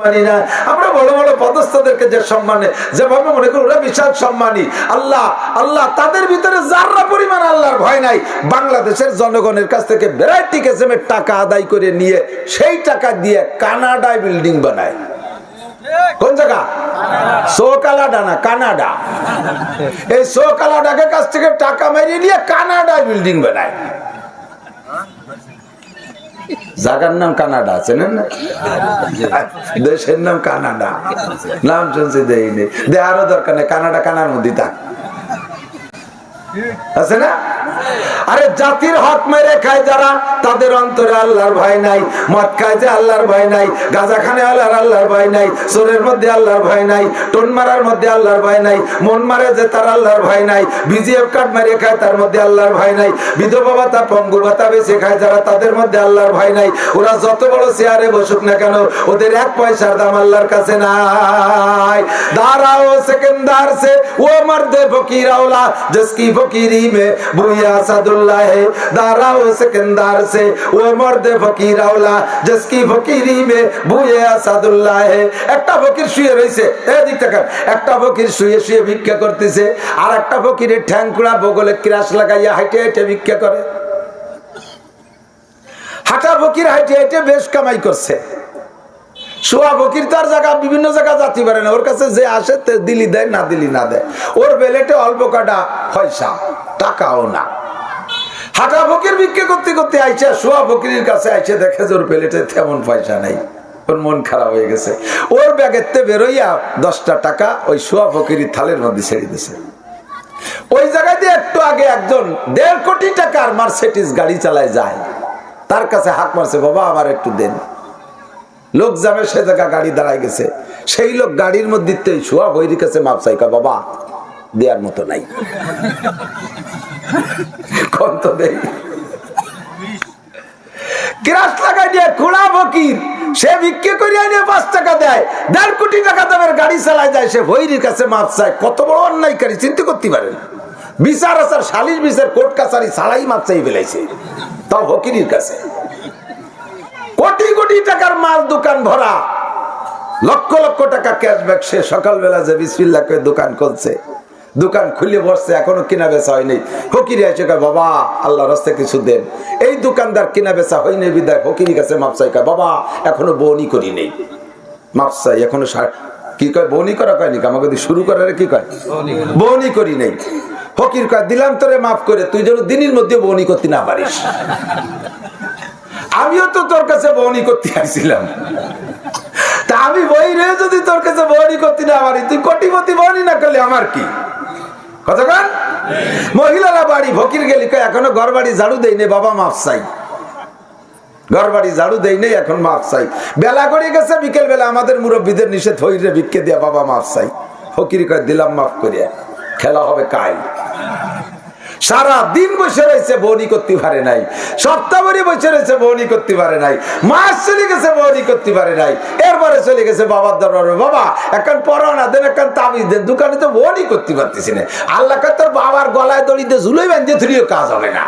মানি না। আমরা বড় বড় পদস্থদেরকে যে সম্মানে যেভাবে মনে করি ওরা বিশাল সম্মানী, আল্লাহ আল্লাহ তাদের ভিতরে যাররা পরিমাণ আল্লাহর ভয় নাই। বাংলাদেশের জনগণের কাছ থেকে ভ্যারাইটি কিসিমের টাকা আদায় করে নিয়ে সেই টাকা দিয়ে কানাডায় বিল্ডিং বানায়। কোন জায়গা? সোকালাডা না কানাডা। এই সোকালাডাকে কাছ থেকে টাকা মেরিয়ে নিয়ে কানাডায় বিল্ডিং বানায়। জায়গার নাম কানাডা, চেনেন না? দেশের নাম কানাডা, নাম শুনছি দেয়নি, দেওয়ারও দরকার নেই। কানাডা কানার মধ্যে থাক আছে না? আরে জাতির হক মেরে খায় যারা, তাদের অন্তরে আল্লাহর ভয় নাই। মদ খায় যে আল্লাহর ভয় নাই, গাঁজা খানে আল্লাহর ভয় নাই, চোরের মধ্যে আল্লাহর ভয় নাই, টোন মারার মধ্যে আল্লাহর ভয় নাই, মন মারে যে তার আল্লাহর ভয় নাই, বিজিএফ কার্ড মেরে খায় তার মধ্যে আল্লাহর ভয় নাই, বিধবা ভাতা পঙ্গু ভাতা বেঁচে খায় যারা, তাদের মধ্যে আল্লাহর ভয় নাই। ওরা যত বড় চেয়ারে বসুক না কেন, ওদের এক পয়সার দাম আল্লাহর কাছে নাই। দাঁড়াও সেকেন্দার সে ও মর্দে ফকির আওলা जिसकी फकीरी में बुया सदुल्ला है, दाराओ सिकंदर से वो मर्द फकीर औला जिसकी फकीरी में बुया सदुल्ला है। একটা ফকির শুয়ে রইছে, এদিক থেকে একটা ফকির শুয়ে শুয়ে ভিক্ষা করতেছে, আর একটা ফকিরের ঠ্যাংকুড়া বগলে ক্রাশ লাগাইয়া হাইটে হাইটে ভিক্ষা করে। হাঁটা ফকির হাইটে হাইটে বেশ কামাই করছে। শোয়া ফকির তার জায়গা বিভিন্ন জায়গা যাতে পারে না, ওর কাছে যে আসে দিলি দেয়, না দিলি না দেয়। ওর বেলেটে অল্প কাটা পয়সা, টাকাও না। হাঁটা ফকির ভিক্ষা করতে করতে আইসা শোয়া ফকিরের কাছে আইসে দেখে যে ওর বেলেটে তেমন পয়সা নাই। ওর মন খারাপ হয়ে গেছে। ওর ব্যাগেতে বেরোইয়া 10টা টাকা ওই শোয়া ফকিরের থালের মধ্যে ছেড়ে দিছে। ওই জায়গায় দিয়ে একটু আগে একজন 1.5 কোটি টাকার মার্সিডিজ গাড়ি চালায় যায়, তার কাছে হাত মারছে, বাবা আমার একটু দেন। লোক যাবে সে জায়গা গাড়ি দাঁড়ায় গেছে, সেই লোক গাড়ির মধ্যে শোয়া বইয়ের কাছে মাপ চাইকা, বাবা দেওয়ার মতো নাই, কত দেই। ক্রাশ লাগাই দিয়ে খোলা ফকির সে ভিক্ষে করে এনে 5 টাকা দেয়, 1.5 কোটি টাকা দামের গাড়ি চালায় যায়, সে বইয়ের কাছে মাপ চায়। কত বড় অন্যায়কারী চিন্তা করতে পারেন। বিচার আচার সালিশ বিচার কোর্ট কাছারি ছাড়াই মাপ চাই ফেলাইছে, তাও ফকিরের কাছে। কোটি কোটি টাকার মাল দোকান ভরা, লক্ষ লক্ষ টাকা ক্যাশব্যাক। সে সকালবেলা যে বিসমিল্লাহ করে দোকান খুলছে, দোকান খুলে বসছে, এখনো কিনা বেচা হয়নি। ফকিরি এসে কয়, বাবা আল্লাহর রাস্তায় কিছু দেন। এই দোকানদার কিনা বেচা হয়নি বিদায় ফকিরের কাছে মাপ চাই, কয় বাবা এখনো বউনি করি নেই, মাপ চাই এখনো। কি কয়? বউনি করা কয়নি, আমাকে শুরু করার কি কয়? বউনি করি নেই। ফকির কয়, দিলাম তোরে মাফ করে, তুই যেন দিনের মধ্যে বউনি করতে না পারিস। আমিও তো তোর কাছে বউনি করতে আসছিলাম, তা আমি বই রে যদি তোর কাছে বউনি করতে না পারি, তুই কোটিপতি বউনি না করলে আমার কি? কতক্ষণ মহিলারা বাড়ি ফকির গেলি, এখনো ঘর বাড়ি ঝাড়ু দেই নেই, বাবা মাফ চাই। ঘর বাড়ি ঝাড়ু দেই নেই, এখন মাফ চাই। বেলা করে গেছে, বিকেল বেলা আমাদের মুরব্বীদের নিষেধ হইরে ভিক্ষে দিয়া, বাবা মাফ চাই। ফকির কয়, দিলাম মাফ করিয়া, খেলা হবে কাল। সারা দিন বসে রয়েছে, বউনি করতে পারে নাই। সপ্তাহ ভরে বসে রয়েছে, বউনি করতে পারে নাই। মাস চলে গেছে, বউনি করতে পারে নাই। এরপরে চলে গেছে বাবার দরবারে, বাবা এখন পড়ানা দেন, এখন তাবিজ দেন। দোকানে তো বউনি করতে পারতেছি না। আল্লাহ তোর বাবার গলায় দড়িতে ঝুলোই বাঁধিয়ে থুলিও কাজ হবে না।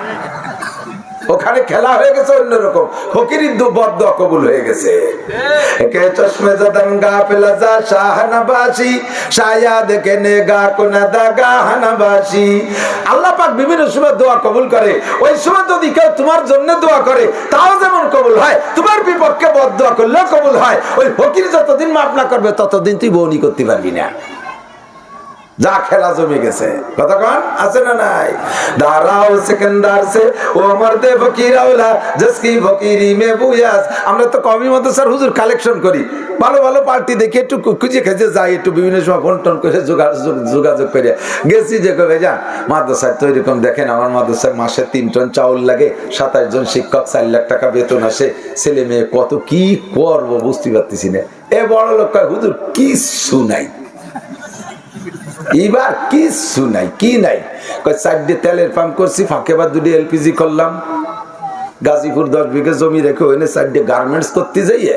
ওখানে খেলা হয়ে গেছে অন্যরকম, ফকিরের বদদুয়া কবুল হয়ে গেছে। কে চশমে জাদান গাফিল যা শাহনবাসী শায়াদ কে নেগা কোনা দাগা হানাবাসী। আল্লাহ পাক বিভিন্ন সময় দোয়া কবুল করে। ওই সময় যদি কেউ তোমার জন্য দোয়া করে, তাও যেমন কবুল হয়, তোমার বিপক্ষে বদদুয়া করলেও কবুল হয়। ওই ফকির যতদিন মাফ না করবে, ততদিন তুই বউনি করতে পারবি না। যা খেলা জমে গেছে, কতক্ষণ আছে না নাই? দাঁড়াও সেকেন্দার সে ও মর্দে ফকির আওলা জিসকি ফকিরি মে বুয়াস। আমরা তো কবি মাদ্রাসার হুজুর কালেকশন করি, ভালো ভালো পার্টি দেখি একটু খুঁজে খেজে যাই, একটু বিভিন্ন সময় ফোন টোন করে যোগাযোগ করে গেছি যে কবে যান মাদ্রাসায় তো এরকম দেখেন, আমার মাদ্রাসায় মাসে 3 টন চাউল লাগে, 27 জন শিক্ষক, 4 লাখ টাকা বেতন আসে, ছেলে মেয়ে কত কি করবো বুঝতে পারতেছি না। এ বড় লোক কয়, হুজুর কিচ্ছু নাই, এবার কিছু নাই। কি নাই? 4টে তেলের পাম্প করছি, ফাঁকে বা 2 এলপিজি করলাম। গাজীপুর 10 বিঘা জমি রেখে ওখানে 4টে গার্মেন্টস করতে যাইয়ে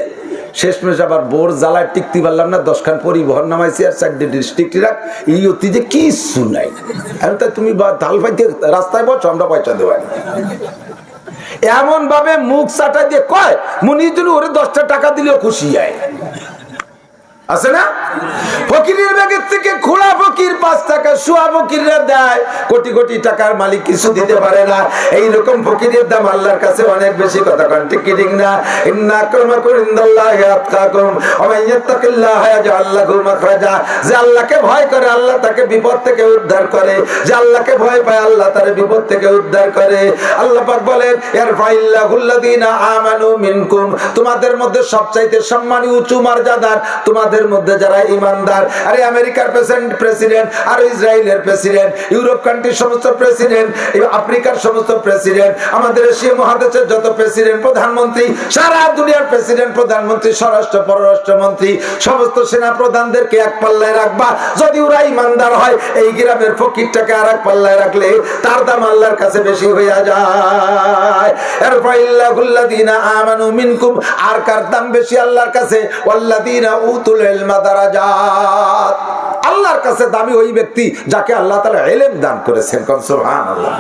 শেষমেশ আবার বোর জ্বালায় টিকতে পারলাম না, 10 খান পরিবহন নামাইছি আর 4টে ডিস্ট্রিক্ট রাখ। এই অতি যে কিছু নাই। আমি তাই তুমি ঢাল পাইতে রাস্তায় বসো, আমরা পয়সা দেওয়া। এমন ভাবে মুখ চাটা দিয়ে কয়, মনে হইছিল ওরে 10টা টাকা দিলেও খুশি হয়। আছে না? ফকিরের ব্যাগের থেকে খোলা ফকির 5 টাকা, শোয়া ফকিররা দেয় কোটি কোটি টাকার মালিক কিছু দিতে পারে না। এইরকম ফকিরের দাম আল্লাহর কাছে অনেক বেশি। কথা কোন ঠিক কি ঠিক না? ইন্না আক্রামাকুম ইনদাল্লাহি আতকাকুম ওয়া মান ইয়াত্তাকিল্লাহা ইয়াজআল লাহু মাখরাজা। যে আল্লাহকে ভয় করে আল্লাহ তাকে বিপদ থেকে উদ্ধার করে, যে আল্লাহকে ভয় পায় আল্লাহ তার বিপদ থেকে উদ্ধার করে। আল্লাহ পাক বলেন ইয়ারফাইল্লাহুল্লাযীনা আমানু মিনকুম, তোমাদের মধ্যে সবচাইতে সম্মানী উঁচু মর্যাদার তোমাদের মধ্যে যারা ঈমানদার। আরে আমেরিকার প্রেসিডেন্ট আর ইসরায়েলের প্রেসিডেন্ট, ইউরোপ কান্ট্রির সমস্ত প্রেসিডেন্ট, আফ্রিকার সমস্ত প্রেসিডেন্ট, আমাদের এশিয়া মহাদেশের যত প্রেসিডেন্ট প্রধানমন্ত্রী, সারা দুনিয়ার প্রেসিডেন্ট প্রধানমন্ত্রী, স্বরাষ্ট্র পররাষ্ট্রমন্ত্রী, সমস্ত সেনা প্রধানদেরকে এক পাল্লায় রাখবা। যদি ওরা ঈমানদার হয়, এই গ্রামের ফকিরটাকে আর এক পাল্লায় রাখলে তার দাম আল্লাহর কাছে বেশি হয়ে যায়। ইয়ারফাইল্লাহুল্লাযীনা আমানু মিনকুম, আর কার দাম বেশি আল্লাহর কাছে? ওয়াল্লাযীনা উতুল ইলমা দারাজাত, আল্লাহর কাছে দামি ওই ব্যক্তি যাকে আল্লাহ তাআলা ইলম দান করেছেন। কোন সুবহানাল্লাহ।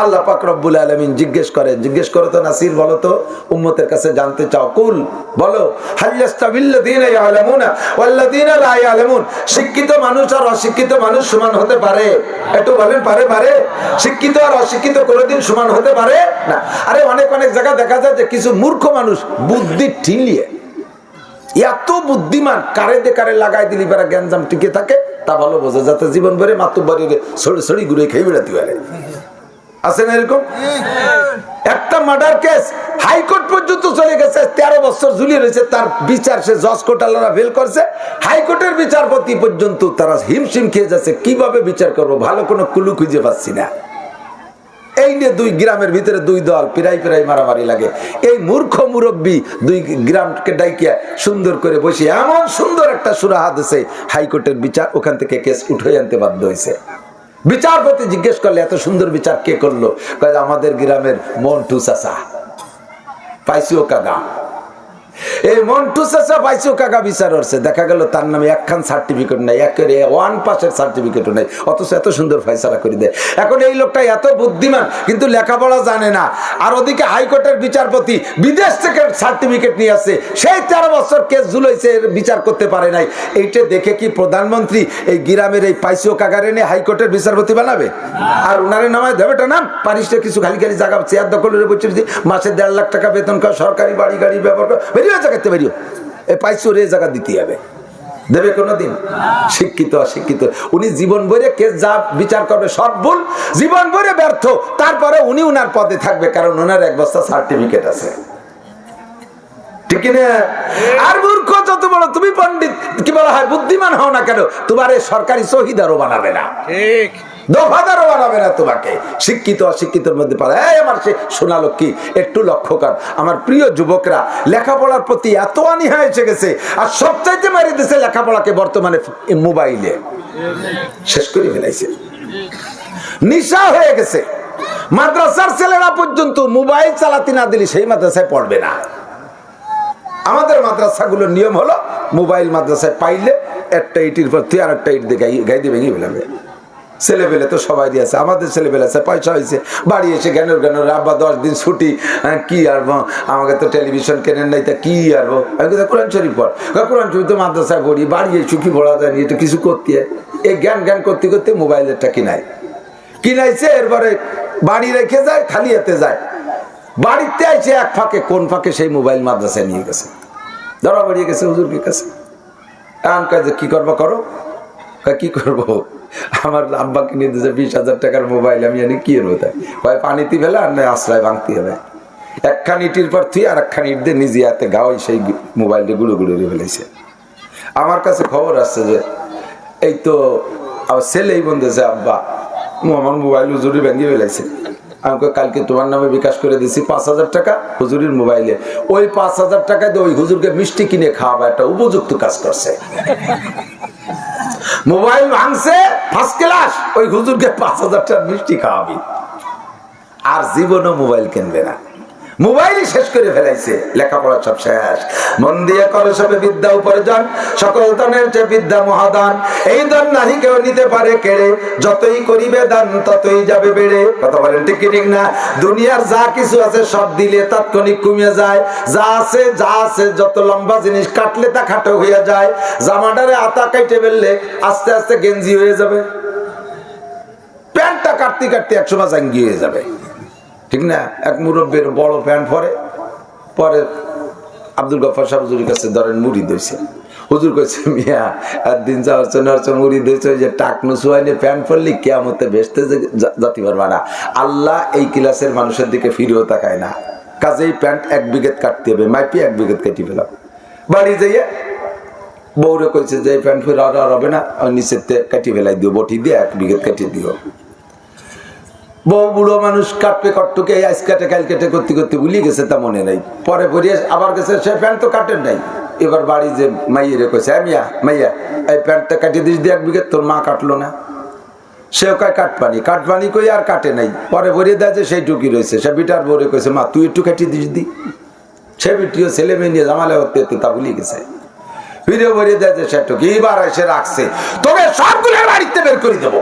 আল্লাহ পাক রব্বুল আলামিন জিজ্ঞেস করো তো নাসির, বলো তো উম্মতের কাছে জানতে চাও, কুল বলো হাল্লাস্তাবিল্লাযীনা ইয়ালামুনা ওয়াল্লাযীনা লা ইয়ালামুন, শিক্ষিত মানুষ আর অশিক্ষিত মানুষ সমান হতে পারে? একটু বলেন, পারে? শিক্ষিত আর অশিক্ষিত কোনোদিন সমান হতে পারে না। আরে অনেক জায়গায় দেখা যায় যে কিছু মূর্খ মানুষ বুদ্ধি ঠিলিয়ে এত বুদ্ধিমান, কারে লাগাই দিলি বেড়া গ্যাঞ্জাম টিকে থাকে, তা ভালো বোঝে, যাতে জীবন ভরে মাতুব্বাড়িরে ছড়ি ঘুরে খেয়ে বেড়াতে পারে। আছে না এরকম? একটা মার্ডার কেস হাইকোর্ট পর্যন্ত চলে গেছে, 13 বছর ঝুলিয়ে রয়েছে, তার বিচার সে জজ কোর্ট আল্লাহরা ফেল করছে, হাইকোর্টের বিচারপতি পর্যন্ত তারা হিমশিম খেয়ে যাচ্ছে, কিভাবে বিচার করবো, ভালো কোনো কুলু খুঁজে পাচ্ছি না। এই নিয়ে দুই গ্রামের ভিতরে দুই দল পিরাই মারামারি লাগে। এই মূর্খ মুরব্বী দুই গ্রামকে ডাইকিয়া সুন্দর করে বসে এমন সুন্দর একটা সুরাহা দিয়েছে, হাইকোর্টের বিচার ওখান থেকে কেস উঠে আনতে বাধ্য হয়েছে। বিচারপতি জিজ্ঞেস করলে এত সুন্দর বিচার কে করলো? আমাদের গ্রামের মন্টু চাচা, পাইছিও কাকা। এই মন্টু চাচা পাইছিও কাকা বিচার হচ্ছে, দেখা গেল তার নামে একখান সার্টিফিকেট নাই, একেবারে 1 পাসের সার্টিফিকেটও নাই, অথচ এত সুন্দর ফয়সালা করে দেয়। এখন এই লোকটা এত বুদ্ধিমান কিন্তু লেখাপড়া জানে না, আর ওদিকে হাইকোর্টের বিচারপতি বিদেশ থেকে সার্টিফিকেট নিয়ে আসছে, সেই 13 বছর কেস ঝুলাইছে, বিচার করতে পারে নাই। এইটা দেখে কি প্রধানমন্ত্রী এই গ্রামের এই পাইছিও কাকারে নিয়ে হাইকোর্টের বিচারপতি বানাবে? আর ওনারে নামায় দেবে না, পারিস কিছু খালি জায়গা চেয়ার দখলের বসে মাসে 1.5 লাখ টাকা বেতন খাও, সরকারি বাড়ি গাড়ি ব্যবহার করো, বেরিয়ে এই পাইছো রে জায়গা দিতে হবে, দেবে কোনদিন? শিক্ষিত অশিক্ষিত উনি জীবন ভরে কেস যা বিচার করবে সব ভুল, জীবন ভরে ব্যর্থ, তারপরে উনি উনার পদে থাকবে, কারণ ওনার 1 বস্তা সার্টিফিকেট আছে। ঠিক না? আর মূর্খ যত বড় তুমি পণ্ডিত কি বলা হয়, বুদ্ধিমান হও না কেন, তোমার সরকারি শহীদারও বানাবে না, ঠিক দফাদারও বানাবে না তোমাকে। শিক্ষিত অশিক্ষিতের মধ্যে পারে। আমার সে সোনা লক্ষ্মী, একটু লক্ষ্য কর, আমার প্রিয় যুবকরা লেখাপড়ার প্রতি এত অনীহা এসে গেছে, আর সবচাইতে মারি দিয়েছে লেখাপড়াকে বর্তমানে মোবাইলে শেষ করে ফেলাইছে, নিশা হয়ে গেছে। মাদ্রাসার ছেলেরা পর্যন্ত মোবাইল চালাতে না দিলে সেই মাদ্রাসায় পড়বে না। আমাদের মাদ্রাসাগুলোর নিয়ম হলো মোবাইল মাদ্রাসায় পাইলে একটা ইটির পর তুই আর একটা ইট দিয়ে গাই দিয়ে ভেঙে ফেলাবে। ছেলেবেলে তো সবাই দিয়েছে, আমাদের ছেলেবেলে আছে, পয়সা হয়েছে, বাড়ি এসে জ্ঞানের আব্বা 10 দিন ছুটি, কি আরবো, আমাকে তো টেলিভিশন কেনেন নাই, তা কি আরবো? আমি কিন্তু কোরআন শরীফ পড়, কোরআন শরীফ তো মাদ্রাসায় পড়ি, বাড়ি এসে কি পড়া যায়নি, এটা কিছু করতে হয়। এই জ্ঞান করতে মোবাইলেরটা কিনাইছে, এরপরে বাড়ি রেখে যায়, খালি হাতে যায়, বাড়িতে আইছে এক ফাঁকে, কোন ফাঁকে সেই মোবাইল মাদ্রাসায় নিয়ে গেছে, ধরা বেরিয়ে গেছে হুজুরের কাছে। এখন কাজে কি করবো করো, কি করবো, আমার আব্বাকে নিয়ে দিয়েছে 20,000 টাকার মোবাইল, আমি জানি কি হবো, তাই হয় পানিতে ফেলে আর নয় আশ্রয় ভাঙতে হবে। একখান ইটির পর তুই আর একখান ইট দিয়ে নিজে হাতে গাওয়াই সেই মোবাইলটা গুঁড়ো ফেলেছে। আমার কাছে খবর আসছে যে এই তো আমার ছেলেই বলতেছে, আব্বা আমার মোবাইল হুজুরি ভেঙে ফেলেছে। আমাকে কালকে তোমার নামে বিকাশ করে দিচ্ছি 5,000 টাকা হুজুরের মোবাইলে, ওই 5,000 টাকা দিয়ে ওই হুজুরকে মিষ্টি কিনে খাওয়াবা, একটা উপযুক্ত কাজ করছে। মোবাইল ভাঙছে ফার্স্ট ক্লাস, ওই হুজুরকে 5,000 টাকা মিষ্টি খাওয়াবি, আর জীবনও মোবাইল কিনবে না। মোবাইলই শেষ করে ফেলাইছে, লেখাপড়া সব শেষ। মন দিয়ে করো সবে বিদ্যা উপার্জন, সকল দানের যে বিদ্যা মহাদান। এই দান নাহি কেউ নিতে পারে কেড়ে, যতই করিবে দান ততই যাবে বেড়ে। কথা বলেন ঠিক কি ঠিক না? দুনিয়ার যা কিছু আছে সব দিলে তাৎক্ষণিক কমে যায়। যা আছে যত লম্বা জিনিস কাটলে তা খাটো হয়ে যায়। জামাটারে আতা কাটে ফেললে আস্তে আস্তে গেঞ্জি হয়ে যাবে, প্যান্টটা কাটতে কাটতে একসময় জাঙ্গি হয়ে যাবে, ঠিক না? এক মুরব্বীর বড় প্যান্ট পরে আব্দুল গফফার সাহেব হুজুরের কাছে ধরেন মুড়ি দিয়েছে। হুজুর কইছে, মিয়া একদিন যাওয়ার জন্য মুড়ি দিয়েছে, ওই যে টাকনু সুয়াইনে প্যান্ট পরলি কিয়ামতে ভেস্তে জাতি পারবা না। আল্লাহ এই ক্লাসের মানুষের দিকে ফিরেও তাকায় না। কাজেই প্যান্ট 1 বিঘত কাটতে হবে, মাইপি 1 বিঘত কেটে ফেলাম। বাড়ি যাইয়ে বউরে কইছে যে প্যান্ট ফির আর হবে না, নিচের কাটি ফেলাই দিও, বটি দিয়ে 1 বিঘত কেটে দিও। বউ বুড়ো মানুষ কাটবে কটটুকে আইস কাটে কাল কেটে করতে করতে ভুলিয়ে গেছে, তা মনে নাই। পরে পরিয়ে আবার গেছে, সে প্যান্ট তো কাটেন নাই। এবার বাড়ি যে মাইয়ে কইছে, মাইয়া এই প্যান্টটা কাটিয়ে দিস দিয়ে 1 বিঘত, তোর মা কাটলো না। সেও কয় কাটপানি কই আর কাটে নাই। পরে ভরিয়ে দেয় যে সেই টুকি রয়েছে। সে বিটার বউরে কইছে, মা তুই একটু কাটিয়ে দিস দি। সে বিটিও ছেলে মেয়ে নিয়ে জামালে হতে তা ভুলিয়ে গেছে। ফিরে ভরিয়ে দেয় যে সে টুকি। এবার এসে রাখছে, তোকে সবগুলো বাড়িতে বের করে দেবো।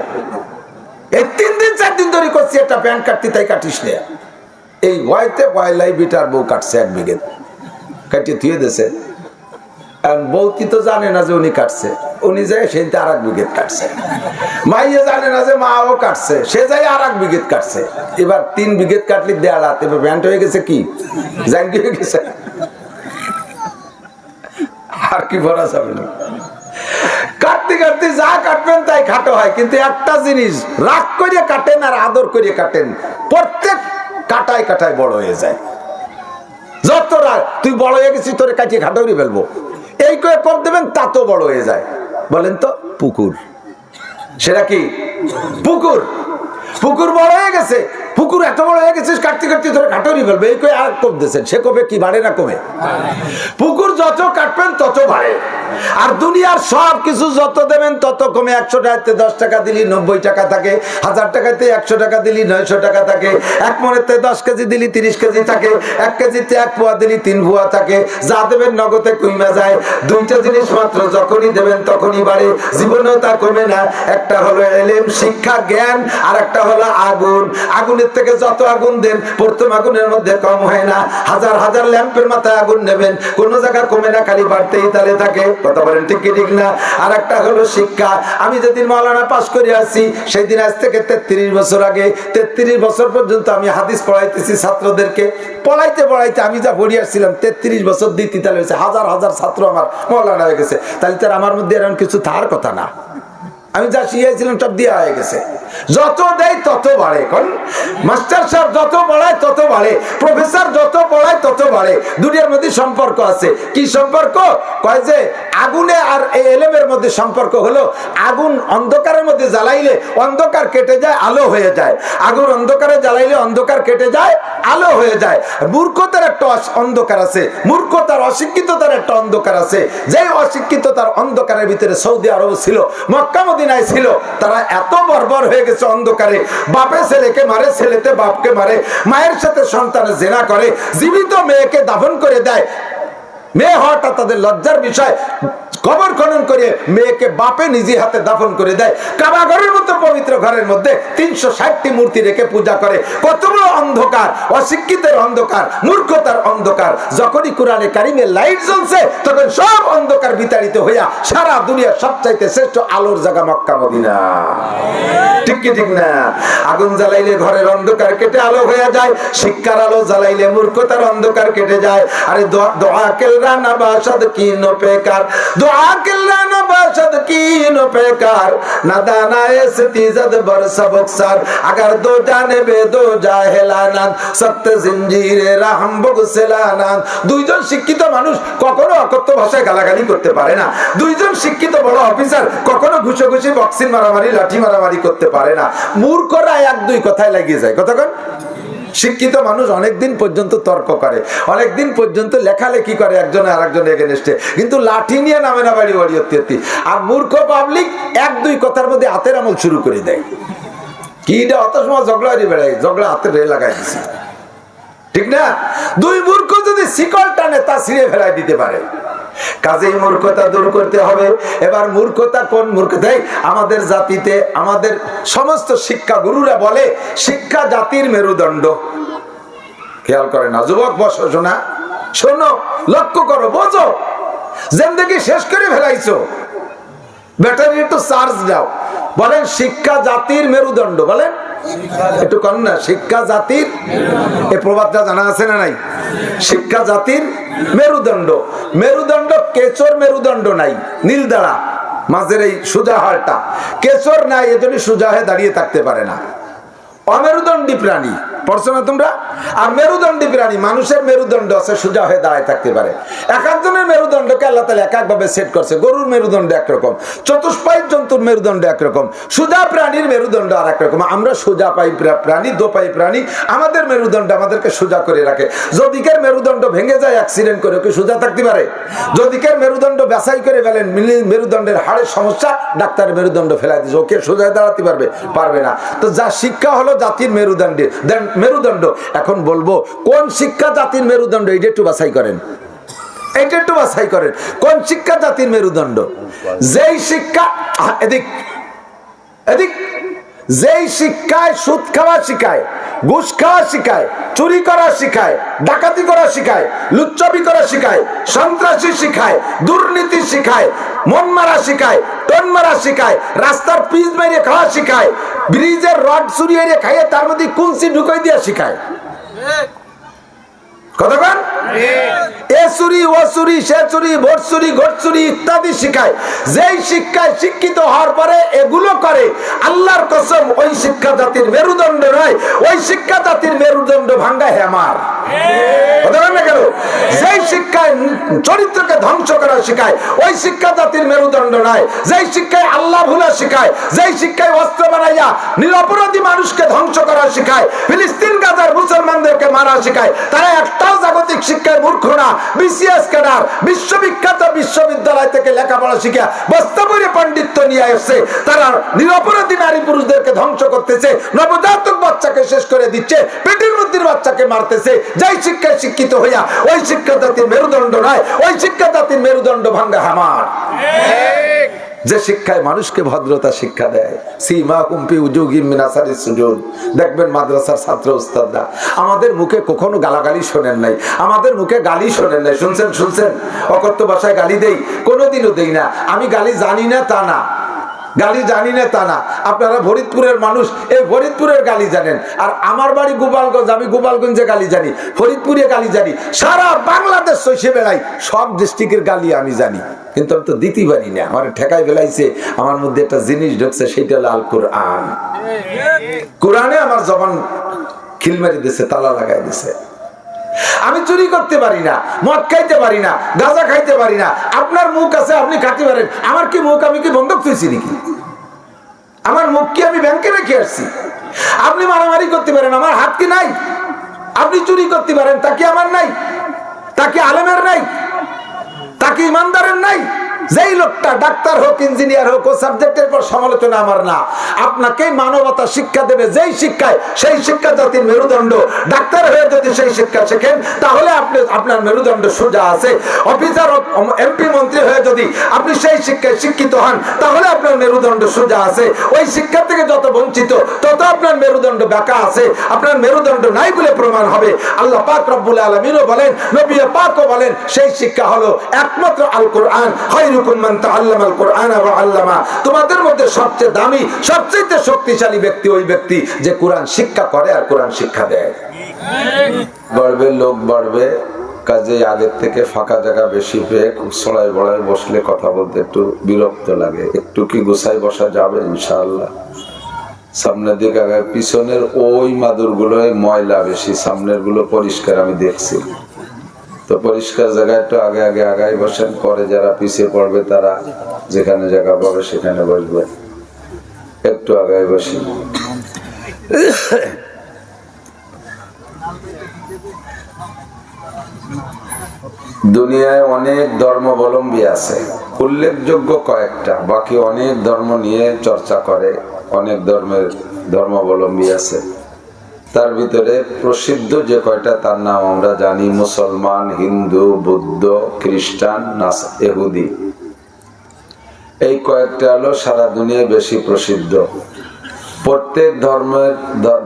এই 3 দিন 4 দিন ধরে করছি একটা প্যান্ট কাটতে, তাই কাটিস না। এই ভয়তে পয়লাই বিটার বউ কাটছে 1 বিঘত, কাটিয়ে থুয়ে দিয়েছে। বউতি তো জানে না যে উনি কাটছে, উনি যায় সেই 1 বিঘত কাটছে। মাইয়ে জানে না যে মাও কাটছে, সে যায় 1 বিঘত কাটছে। এবার 3 বিঘত কাটলি দেড় হাত, এবার প্যান্ট হয়ে গেছে কি জাঙ্গি হয়ে গেছে, আর কি ভরা যাবে না। কাটতে কাটতে যা কাটবেন তাই খাটো হয়, কিন্তু একটা জিনিস রাগ করে কাটেন আর আদর করে কাটেন, প্রত্যেক কাটায় কাটায় বড় হয়ে যায়। যত রাগ, তুই বড় হয়ে গেছিস, তোরে কাটিয়ে খাটো করে ফেলবো, এই করে কম দেবেন তা তো বড় হয়ে যায়। বলেন তো পুকুর, সেটা কি পুকুর? পুকুর বড় হয়ে গেছে, পুকুর এত বড় হয়ে গেছিস, কাটতে কাটতে ধরে কাটরি ফেলবে, এই করে আর কম দিয়েছেন। সে কবে কি বাড়ে না কমে? পুকুর যত কাটবেন তত বাড়ে। আর দুনিয়ার সব কিছু যত দেবেন তত কমে। 100 টাকাতে 10 টাকা দিলি 90 টাকা থাকে, 1000 টাকাতে 100 টাকা দিলি 900 টাকা থাকে, 1 মনেতে 10 কেজি দিলি 30 কেজি থাকে, 1 কেজিতে 1 পোয়া দিলি 3 পোয়া থাকে। যা দেবেন নগদে কমে যায়। 2টা জিনিস মাত্র যখনই দেবেন তখনই বাড়ে, জীবনেও তা কমে না। একটা হলো ইলম, শিক্ষা, জ্ঞান, আর একটা হলো আগুন। আগুনের থেকে যত আগুন দেন প্রথম আগুনের মধ্যে কম হয় না। হাজার হাজার ল্যাম্পের মাথায় আগুন নেবেন, কোন জায়গা কমে না, খালি বাড়তেই তালে থাকে। কথা বলেন ঠিক কি ঠিক না? আর একটা হলো শিক্ষা। আমি যেদিন মাওলানা পাস করে আসছি, সেই দিন আজ থেকে 33 বছর আগে, 33 বছর পর্যন্ত আমি হাদিস পড়াইতেছি ছাত্রদেরকে। পড়াইতে পড়াইতে আমি যা পড়ে আসছিলাম 33 বছর দিতে, তাহলে হয়েছে হাজার হাজার ছাত্র আমার মাওলানা হয়ে গেছে। তাহলে তার আমার মধ্যে এরকম কিছু থাকার কথা না। আমি যা শিখাইছিলাম সব দিয়া হয়ে গেছে। যত দেয় তত বাড়ে। কোন মাস্টার সাহেব যত পড়ায় তত বাড়ে, প্রফেসর যত পড়ায় তত বাড়ে। দুনিয়ার মধ্যে সম্পর্ক আছে। কি সম্পর্ক? কয় যে আগুনে আর এই এলেমের মধ্যে সম্পর্ক হলো, আগুন অন্ধকারের মধ্যে জ্বালাইলে অন্ধকার কেটে যায়, আলো হয়ে যায়। আগুন অন্ধকারে জ্বালাইলে অন্ধকার কেটে যায়, আলো হয়ে যায়। মূর্খতার একটা অন্ধকার আছে, মূর্খতার অশিক্ষিততার একটা অন্ধকার আছে। যেই অশিক্ষিততার অন্ধকারের ভিতরে সৌদি আরব ছিল, মক্কা মদিনায় ছিল, তারা এত বর্বর হয়ে গেছে অন্ধকারে। বাপে ছেলেকে মারে, ছেলেতে বাপকে মারে, মায়ের সাথে সন্তানের জিনা করে, জীবিত মেয়েকে দাফন করে দেয়। মেয়ে হওয়াটা তাদের লজ্জার বিষয়। কবর খনন করে মেয়েকে বাপে নিজে হাতে দাফন করে দেয়। কাবা ঘরের মতো পবিত্র ঘরের মধ্যে 360টি মূর্তি রেখে পূজা করে। কত বড় অন্ধকার! অশিক্ষিতের অন্ধকার, মূর্খতার অন্ধকার। যখনই কোরআনে কারিমে লাইট জ্বলছে, তখন সব অন্ধকার বিতাড়িত হইয়া সারা দুনিয়ার সবচাইতে শ্রেষ্ঠ আলোর জায়গা মক্কা মদিনা। ঠিক কি ঠিক না? আগুন জ্বালাইলে ঘরের অন্ধকার কেটে আলো হয়ে যায়, শিক্ষার আলো জ্বালাইলে মূর্খতার অন্ধকার কেটে যায়। আরে দোয়া কেলরা না বাসাদ কি নো বেকার, দোয়া কেলরা না বাসাদ কি নো বেকার, না দানা এসে তিজদ বর সবক সার, अगर दो জানেবে দো জাহেলানান, সত্য জিঞ্জিরে রাহম বগসেলানান। দুইজন শিক্ষিত মানুষ কখনো অকথ্য ভাষায় গালাগালি করতে পারে না। দুইজন শিক্ষিত বড় অফিসার কখনো ঘুষোঘুষি, বক্সিং মারামারি, লাঠি মারামারি করতে পারে না। মূর্খরা 1-2 কথায় লাগিয়ে যায়। কতক্ষণ? শিক্ষিত মানুষ অনেকদিন পর্যন্ত তর্ক করে, অনেকদিন পর্যন্ত লেখালেখি করে একজন আর একজন এগেনস্টে, কিন্তু লাঠি নিয়ে নামে না বাড়ি বাড়ি অত্যতি। আর মূর্খ পাবলিক 1-2 কথার মধ্যে হাতের আমল শুরু করে দেয়। কি অত সময় ঝগড়ারি বেড়ায়, ঝগড়া হাতের রে লাগাই দিছে। ঠিক না? দুই মূর্খ যদি শিকল টানে তা ছিঁড়ে ফেলাই দিতে পারে। কাজেই মূর্খতা দূর করতে হবে। এবার মূর্খতা কোন মূর্খতাই? আমাদের জাতিতে আমাদের সমস্ত শিক্ষা গুরুরা বলে শিক্ষা জাতির মেরুদণ্ড। খেয়াল করে না যুবক, বসো শোনা, শোনো, লক্ষ্য করো, বোঝো। জিন্দেগি শেষ করে ফেলাইছো, ব্যাটারি একটু চার্জ দাও। বলেন শিক্ষা জাতির মেরুদণ্ড। বলেন একটু কন না, শিক্ষা জাতির, এই প্রবাদটা জানা আছে না নাই? শিক্ষা জাতির মেরুদণ্ড। মেরুদণ্ড কেচর মেরুদণ্ড নাই, নীল দাঁড়া মাঝের এই সোজা হাড়টা কেচর নাই, এজন্য সোজা হয়ে দাঁড়িয়ে থাকতে পারে না। অমেরুদণ্ডী প্রাণী পড়ছো না তোমরা? আর মেরুদণ্ডী প্রাণী, মানুষের মেরুদণ্ড আছে সোজা হয়ে দাঁড়ায় থাকতে পারে। এক একজনের মেরুদণ্ডকে আল্লাহ তাআলা এক একভাবে সেট করছে। গরুর মেরুদণ্ড একরকম, চতুষ্পায়ী জন্তুর মেরুদণ্ড একরকম, সোজা প্রাণীর মেরুদণ্ড আর একরকম। আমরা সোজা পাই প্রাণী, দোপাই প্রাণী, আমাদের মেরুদণ্ড আমাদেরকে সোজা করে রাখে। যদি কের মেরুদণ্ড ভেঙে যায় অ্যাক্সিডেন্ট করে, ওকে সোজা থাকতে পারে? যদি কের মেরুদণ্ড বেসাই করে ফেলেন, মেরুদণ্ডের হাড়ের সমস্যা, ডাক্তারের মেরুদণ্ড ফেলাই দিচ্ছে, ওকে সোজা দাঁড়াতে পারবে? পারবে না। তো যা শিক্ষা হলো জাতির মেরুদণ্ড। এখন বলবো কোন শিক্ষা জাতির মেরুদণ্ড, এটা একটু বাছাই করেন, এটা একটু বাছাই করেন। কোন শিক্ষা জাতির মেরুদণ্ড? যেই শিক্ষা, এদিক এদিক, যেই শিক্ষায় সুদ খাওয়া শিখায়, ঘুষ খাওয়া শিখায়, চুরি করা শিখায়, ডাকাতি করা শিখায়, লুচ্চামি করা শিখায়, সন্ত্রাসী শিখায়, দুর্নীতি শিখায়, মন মারা শিখায়, টন মারা শিখায়, রাস্তার পিচ মেরে খাওয়া শিখায়, ব্রিজের রড চুরিয়ে খাইয়ে তার মধ্যে কুঞ্চি ঢুকাই দিয়া শিখায়। কতক্ষণ এ চুরি ও চুরি, সে চুরি, ভোট চুরি, ঘট চুরি ইত্যাদি শিখায়। যেই শিক্ষায় শিক্ষিত হওয়ার পরে এগুলো করে, আল্লাহর কসম ওই শিক্ষা জাতির মেরুদণ্ড নয়, ওই শিক্ষা জাতির মেরুদণ্ড ভাঙ্গা হেমার। যেই শিক্ষায় চরিত্রকে ধ্বংস করা শিখায়, ওই শিক্ষা জাতির মেরুদণ্ড নয়। যেই শিক্ষায় আল্লাহ ভুলা শিখায়, যেই শিক্ষায় অস্ত্র বানাইয়া নিরপরাধী মানুষকে ধ্বংস করা শিখায়, ফিলিস্তিন গাজার মুসলমানদেরকে মারা শিখায়, তারা একটাও জাগতিক শিক্ষায় মূর্খ না। বিসিএস ক্যাডার বিশ্ববিখ্যাত বিশ্ববিদ্যালয় থেকে লেখাপড়া শিখে বস্তাবরে পাণ্ডিত্য নিয়ে এসছে, তারা নিরপরাধী নারী পুরুষদেরকে ধ্বংস করতেছে, নবজাতক বাচ্চাকে শেষ করে দিচ্ছে, পেটের মধ্যে বাচ্চাকে মারতেছে। যেই শিক্ষায় শিক্ষিত হইয়া ওই শিক্ষা জাতির মেরুদণ্ড নয়, ওই শিক্ষা জাতির মেরুদণ্ড ভাঙ্গা হামার। যে শিক্ষায় মানুষকে ভদ্রতা শিক্ষা দেয়, দেখবেন মাদ্রাসার ছাত্র উস্তাদরা আমাদের মুখে কখনো গালাগালি শোনেন নাই, আমাদের মুখে গালি শোনেন নাই। শুনছেন অকথ্য ভাষায় গালি দেই? কোনোদিনও দেই না। আমি গালি জানি না তা না, গালি জানি না তা না। আপনারা ফরিদপুরের মানুষ, এই ফরিদপুরের গালি জানেন, আর আমার বাড়ি গোপালগঞ্জ, আমি গোপালগঞ্জে গালি জানি, ফরিদপুরে গালি জানি, সারা বাংলাদেশ চষে বেড়াই, সব ডিস্ট্রিক্টের গালি আমি জানি, কিন্তু আমি তো দিতে পারি না। আমার ঠেকাই ফেলাইছে, আমার মধ্যে একটা জিনিস ঢুকছে, সেটা হলো আল কোরআন। কোরআনে আমার জবান খিল মারি দিছে, তালা লাগাই দিছে। আমি চুরি করতে পারি না, মদ খাইতে পারি না, গাঁজা খাইতে পারি না। আপনার মুখ আছে, আপনি খাইতে পারেন। আমার কি মুখ, আমি কি বন্ধক থুইছি নাকি? আমার মুখ কি আমি ব্যাংকে রেখে আসছি? আপনি মারামারি করতে পারেন, আমার হাত কি নাই? আপনি চুরি করতে পারেন, তা কি আমার নাই? তা কি আলেমের নাই? তা কি ইমানদারের নাই? যেই লোকটা ডাক্তার হোক, ইঞ্জিনিয়ার হোক, ও সাবজেক্টের পর সমালোচনা আমার না। আপনাকে মানবতা শিক্ষা দেবে যেই শিক্ষায়, সেই শিক্ষা জাতির মেরুদণ্ড। ডাক্তার হয়ে যদি সেই শিক্ষা শেখেন, তাহলে আপনার মেরুদণ্ড সোজা আছে। অফিসার, এমপি, মন্ত্রী হয়ে যদি আপনি সেই শিক্ষায় শিক্ষিত হন, তাহলে আপনার মেরুদণ্ড সোজা আছে। ওই শিক্ষা থেকে যত বঞ্চিত, তত আপনার মেরুদণ্ড বাঁকা আছে। আপনার মেরুদণ্ড নাই বলে প্রমাণ হবে। আল্লাহ পাক রব্বুল আলামিনও বলেন, নবী পাকও বলেন, সেই শিক্ষা হলো একমাত্র আল কোরআন। তোমাদের মধ্যে সবচেয়ে দামি, সবচেয়ে শক্তিশালী ব্যক্তি ওই ব্যক্তি যে কোরআন শিক্ষা করে আর কোরআন শিক্ষা দেয়। বাড়বে, লোক বাড়বে, কাজে আগের থেকে ফাঁকা জায়গা বেশি পেয়ে ছড়াই বড়াই বসলে কথা বলতে একটু বিরক্ত লাগে। একটু কি গোছাই বসা যাবে ইনশাআল্লাহ? সামনের দিকে আগে, পিছনের ওই মাদুর গুলোয় ময়লা বেশি, সামনের গুলো পরিষ্কার আমি দেখছি। তো পরিষ্কার জায়গায় একটু আগে আগে আগাই বসেন, পরে যারা পিছিয়ে পড়বে তারা যেখানে জায়গা পাবে সেখানে বসবে। একটু আগাই বসি। দুনিয়ায় অনেক ধর্মাবলম্বী আছে, উল্লেখযোগ্য কয়েকটা, বাকি অনেক ধর্ম নিয়ে চর্চা করে, অনেক ধর্মের ধর্মাবলম্বী আছে। তার ভিতরে প্রসিদ্ধ যে কয়টা তার নাম আমরা জানি: মুসলমান, হিন্দু, বৌদ্ধ, খ্রিস্টান, ইহুদি। এই কয়েকটা হলো সারা দুনিয়ায় বেশি প্রসিদ্ধ। প্রত্যেক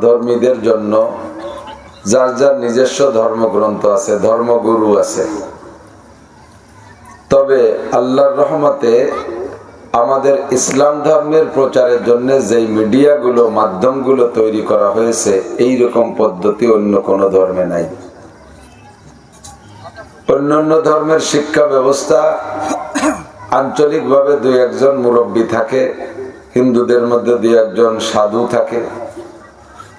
ধর্মীদের জন্য যার যার নিজস্ব ধর্মগ্রন্থ আছে, ধর্মগুরু আছে। তবে আল্লাহর রহমতে আমাদের ইসলাম ধর্মের প্রচারের জন্য যেই মিডিয়াগুলো, মাধ্যমগুলো তৈরি করা হয়েছে, এই রকম পদ্ধতি অন্য কোন ধর্মে নাই। অন্যান্য ধর্মের শিক্ষা ব্যবস্থা আঞ্চলিকভাবে দুই একজন মুরব্বী থাকে, হিন্দুদের মধ্যে দুই একজন সাধু থাকে,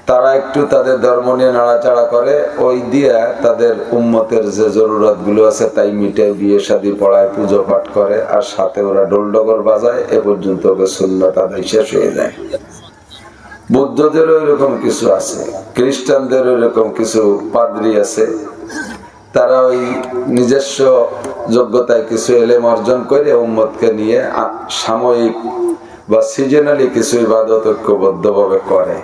তারা একটু তাদের ধর্ম নিয়ে নাড়াচাড়া করে, ওই দিয়া তাদের উম্মতের যে জরুরত গুলো আছে তাই মিটায়, বিয়ে শাদী পড়ায়, পুজো পাঠ করে, আর সাথে ওরা ঢোল-ডগর বাজায়। এ পর্যন্ত ওকে সুন্নাত আদায় শেষ হয়ে যায়। বৌদ্ধদেরও এরকম কিছু আছে, খ্রিস্টানদেরও এরকম কিছু পাদ্রী আছে। তারা ওই নিজস্ব যোগ্যতায় কিছু এলেম অর্জন করে উম্মতকে নিয়ে সাময়িক বা সিজনালি কিছু ইবাদত ঐক্যবদ্ধভাবে করে।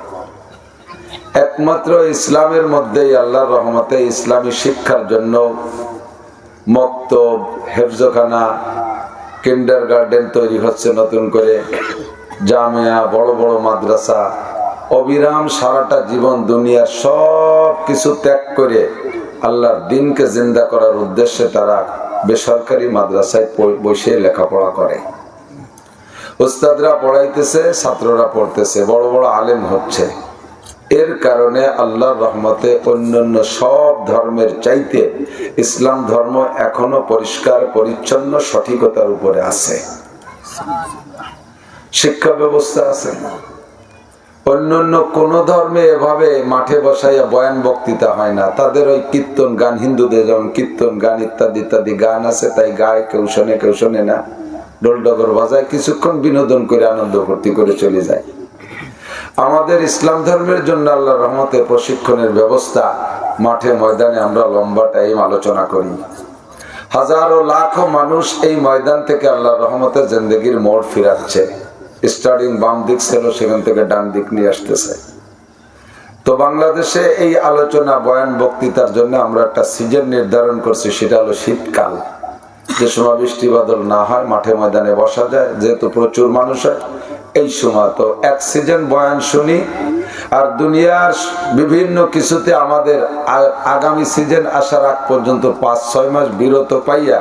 একমাত্র ইসলামের মধ্যেই আল্লাহর রহমতে ইসলামী শিক্ষার জন্য মক্তব, হেফজখানা, কিন্ডারগার্টেন তৈরি হচ্ছে নতুন করে, জামিয়া, বড় বড় মাদ্রাসা। অবিরাম সারাটা জীবন দুনিয়ার সব কিছু ত্যাগ করে আল্লাহর দ্বীনকে জিন্দা করার উদ্দেশ্যে তারা বেসরকারি মাদ্রাসায় বসে লেখাপড়া করে। উস্তাদরা পড়াইতেছে, ছাত্ররা পড়তেছে, বড় বড় আলেম হচ্ছে। এর কারণে আল্লাহর রহমতে অন্যান্য সব ধর্মের চাইতে ইসলাম ধর্ম এখনো পরিষ্কার পরিচ্ছন্ন সঠিকতার উপরে আছে। শিক্ষা ব্যবস্থা আছে। অন্যান্য কোন ধর্মে এভাবে মাঠে বসাইয়া বয়ান বক্তৃতা হয় না। তাদের ওই কীর্তন গান, হিন্দুদের যেমন কীর্তন গান ইত্যাদি ইত্যাদি গান আছে, তাই গায়ে কেউ শোনে না, ঢোল-ডগর বাজায়, কিছুক্ষণ বিনোদন করে আনন্দ ফুর্তি করে চলে যায়। আমাদের ইসলাম ধর্মের জন্য আল্লাহর রহমতে প্রশিক্ষণের ব্যবস্থা মাঠে ময়দানে আমরা লম্বা টাইম আলোচনা করি। হাজারো লাখো মানুষ এই ময়দান থেকে আল্লাহর রহমতে জিন্দেগির মোড় ফিরাচ্ছে। স্টার্টিং বাম দিক ছিল, সেখান থেকে ডান দিক নিয়ে আসতেছে। তো বাংলাদেশে এই আলোচনা, বয়ান, বক্তৃতার জন্য আমরা একটা সিজন নির্ধারণ করছি, সেটা হলো শীতকাল। যে সময় বৃষ্টি বাদল না হয়, মাঠে ময়দানে বসা যায়, যেহেতু প্রচুর মানুষ হয় এই সময়। তো এক সিজন বয়ান শুনি, আর দুনিয়ার বিভিন্ন কিছুতে আমাদের আগামী সিজন আসার আগ পর্যন্ত 5-6 মাস বিরত পাইয়া,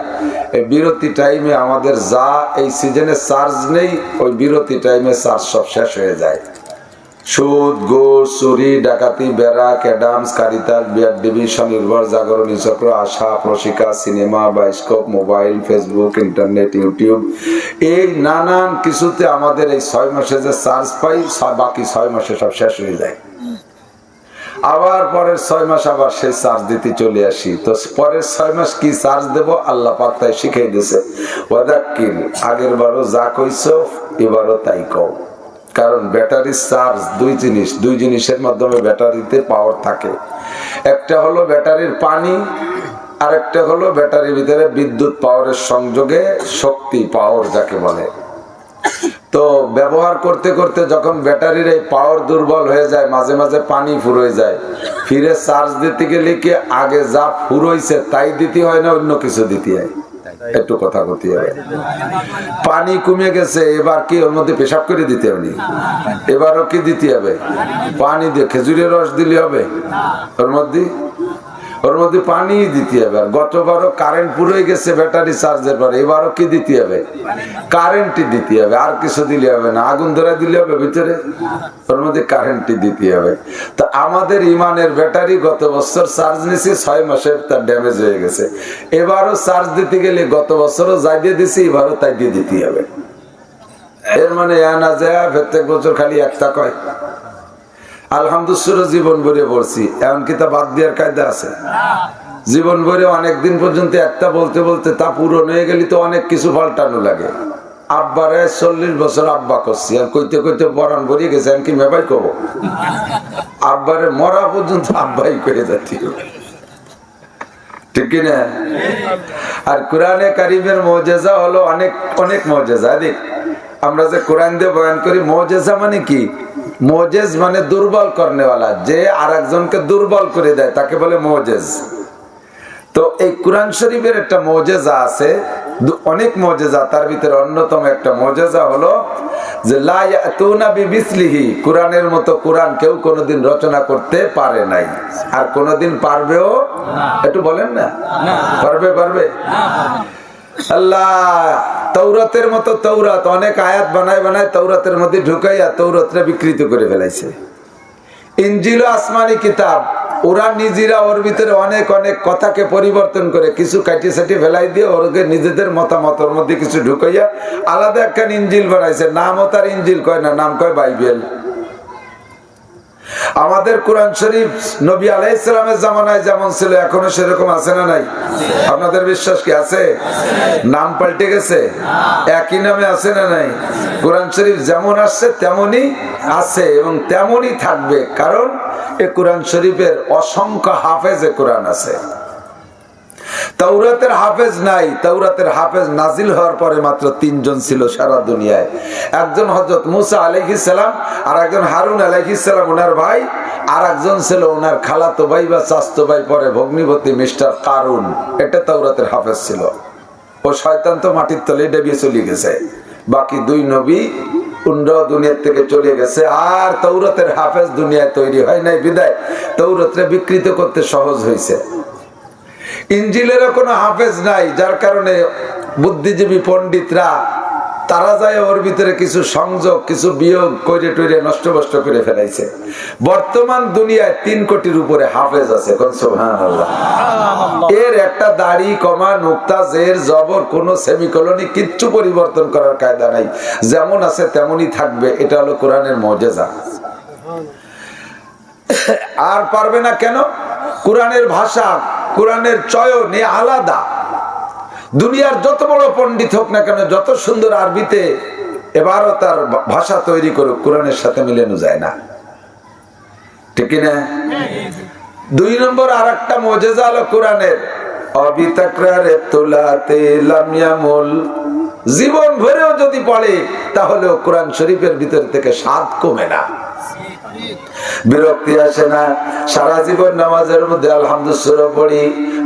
এই বিরতি টাইমে আমাদের যা এই সিজনে চার্জ নেই, ওই বিরতি টাইমে চার্জ সব শেষ হয়ে যায়। সুদ, ঘুষ, চুরি, ডাকাতি, ব্যারাক, অ্যাডামস, কারিতাল, বিয়ার ডিবি, Swanirvar, Jagorani Chakra, ASA, Proshika, cinema, bioscope, mobile, Facebook, internet, YouTube, এই নানান কিছুতে আমাদের এই 6 মাসে যে চার্জ পাই, বাকি 6 মাসে সব শেষ হয়ে যায়। আবার পরের 6 মাস আবার সেই চার্জ দিতে চলে আসি। তো পরের 6 মাস কি চার্জ দেব, আল্লাহ পাক তাই শিখিয়ে দিয়েছে, ওয়াদাক্কির, আগের বারও যা কইছো এবারও তাই কও। কারণ ব্যাটারি চার্জ দুই জিনিসের মাধ্যমে ব্যাটারিতে পাওয়ার থাকে। একটা হলো ব্যাটারির পানি, আর একটা হলো ব্যাটারির ভিতরে বিদ্যুৎ পাওয়ারের সংযোগে শক্তি, পাওয়ার যাকে বলে। তো ব্যবহার করতে করতে যখন ব্যাটারির এই পাওয়ার দুর্বল হয়ে যায়, মাঝে মাঝে পানি ফুরোয় যায়, ফিরে চার্জ দিতে গেলে কি আগে যা ফুরোইছে তাই দিতে হয় না অন্য কিছু দিতে হয়? একটু কথা বলতে হবে। পানি কমে গেছে, এবার কি ওর মধ্যে পেশাব করে দিতে হবে? এবারও কি দিতে হবে? পানি দিয়ে খেজুরের রস দিলে হবে? ওর মধ্যে পানি দিতে হবে। আর গতবারও কারেন্ট পুরো গেছে ব্যাটারি চার্জের পরে, এবারও কি দিতে হবে? কারেন্টই দিতে হবে, আর কিছু দিলে হবে না। আগুন ধরা দিলে হবে ভিতরে? ওর মধ্যে কারেন্টই দিতে হবে। তো আমাদের ইমানের ব্যাটারি গত বছর চার্জ নিয়েছি, 6 মাসে তার ড্যামেজ হয়ে গেছে। এবারও চার্জ দিতে গেলে গত বছরও যাই দিয়ে দিছি, এবারও তাই দিয়ে দিতে হবে। এর মানে না যায় প্রত্যেক বছর খালি একটা কয় আলহামদুলিল্লাহ জীবন ভরে পড়ছি, এমনকি তা বাদ দেওয়ার কায়দা আছে? জীবন ভরে অনেকদিন পর্যন্ত একটা বলতে বলতে তা পূরণ হয়ে গেলে তো অনেক কিছু পাল্টানো লাগে। আব্বারে 40 বছর আব্বা করছি, আর কইতে কইতে পরাণ ভরিয়ে গেছে, এমনকি মেবাই কব আব্বারে মরা পর্যন্ত আব্বাই করে যাচ্ছি, ঠিক কিনা? আর কোরআনে কারিমের মুজিজা হলো অনেক অনেক মুজিজা। দেখ, আমরা যে কোরআন দিয়ে বয়ান করি, মুজিজা মানে কি? মোজেজ মানে দুর্বল করনেওয়ালা, যে আর একজনকে দুর্বল করে দেয় তাকে বলে মোজেজ। তো এই কোরআন শরীফের একটা মোজেজা আছে, অনেক মোজেজা, তার ভিতরে অন্যতম একটা মোজেজা হলো যে লা ইয়াতুনা বিমিসলিহি, কোরআনের মতো কোরআন কেউ কোনোদিন রচনা করতে পারে নাই, আর কোনোদিন পারবেও না। একটু বলেন না, পারবে? আল্লাহ তৌরাতের মতো তৌরাত অনেক আয়াত বানায় বানায় তৌরাতের মধ্যে ঢুকাইয়া তৌরাতটা বিকৃত করে ফেলাইছে। ইনজিল আসমানি কিতাব, ওরা নিজেরা ওর ভিতরে অনেক অনেক কথাকে পরিবর্তন করে কিছু কাটি সাটি ফেলাই দিয়ে ওরকে নিজেদের মতামতের মধ্যে কিছু ঢুকাইয়া আলাদা একটা ইনজিল বানাইছে। নামও তার ইনজিল কয় না, নাম কয় বাইবেল। আমাদের কোরআন শরীফ নবী আলাইহিস সালামের জামানায় যেমন ছিল এখনো সেরকম আছে না নাই? আপনাদের বিশ্বাস কি আছে? নাম পাল্টে গেছে? একই নামে আছে না নাই? কোরআন শরীফ যেমন আসছে তেমনই আছে এবং তেমনই থাকবে, কারণ এই কোরআন শরীফের অসংখ্য হাফেজে কোরআন আছে। তাওরাতের হাফেজ নাই। তাওরাতের হাফেজ নাজিল হওয়ার পরে মাত্র 3 জন ছিল সারা দুনিয়ায়। একজন হযরত মুসা আলাইহিস সালাম, আর একজন হারুন আলাইহিস সালাম ওনার ভাই, আর একজন ছিল ওনার খালাতো ভাই বা চাচতো ভাই, পরে ভগ্নিপতি মিস্টার কারুন। এটা তাওরাতের হাফেজ ছিল। ও শয়তান তো মাটির তলে ডেবিয়ে চলে গেছে। বাকি 2 নবী দুনিয়া থেকে চলে গেছে, আর তাওরাতের হাফেজ দুনিয়ায় তৈরি হয় নাই, বিদায় তাওরাতকে বিকৃত করতে সহজ হয়েছে। ইনজিলেরও কোনো হাফেজ নাই, যার কারণে বুদ্ধিজীবী পণ্ডিতরা তারা যায় ওর ভিতরে কিছু সংযোগ কিছু বিয়োগ করে টরে নষ্ট করে ফেলাইছে। বর্তমান দুনিয়ায় 3 কোটির উপরে হাফেজ আছে। সুবহানাল্লাহ। এর একটা দাড়ি কমা নুক্তা জের জবর কোন সেমিকোলনি কিচ্ছু পরিবর্তন করার কায়দা নাই, যেমন আছে তেমনই থাকবে। এটা হলো কোরআনের মুজিজা। আর পারবে না কেন? কোরআনের ভাষা, কোরআনের চয়ন আলাদা। দুনিয়ার যত বড় পণ্ডিত হোক না কেন, যত সুন্দর আরবিতে এবারও তার ভাষা তৈরি করুক, কোরআনের সাথে মিলানো যায় না, ঠিক না? 2 নম্বর আর একটা মুজিজা হলো কোরআনের অবিতাকরারে তুলাতে লাম ইয়ামুল। জীবন ভরেও যদি পড়ে তাহলে কোরআন শরীফের ভিতর থেকে স্বাদ কমে না, বিরক্তি আসে না। সারা জীবন নামাজের মধ্যে আলহামদুলিল্লাহ পড়ি,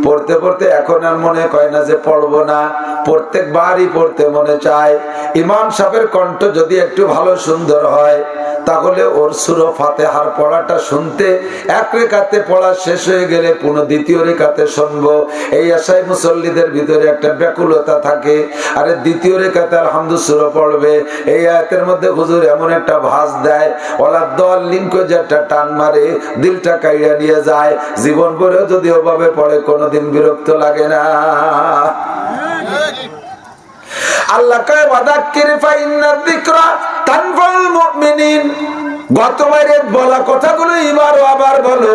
পড়তে পড়তে এখন আর মনে কয় না যে পড়বো না, প্রত্যেকবারই পড়তে মনে চায়। ইমাম সাহেবের কণ্ঠ যদি একটু ভালো সুন্দর হয় তাহলে ওর সূরা ফাতিহার পড়াটা শুনতে এক রেখাতে পড়া শেষ হয়ে গেলে পুনঃ দ্বিতীয় রেখাতে শুনবো, এই আশায় মুসল্লিদের ভিতরে একটা ব্যাকুলতা থাকে। আরে দ্বিতীয় রেখাতে আলহামদুলিল্লাহ পড়বে, এই আয়াতের মধ্যে হুজুর এমন একটা ভাঁজ দেয়, ওলা দল লিঙ্ক যেটা টান মারে, দিলটা কাইড়া নিয়ে যায়। জীবন ভরেও যদি ওভাবে পড়ে কোনোদিন বিরক্ত লাগে না। আল্লাহ কয় ওয়াদাক্কির ফাইন্না যিকরা তানফাউল মুমিনিন। গতবারের বলা কথাগুলো এবারও আবার বলো।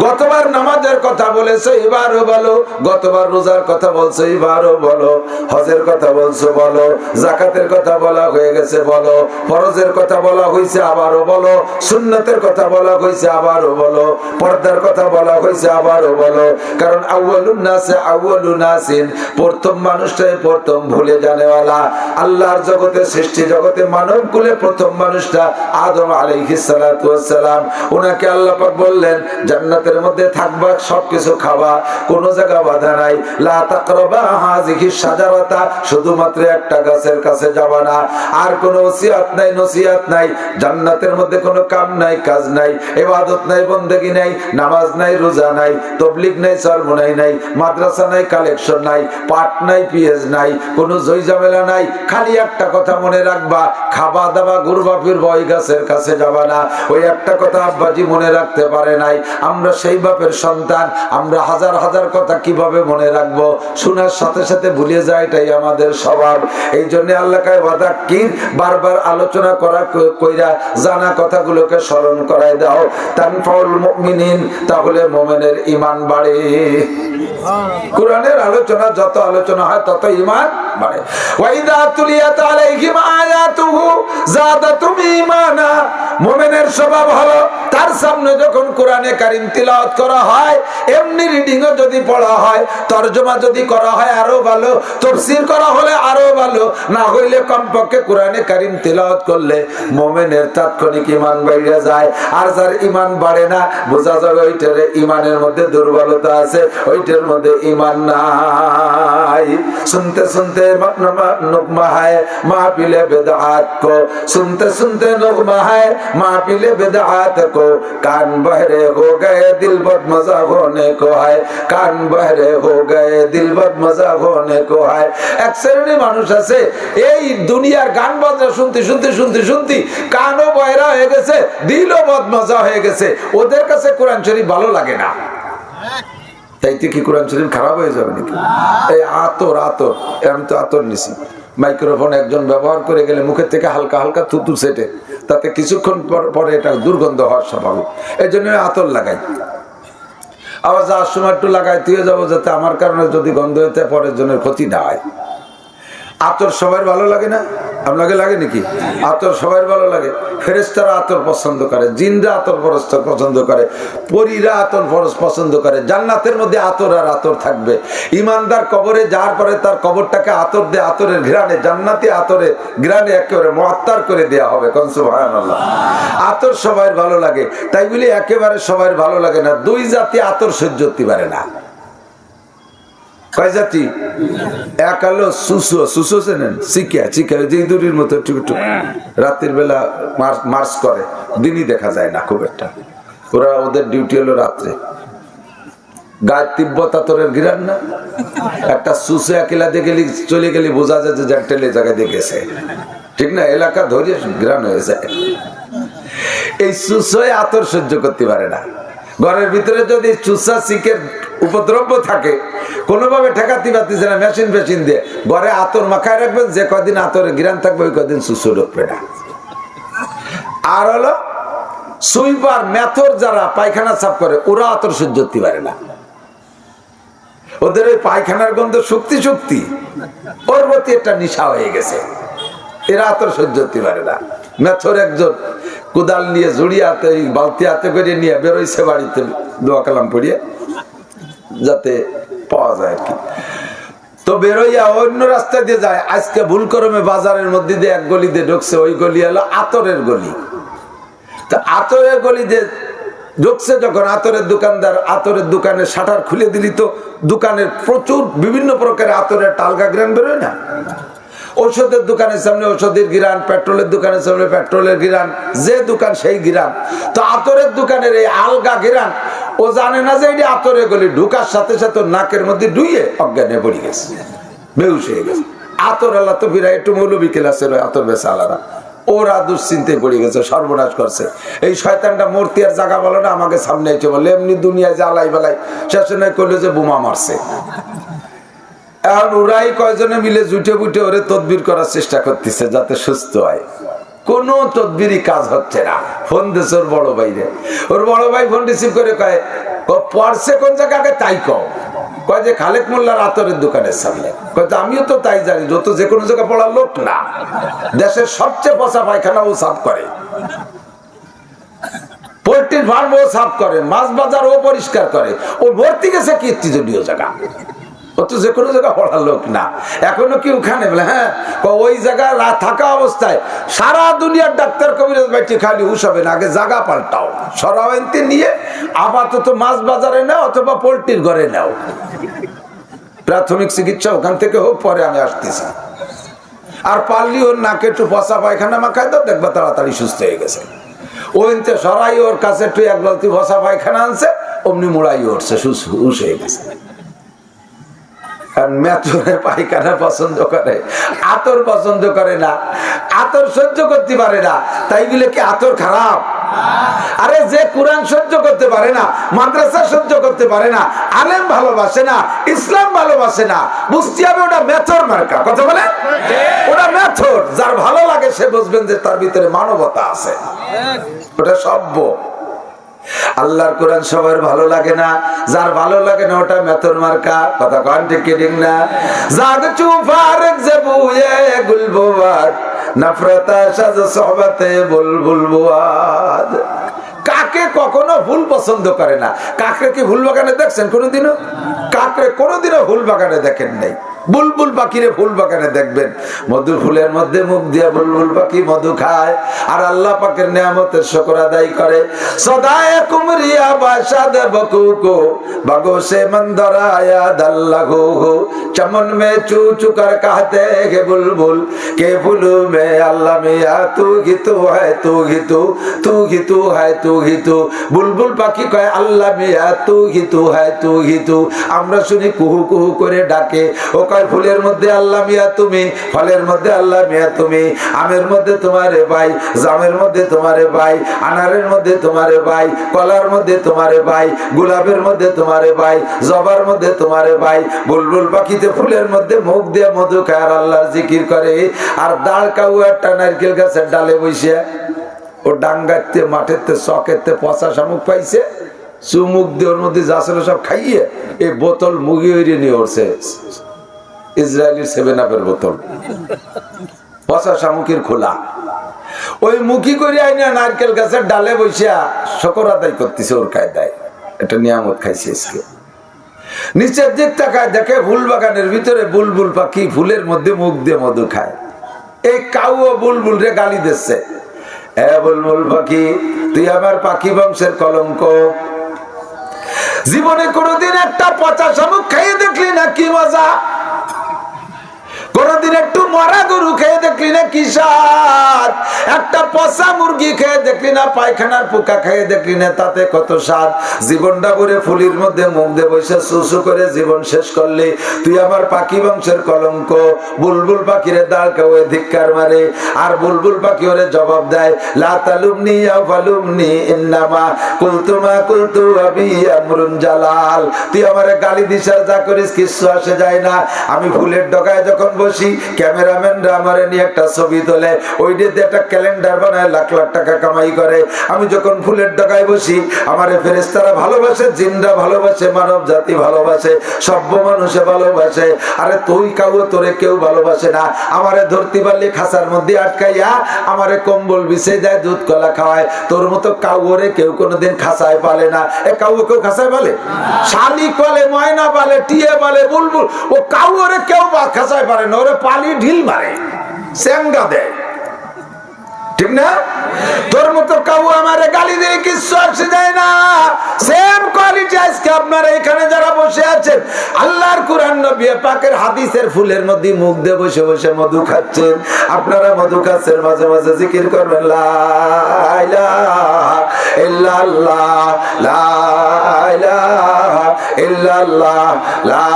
গতবার নামাজের কথা বলেছো, এবারও বলো। গতবার রোজার কথা বলছো, এবারও বলো। হজের কথা বলছো, বলো। যাকাতের কথা বলা হয়ে গেছে, বলো। ফরজের কথা বলা হয়েছে, আবারও বলো। সুন্নতের কথা বলা হয়েছে, আবারও বলো। পর্দার কথা বলা হয়েছে, আবারও বলো। কারণ আউয়ালুন নাসে আউয়ালুন নাসিন, প্রথম মানুষটাই প্রথম ভুলে জানেওয়ালা। আল্লাহর জগতে, সৃষ্টি জগতে মানব কুলে প্রথম মানুষটা আদম আলাইহিস সালাতু ওয়াস সালাম। ওনাকে আল্লাহ পাক বললেন জান্নাতের মধ্যে থাকবা, সবকিছু খাবা, কোনো জায়গা বাধা নাই। লা তাকরাবা হাযিহি শাজারাতা, শুধুমাত্র একটা গাছের কাছে যাবা না। আর কোনো ওসিয়াত নাই, নসিহত নাই। জান্নাতের মধ্যে কোনো কাম নাই, কাজ নাই, ইবাদত নাই, বন্দেগী নাই, নামাজ নাই, রোজা নাই, তাবলীগ নাই, সরমনাই নাই, মাদ্রাসা নাই, কালেকশন নাই, পাঠ নাই, পিএস নাই, কোনো জয় ঝামেলা নাই। খালি একটা কথা মনে রাখবা, খাবা দাবা ঘুরবা ফিরবা, ওই গাছের কাছে যাবা না। ওই একটা কথা আব্বাজি মনে রাখতে পারে নাই। আমরা সেই বাপের সন্তান, আমরা হাজার হাজার কথা কিভাবে মনে রাখবো? শোনার সাথে সাথে ভুলে যায়, এটাই আমাদের স্বভাব। এই জন্য আল্লাহ কয় ওয়াদাক্কির, বারবার আলোচনা করা কইরা জানা কথাগুলোকে স্মরণ করায় দাও। তানফাউল মুমিনিন, তাহলে মুমিনের ঈমান বাড়ে। কোরআনের আলোচনা যত আলোচনা হয় তত ঈমান বাড়ে। ওয়াইদা তুলিয়াত আলাইহিম আয়াতুহু যাদাতুম ঈমানা। মুমিনের স্বভাব হলো তার সামনে যখন কোরআনে কারীম তিলাওয়াত করা হয়, এমনি রিডিংও যদি পড়া হয়, তরজমা যদি করা হয় আরো ভালো, তাফসীর করা হলে আরো ভালো, না হইলে কমপক্ষে কোরআনে কারীম তিলাওয়াত করলে মুমিনের তাৎক্ষণিক ঈমান বেড়ে যায়। আর যার ঈমান বাড়ে না, বোঝা যাবে ওইটার ঈমানের মধ্যে দুর্বলতা আছে, ওইটার মধ্যে ঈমান নাই। सुनते सुनते नुकमा है महफिले बिदअत को, सुनते सुनते नुकमा है महफिले बिदअत को, कान बहरे हो गए दिल बदमजा होने को है, कान बहरे हो गए दिल बदमजा होने को है। एक श्रेणी মানুষ আছে এই দুনিয়ার গান বাজনা শুনতে শুনতে শুনতে শুনতে কানও বয়রা হয়ে গেছে, দিলও বদমজা হয়ে গেছে, ওদের কাছে কোরআন শরীফ ভালো লাগে না। তাইতে কি কোরআন শরীফ খারাপ হয়ে যাবে নাকি? এই আতর আতর, আমি তো আতর নিছি, মাইক্রোফোন একজন ব্যবহার করে গেলে মুখের থেকে হালকা হালকা থুতু সেটে, তাতে কিছুক্ষণ পরে এটা দুর্গন্ধ হওয়ার স্বাভাবিক, এই জন্য আতর লাগাই। আবার যাওয়ার সময় একটু লাগাই তুই যাবো, যাতে আমার কারণে যদি গন্ধ হইতে পরের জনের ক্ষতি না হয়। আতর সবার ভালো লাগে না? আপনাকে লাগে নাকি? আতর সবার ভালো লাগে। ফেরেশতারা আতর পছন্দ করে, জিনরা আতর পছন্দ করে, পরীরা আতর পছন্দ করে। জান্নাতের মধ্যে আতর আর আতর থাকবে। ইমানদার কবরে যাওয়ার পরে তার কবরটাকে আতর দিয়ে, আতরের ঘ্রাণে, জান্নাতি আতরে ঘ্রাণে একেবারে মুআত্তার করে দেওয়া হবে। কোন সুবহানাল্লাহ। আতর সবার ভালো লাগে, তাই বলে একেবারে সবার ভালো লাগে না। দুই জাতি আতর সহ্য করতে পারে না। কয় জাতি? এক হলো সুসু, সুসু চেনেন? চিকা, চিকা যে ইঁদুরের মতো একটু রাতের বেলা মার্চ করে, দিনই দেখা যায় না খুব একটা। ওরা, ওদের ডিউটি হলো রাত্রে। গায়ে তিব্বত আতরের ঘিরান না, একটা সুসু একেলা দিয়ে গেলি, চলে গেলি বোঝা যায় যে জ্যাকটেলে জায়গায় দিয়ে গেছে, ঠিক না? এলাকা ধরে ঘিরান হয়ে যায়। এই সুসোয় আতর সহ্য করতে পারে না। ঘরের ভিতরে যদি চুষা চিকের উপদ্রব্য থাকে, কোনোভাবে ঠেকাতে পারতেছে না, মেশিন ফেশিন দিয়ে ঘরে আতর মাখায় রাখবেন, যে কদিন আতরে ঘিরান থাকবে ওই কদিন সুসু ঢুকবে না। আর হলো সুইপার মেথর, যারা পায়খানা সাফ করে, ওরা আতর সহ্য করতে পারে না। ওদের ওই পায়খানার গন্ধ শক্তি শক্তি, ওর প্রতি একটা নেশা হয়ে গেছে, এরা আতর সহ্য করতে পারে না। মেথর একজন কোদাল নিয়ে জড়িয়ে হাতে, বালতি হাতে করে নিয়ে বেরোইছে বাড়িতে দোয়া কালাম পড়িয়ে, যাতে পাওয়া যায় আর কি। তো বেরোইয়া অন্য রাস্তা দিয়ে যায়। আজকে ভুল ক্রমে বাজারের মধ্যে দিয়ে এক গলি দিয়ে ঢুকছে, ওই গলি হলো আতরের গলি। তো আতরের গলি দিয়ে ঢুকছে যখন, আতরের দোকানদার আতরের দোকানের শাটার খুলে দিলি তো দোকানের প্রচুর বিভিন্ন প্রকারের আতরের টালগা গ্রান বেরোয় না? ঔষধের দোকানের সামনে ঔষধের গিরান, পেট্রোলের দোকানের সামনে পেট্রোলের গিরান, যে দোকান সেই গিরান। তো আতরের দোকানের এই আলগা গিরান, ও জানে না যে এটা আতরে গলি, ঢুকার সাথে সাথে নাকের মধ্যে ডুইয়ে অজ্ঞানে পড়ে গেছে, বেহুশ হয়ে গেছে। আতর আল্লাহ তো বিরাট একটু মৌলবী ক্লাসের আতর বেচা আলাদা, ওরা দুশ্চিন্তায় পড়ে গেছে, সর্বনাশ করছে। এই শয়তানটা মূর্তি আর জায়গা বলো না, আমাকে সামনে এসে বলে এমনি দুনিয়ায় জ্বালাই বেলাই, শেষে নয় করলে যে বোমা মারছে। এখন ওরাই কয়জনে মিলে জুটে বুটে ওরে তদবির করার চেষ্টা করতেছে যাতে সুস্থ হয়। কোন তদবিরই কাজ হচ্ছে না। ফোন দিচ্ছে ওর বড় ভাইরে, ওর বড় ভাই ফোন রিসিভ করে কয়, পড়ছে কোন জায়গাকে তাই কয় যে খালেক মোল্লার আতরের দোকানের সামনে। কয় আমিও তো তাই জানি, যত যে কোনো জায়গায় পড়ার লোক না, দেশের সবচেয়ে পচা পায়খানা ও সাফ করে, পোল্ট্রির ফার্ম ও সাফ করে, মাছ বাজার ও পরিষ্কার করে। ও ভর্তি গেছে কীর্তিজনীয় জায়গা, ও তো যে কোনো জায়গা পড়ার লোক না। এখনো কি ওখানে বলে? হ্যাঁ, ওই জায়গায় থাকা অবস্থায় সারা দুনিয়ার ডাক্তার কবিরাজ বাইটি খালি হুশ হবে না, আগে জায়গা পাল্টাও, সরাওয়ান্তি নিয়ে আপাতত মাছ বাজারে নাও অথবা পোল্ট্রির ঘরে নাও, প্রাথমিক চিকিৎসা ওখান থেকে হোক, পরে আমি আসতেছি। আর পারলি ওর নাকে একটু পচা পায়খানা মাখায় দাও, দেখবা তাড়াতাড়ি সুস্থ হয়ে গেছে। ওইতে সরাই ওর কাছে একটু এক বালতি পচা পায়খানা আনছে, অমনি মোড়াই উঠছে, হুশ হয়ে গেছে। মেথরের পায়খানা পছন্দ করে, আতর পছন্দ করে না, আতর সহ্য করতে পারে না। তাই বলে কি আতর খারাপ? আরে যে কোরআন সহ্য করতে পারে না, মাদ্রাসা সহ্য করতে পারে না, আলেম ভালোবাসে না, ইসলাম ভালোবাসে না, বুঝতে হবে ওটা মেথর মার্কা। কথা বলে ওটা মেথর। যার ভালো লাগে সে বুঝবেন যে তার ভিতরে মানবতা আছে, ওটা সভ্য। আল্লাহর কোরআন সবার ভালো লাগে না, যার ভালো লাগে না ওটা মেথর মার্কা। কথা কন ঠিক ঠিক না? জাগ চুফার জবুয়ে গুলবুয়াদ নফরতা সাজ সোহবতে বুলবুল বুয়াদ। কাকে কখনো ভুল পছন্দ করে না। কাকরে কি ফুল বাগানে দেখছেন কোনোদিনও? কাকরে কোনোদিনও ফুল বাগানে দেখেন নাই। বুলবুল পাখিরে ফুল বাগানে দেখবেন, মধু ফুলের মধ্যে মুখ দিয়ে বুলবুল পাখি মধু খায় আর আল্লাহ পাকের নিয়ামতের শুকর আদায় করে। সদায়ে কুমরিয়া বাসাদ বকুকো বাগো সে মন্দরায়া দাল্লাহু চমন মে চু চুকার कहते हैं बुलबुल के फूलों में अल्लाह मियां तू ही तू है, तू ही तू, तू ही तू है, तू ही तू। বুলবুল পাখি কয় আল্লাহ মিয়া তু হি তু হয়, তু হি তু। আমরা শুনি কুহু কুহু করে ডাকে, ও কয় ফুলের মধ্যে আল্লাহ মিয়া তুমি, ফলের মধ্যে আল্লাহ মিয়া তুমি, আমের মধ্যে তোমারে ভাই, জামের মধ্যে তোমারে ভাই, আনারের মধ্যে তোমারে ভাই, কলার মধ্যে তোমারে ভাই, গোলাপের মধ্যে তোমারে ভাই, জবার মধ্যে তোমারে ভাই। বুলবুল পাখিতে ফুলের মধ্যে মুখ দিয়ে মধু খায় আর আল্লাহর জিকির করে। আর দাঁড় কাউ একটা নারকেল গাছের ডালে বসে ও ডাঙ্গাতে মাঠেতে চকেতে পচা শামুক পাইছে, চুমুক দিয়ে ওর মধ্যে যা ছিল সব খাইয়ে এই বোতল মুগি হইরে নিয়ে উঠছে, ইসরায়েলি 7-আপের বোতল, পচা শামুকের খোলা। ওই মুখি করে আইনা নারকেল গাছের ডালে বসিয়া শুকর আদায় করতেছে ওর কায়দায়। এটা নিয়ামত খাইছে আজকে। নিচের দিক তাকায় দেখে ফুল বাগানের ভিতরে বুলবুল পাখি ফুলের মধ্যে মুখ দিয়ে মধু খায়। এই কাউ বুলবুল রে গালি দিচ্ছে, এ বুলবুল পাখি তুই আমার পাখি বংশের কলঙ্ক, জীবনে কোনোদিন একটা পচা শামুক খাইয়ে দেখলি না কি মজা, কোনদিন একটু মরা গরু খেয়ে দেখলি না কি স্বাদ, একটা পচা মুরগি খেয়ে দেখলি না, পায়খানার পোকা খেয়ে দেখলি না তাতে কত স্বাদ। জীবনটা ভরে ফুলির মধ্যে মুখ দিয়ে বসে সুসু করে জীবন শেষ করলি, তুই আমার পাখি বংশের কলঙ্ক। বুলবুল পাখিরে দাঁড় কাউয়ে ধিক্কার মারে আর বুলবুল পাখি ওরে জবাব দেয়, লা তালুমনি ইয়া ফালুমনি ইন্নামা কুলতুমা কুলতু আবি আমরুন জালাল। তুই আমারে গালি দিস আর যা করিস কিচ্ছু আসে যায় না। আমি ফুলের ডগায় যখন বসি ক্যামেরাম্যানরা আমারে নিয়ে একটা ছবি তোলে, ওইটা দিয়ে একটা ক্যালেন্ডার বানায় লাখ লাখ টাকা কামাই করে। আমি যখন ফুলের ডগায় বসি আমারে ফেরেশতারা ভালোবাসে, জিনরা ভালোবাসে, মানব জাতি ভালোবাসে, সভ্য মানুষে ভালোবাসে। আরে তুই কাউ তোরে কেউ ভালোবাসে না। আমারে ধরতে পারলে খাঁচার মধ্যে আটকাইয়া আমারে কম্বল বিছিয়ে দেয়, দুধ কলা খাওয়ায়। তোর মতো কাউরে কেউ কোনোদিন খাঁচায় পালে না। এ কাউ কেউ খাঁচায় পালে? শালিক পালে, ময়না পালে, টিয়ে পালে, বুলবুল, ও কাউরে কেউ খাঁচায় পারে না। ওরে পালি ঢিল মারে, স্যাঙ্গা দেয়, ঠিক না? তোর মতো কাউ আমারে গালি দিয়ে কিচ্ছু আসে যায় না। সেম কোয়ালিটি আজকে আপনারা এখানে যারা বসে আছেন আল্লাহর কুরআন নবী পাকের হাদিসের ফুলের মধ্যে মুখ দিয়ে বসে বসে মধু খাচ্ছেন। আপনারা মধু খাচ্ছেন, মাঝে মাঝে জিকির করবেন লা ইলাহা ইল্লাল্লাহ, লা ইলাহা ইল্লাল্লাহ, লা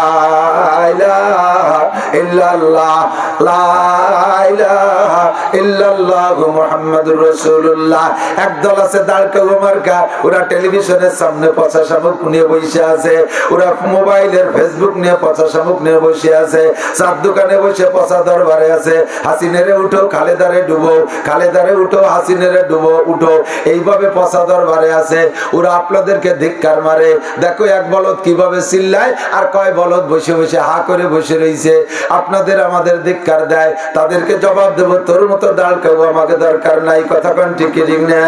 ইলাহা ইল্লাল্লাহ, লা ইলাহা ইল্লাল্লাহ মুহাম্মাদুর রাসূলুল্লাহ। একদল আছে দাঁড়কা গোমার্কা, ওরা টেলিভিশনের সামনে পচা শামুক নিয়ে বসে আছে, ওরা মোবাইলের ফেসবুক নিয়ে পচা শামুক নিয়ে বসে আছে, চার দোকানে বসে পচা দরবারে আছে। হাসিনেরে উঠো, খালেদারে ডুবো, খালেদারে উঠো, হাসিনেরে ডুবো, উঠো, এইভাবে পচা দরবারে আছে। ওরা আপনাদেরকে ধিক্কার মারে। দেখো এক বলদ কিভাবে চিল্লায় আর কয় বলদ বসে বসে হা করে বসে রয়েছে। আপনাদের আমাদের ধিক্কার দেয়, তাদেরকে জবাব দেবো তোর মতো দাঁড় কেউ আমাকে দরকার নাই। কথা কোন ঠিক না?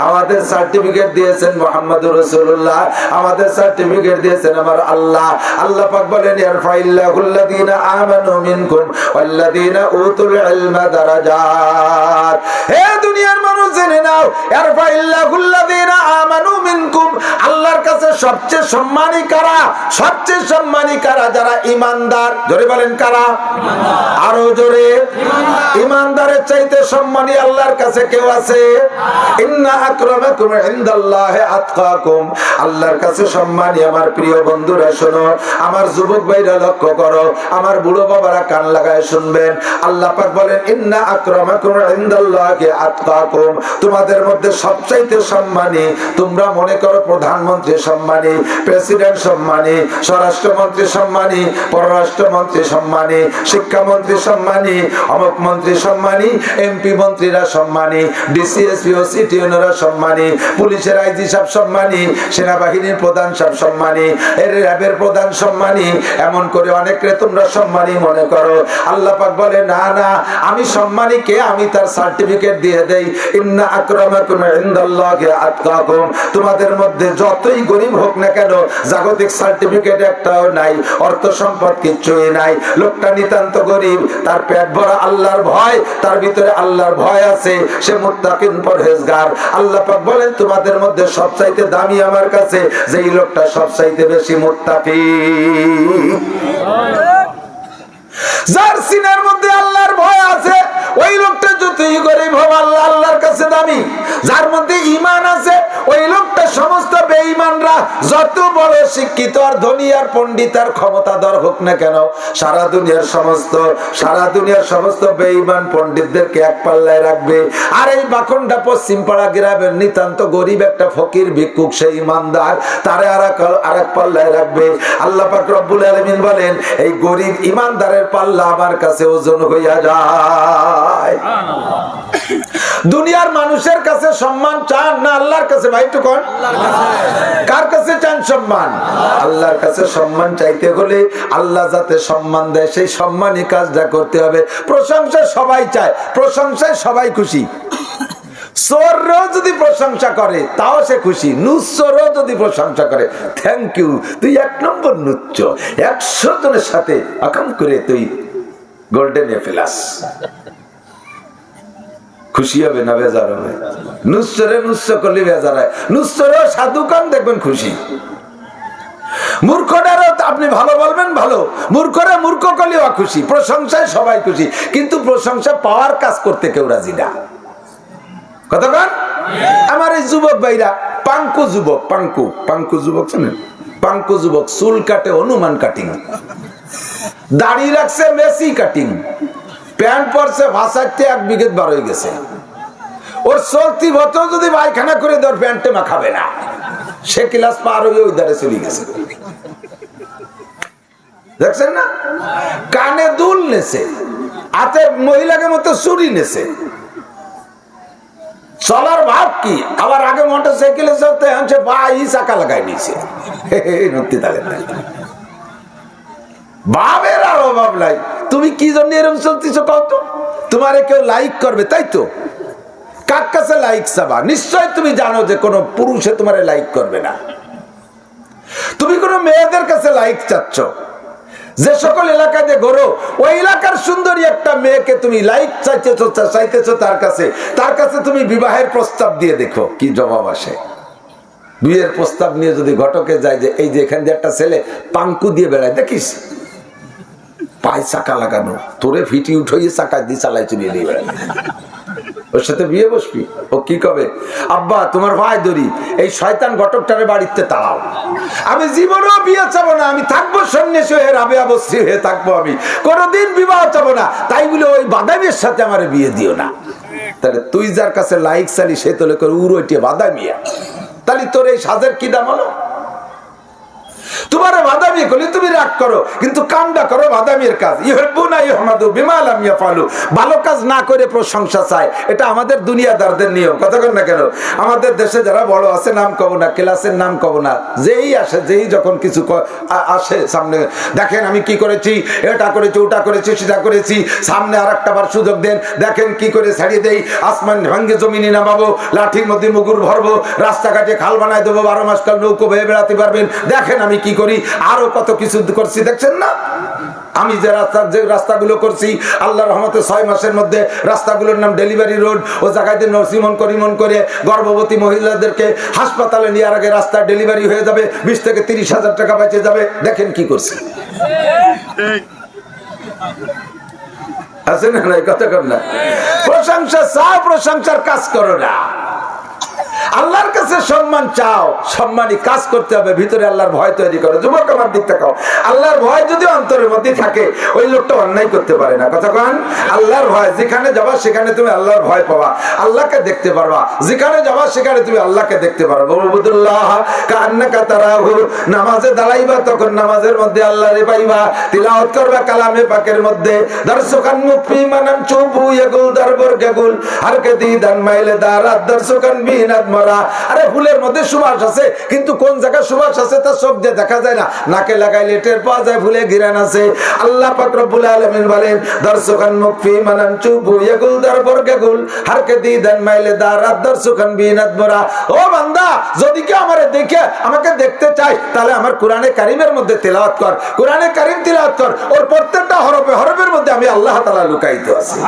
আমাদের সার্টিফিকেট দিয়েছেন মুহাম্মদুর রাসূলুল্লাহ, আমাদের সার্টিফিকেট দিয়েছেন আমার আল্লাহ। আল্লাহ পাক বলেন ইয়ারফাইল্লাহুল্লাযীনা আমানু মিনকুম ওয়াল্লাযীনা উতুল ইলমা দারাজাত। হে দুনিয়ার মানুষ জেনে নাও, ইয়ারফাইল্লাহুল্লাযীনা আমানু মিনকুম, আল্লাহর কাছে সবচেয়ে সম্মানী কারা? সবচেয়ে সম্মানী কারা? যারা ঈমানদার। জোরে বলেন কারা? আরো জোরে। ঈমানদারের চাইতে সম্মানী আল্লাহর কাছে কেউ আছে? ইন্না আকরামাকুম ইনদাল্লাহি আতকাকুম। আল্লাহর কাছে সম্মানী আমার প্রিয় বন্ধুরা শোনো, আমার যুবক ভাইরা লক্ষ্য করো, আমার বুড়ো বাবারা কান লাগায় শুনবেন। আল্লাহ পাক বলেন ইন্না আকরামাকুম ইনদাল্লাহি আতকাকুম, তোমাদের মধ্যে সবচাইতে সম্মানী। তোমরা মনে করো প্রধানমন্ত্রী সম্মানী, প্রেসিডেন্ট সম্মানী, স্বরাষ্ট্রমন্ত্রী সম্মানী, পররাষ্ট্রমন্ত্রী সম্মানী, শিক্ষামন্ত্রী সম্মানী, অমুক মন্ত্রী সম্মানী, সম্মানী, এমপি মন্ত্রীরা সম্মানী, ডিসিএসপি ও সিটিওনরা সম্মানী, পুলিশের আইজি সাহেব সম্মানী, সেনাবাহিনীর প্রধান সাহেব সম্মানী, এর র্যাবের প্রধান সম্মানী, এমন করে অনেকরে তোমরা সম্মানী মনে করো। আল্লাহ পাক বলে না না, আমি সম্মানী কে, আমি তার সার্টিফিকেট দিয়ে দেই। ইন্না আকরামাকুম ইনদাল্লাহি আতকাকুম, তোমাদের মধ্যে যতই গরিব হোক না কেন, জাগতিক সার্টিফিকেট একটাও নাই, অর্থ সম্পদ কিচ্ছুই নাই, লোকটা নিতান্ত গরিব, তার পেট ভরা আল্লাহর ভয়, তার ভিতরে আল্লাহর ভয় আছে, সে মুত্তাকিন পরহেজগার। আল্লাহ পাক বলেন তোমাদের মধ্যে সবচাইতে দামি আমার কাছে যেই লোকটা সবচাইতে বেশি মুত্তাকি, যার সিনার মধ্যে আল্লাহর ভয় আছে, ওই লোকটা যতই গরিব হোক আল্লাহর কাছে দামি। যার মধ্যে ঈমান আছে, ওই লোকটা সমস্ত বেঈমানরা যত বড় শিক্ষিত আর ধনী আর পণ্ডিত আর ক্ষমতাধর হোক না কেন, সারা দুনিয়ার সমস্ত বেঈমান পণ্ডিতদেরকে এক পাল্লায় রাখবে। আর এই বাখন্ডা পশ্চিম পাড়া গ্রামের নিতান্ত গরিব একটা ফকির ভিক্ষুক, সেই ইমানদার, তারে আর এক পাল্লায় রাখবে। আল্লাহ পাক রব্বুল আলামিন বলেন এই গরিব ইমানদারের পাল্লা আমার কাছে ওজন হইয়া যায়। দুনিয়ার মানুষের কাছে সম্মান চান না আল্লাহর কাছে? ভাই একটু কোন, কার কাছে চান সম্মান? আল্লাহর কাছে সম্মান চাইতে হলে আল্লাহ যাতে সম্মান দেয় সেই সম্মানী কাজটা করতে হবে। প্রশংসা সবাই চায়, প্রশংসায় সবাই খুশি। চোরও যদি প্রশংসা করে তাও সে খুশি, নুচ্চরও যদি প্রশংসা করে থ্যাংক ইউ, তুই এক নম্বর নুচ্চ, 100 জনের সাথে আকাম করে তুই গোল্ডেন এ প্লাস, খুশি হবে না বেজার হবে? নুচ্চরে নুচ্চ করলে বেজার হয়, নুচ্চরও সাধু কান দেখবেন খুশি। মূর্খটারও আপনি ভালো বলবেন ভালো, মূর্খরা মূর্খ করলেও খুশি। প্রশংসায় সবাই খুশি, কিন্তু প্রশংসা পাওয়ার কাজ করতে কেউ রাজি না। কতক্ষণ আমার এই যুবক ভাইরা, পাঙ্কু যুবক, পাঙ্কু যুবক শোনেন, পাঙ্কু যুবক চুল কাটে হনুমান কাটিং, দাড়ি রাখছে মেসি কাটিং, প্যান্ট পরছে ভাষাতে 1 বিঘে বার হয়ে গেছে। ওর চলতি বছর যদি পায়খানা করে দেওয়ার প্যান্টে মাখাবে না, সে ক্লাস পার হয়ে ওই দাঁড়ে চলে গেছে। দেখছেন না? কানে দুল নেছে, হাতে মহিলাকে মতো চুরি নেছে, চলার ভাব কি। আবার আগে মোটর সাইকেলে চলতে হচ্ছে বাই চাকা লাগাই নিয়েছে, নতি তালে ভাবের আর অভাব নাই। তুমি কি জন্য এরকম চলতেছো কত? তোমারে কেউ লাইক করবে তাই তো, কার কাছে লাইক চাবা? নিশ্চয় তুমি জানো যে কোন পুরুষে তোমারে লাইক করবে না। তুমি কোন মেয়েদের কাছে লাইক চাচ্ছ, যে সকল এলাকায় যে ঘোরো ওই এলাকার সুন্দরী একটা মেয়েকে তুমি লাইক চাইতেছো তার কাছে তুমি বিবাহের প্রস্তাব দিয়ে দেখো কি জবাব আসে। বিয়ের প্রস্তাব নিয়ে যদি ঘটকে যায় যে এই যে এখান দিয়ে একটা ছেলে পাঙ্কু দিয়ে বেড়ায়, দেখিস পায়ে চাকা লাগানো, তোরে ফিটি উঠাইয়ে চাকা দিয়ে চালাই চলিয়ে নিয়ে বেড়ায়, ওর সাথে বিয়ে বসবি? ও কি কবে, আব্বা তোমার ভাই ধরি এই শয়তান ঘটকটারে বাড়িতে তাড়াও, আমি জীবনেও বিয়ে চাবো না, আমি থাকবো সন্ন্যাসী হয়ে, রাবে অবশ্যই হয়ে থাকবো, আমি কোনোদিন বিবাহ চাবো না, তাই বলে ওই বাদামের সাথে আমার বিয়ে দিও না। তাহলে তুই যার কাছে লাইক চালি সে তোলে করে উড়োইটে বাদামিয়া, তাহলে তোর এই সাজের কি দাম হলো? তোমার বাদামি করলে তুমি রাগ করো, কিন্তু কামটা করো বাদামির কাজ। ভালো কাজ না করে প্রশংসা চায়, এটা আমাদের দুনিয়াদারদের নিয়ম। কতক্ষণ না কেন আমাদের দেশে যারা বড় আছে, নাম কব না, ক্লাসের নাম কব না, যেই আসে যেই যখন কিছু আসে সামনে, দেখেন আমি কি করেছি, এটা করেছি, ওটা করেছি, সেটা করেছি, সামনে আর একটা বার সুযোগ দেন, দেখেন কি করে ছাড়িয়ে দেই, আসমান ভাঙ্গে জমিনে নামাবো, লাঠির মধ্যে মুগুর ভরবো, রাস্তাঘাটে খাল বানাই দেবো, 12 মাস কাল নৌকো ভেয়ে বেড়াতে পারবেন, দেখেন আমি কি করি, আরো কত কিছু করছি, দেখছেন না? আমি যে রাস্তাগুলো করছি, আল্লাহর রহমতে 6 মাসের মধ্যে রাস্তাগুলোর নাম ডেলিভারি রোড, ও জায়গাতে নরসিমন করিমন করে গর্ভবতী মহিলাদেরকে হাসপাতালে নেওয়ার আগে রাস্তা ডেলিভারি হয়ে যাবে, 20 থেকে 30 হাজার টাকা বেঁচে যাবে। দেখেন কি করছি, আছে না? নাই কথা কর না, প্রশংসা চাও, প্রশংসার কাজ করো না। আল্লাহর কাছে সম্মান চাও, সম্মানী কাজ করতে হবে, ভিতরে আল্লাহর ভয় তৈরি করো। যুবক আমার দিক তাকাও, আল্লাহর ভয় যদি অন্তরের মধ্যে থাকে ওই লোকটা অন্যায় করতে পারে না। কতক্ষণ আল্লাহর ভয়, যেখানে যাবা সেখানে তুমি আল্লাহর ভয় পাবা, আল্লাহকে দেখতে পারবা, যেখানে যাবা সেখানে তুমি আল্লাহকে দেখতে পারবা। উবুদুল্লাহ কান্নাকা তারাহু, নামাজে দাঁড়াইবা তখন নামাজের মধ্যে আল্লাহরে পাইবা, তিলাওয়াত করবা কালামে পাকের মধ্যে, দারসুকান মুফি মানান চুবু ইয়াগুল দরবার গেগুল আর কে দিদান মাইলে দারাত দর্শকান বিনাত মরা। আরে ফুলের মধ্যে সুবাস আছে, কিন্তু কোন জায়গায় সুবাস আছে তা সব দিয়ে দেখা যায় না, নাকে লাগাইলে টের পাওয়া যায় ফুলে ঘিরান আছে। আল্লাহ পাক রব্বুল আলামিন বলেন দর্শকান মুকফি মানান চুবু ইয়াগুল দরবার গেগুল আর কে দিদান মাইলে দারাত দর্শকান বিনাত মরা। ও বান্দা, যদি কেউ আমারে দেখে আমাকে দেখতে চায় তাহলে আমার কোরআনে কারিমের মধ্যে তেলাওয়াত কর, কোরআনে কারিম তেলাওয়াত কর, ওর প্রত্যেকটা হরফে হরফের মধ্যে আমি আল্লাহ তাআলা লুকায়িত আছি।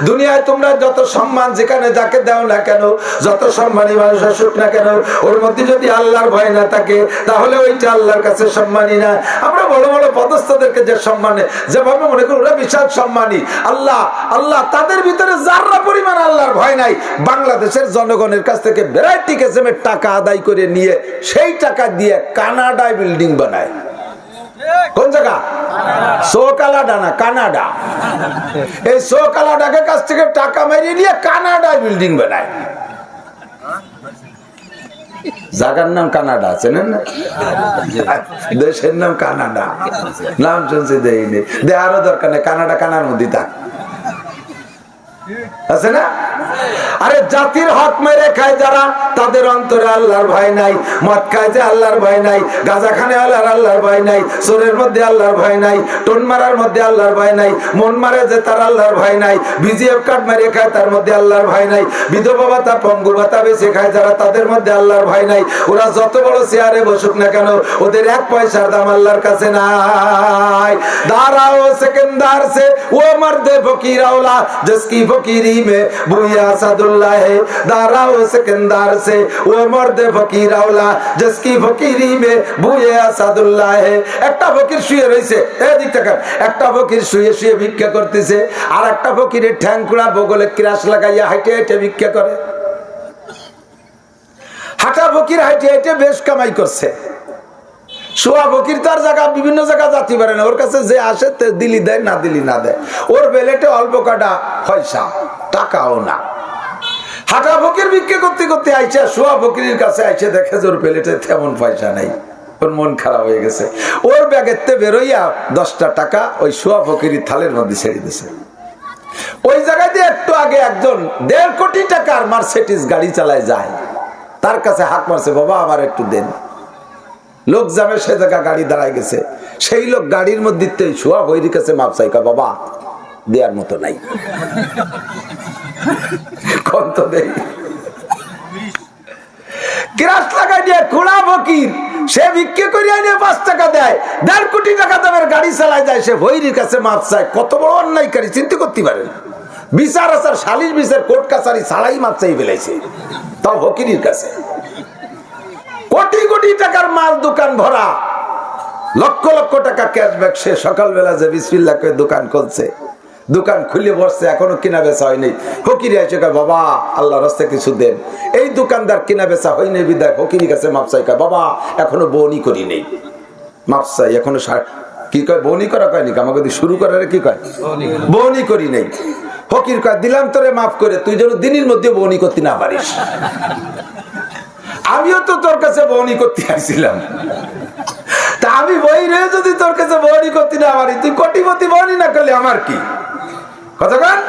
দুনিয়ায় তোমরা যত সম্মান যেখানে যাকে দাও না কেন, যত সম্মানী মানুষ আসুক না কেন, ওর মধ্যে যদি আল্লাহর ভয় না থাকে তাহলে ওইটা আল্লাহর কাছে সম্মানী না। আমরা বড় বড় পদস্থদেরকে যে সম্মানে যেভাবে মনে করি ওরা বিশাল সম্মানী, আল্লাহ আল্লাহ তাদের ভিতরে যারা পরিমাণ আল্লাহর ভয় নাই, বাংলাদেশের জনগণের কাছ থেকে ভ্যারাইটি কিসিমের টাকা আদায় করে নিয়ে সেই টাকা দিয়ে কানাডায় বিল্ডিং বানায়। কোন জায়গা? সোকালাডা না, কানাডা। এই সোকালাডাকে কাছ থেকে টাকা মেরিয়ে নিয়ে কানাডায় বিল্ডিং বানায়। জায়গার নাম কানাডা, চেনেন না? দেশের নাম কানাডা, নাম শুনছি দেয়নি, দেওয়ারও দরকার নেই, কানাডা কানার মধ্যে থাক আছে না? আরে জাতির হক মেরে খায় যারা, তাদের অন্তরে আল্লাহর ভয় নাই। মদ খায় যে আল্লাহর ভয় নাই, গাঁজা খানে আল্লাহর ভয় নাই, চোরের মধ্যে আল্লাহর ভয় নাই, টোন মারার মধ্যে আল্লাহর ভয় নাই, মন মারে যে তার আল্লাহর ভয় নাই, বিজিএফ কার্ড মেরে খায় তার মধ্যে আল্লাহর ভয় নাই, বিধবা ভাতা পঙ্গু ভাতা বেঁচে খায় যারা, তাদের মধ্যে আল্লাহর ভয় নাই। ওরা যত বড় চেয়ারে বসুক না কেন, ওদের এক পয়সার দাম আল্লাহর কাছে নাই। দাঁড়াও সেকেন্দার সে ও মর্দে ফকির আওলা जिसकी फकीरी में बुया सदुल्ला है। दाराओ सिकंदर से वो मर्द फकीर औला जिसकी फकीरी में बुया सदुल्ला है। একটা ফকির শুয়ে রইছে, এদিক থেকে একটা ফকির শুয়ে শুয়ে ভিক্ষা করতেছে, আর একটা ফকিরের ঠ্যাংকুড়া বগলে ক্রাশ লাগাইয়া হাইটে হাইটে ভিক্ষা করে। হাঁটা ফকির হাইটে হাইটে বেশ কামাই করছে। শোয়া ফকির তার জায়গা বিভিন্ন জায়গা যাতে পারে না, ওর কাছে যে আসে দিলি দেয়, না দিলি না দেয়, ওর বেলেটে অল্প কাটা পয়সা, টাকাও না। হাঁটা ফকির ভিক্ষা করতে করতে আইসে শোয়া ফকিরের কাছে আইসে দেখে যে ওর বেলেটে তেমন পয়সা নাই, ওর মন খারাপ হয়ে গেছে। ওর ব্যাগেতে বেরোইয়া 10টা টাকা ওই শোয়া ফকিরের থালের মধ্যে ছেড়ে দিছে। ওই জায়গায় দিয়ে একটু আগে একজন 1.5 কোটি টাকার মার্সিডিজ গাড়ি চালায় যায়, তার কাছে হাত মারছে, বাবা আমার একটু দেন। লোক যাবে সে জায়গা গাড়ি দাঁড়ায় গেছে, সেই লোক গাড়ির মধ্যে শোয়া বইয়ের কাছে মাপ চাইকা, বাবা দেওয়ার মতো নাই, কত দেই। ক্রাশ লাগাই দিয়ে খোলা ফকির সে ভিক্ষে করে এনে 5 টাকা দেয়, 1.5 কোটি টাকা দামের গাড়ি চালায় যায়, সে বইয়ের কাছে মাপ চায়। কত বড় অন্যায়কারী চিন্তা করতে পারেন। বিচার আচার সালিশ বিচার কোর্ট কাছারি ছাড়াই মাপ চাই ফেলাইছে, তাও ফকিরের কাছে। কোটি কোটি টাকার মাল দোকান ভরা, লক্ষ লক্ষ টাকা ক্যাশব্যাক। সে সকালবেলা যে বিসমিল্লাহ করে দোকান খুলছে, দোকান খুলে বসছে, এখনো কিনা বেচা হয়নি। ফকিরি আছে, বাবা আল্লাহর রাস্তায় কিছু দেন। এই দোকানদার কিনা বেচা হয়নি বিদায় ফকিরের কাছে মাপ চাই, বাবা এখনো বউনি করি নেই, মাপ চাই এখনো। কি কয় বউনি করা কয়নি, আমাকে শুরু করার কি কয় বউনি করি নেই। ফকির কয় দিলাম তোরে মাফ করে, তুই যেন দিনের মধ্যে বউনি করতে না পারিস। আমিও তো তোর কাছে বউনি করতে আসছিলাম, তা আমি বই রে যদি তোর কাছে বউনি করতে না পারি, তুই কোটিপতি বউনি না করলে আমার কি? কতক্ষণ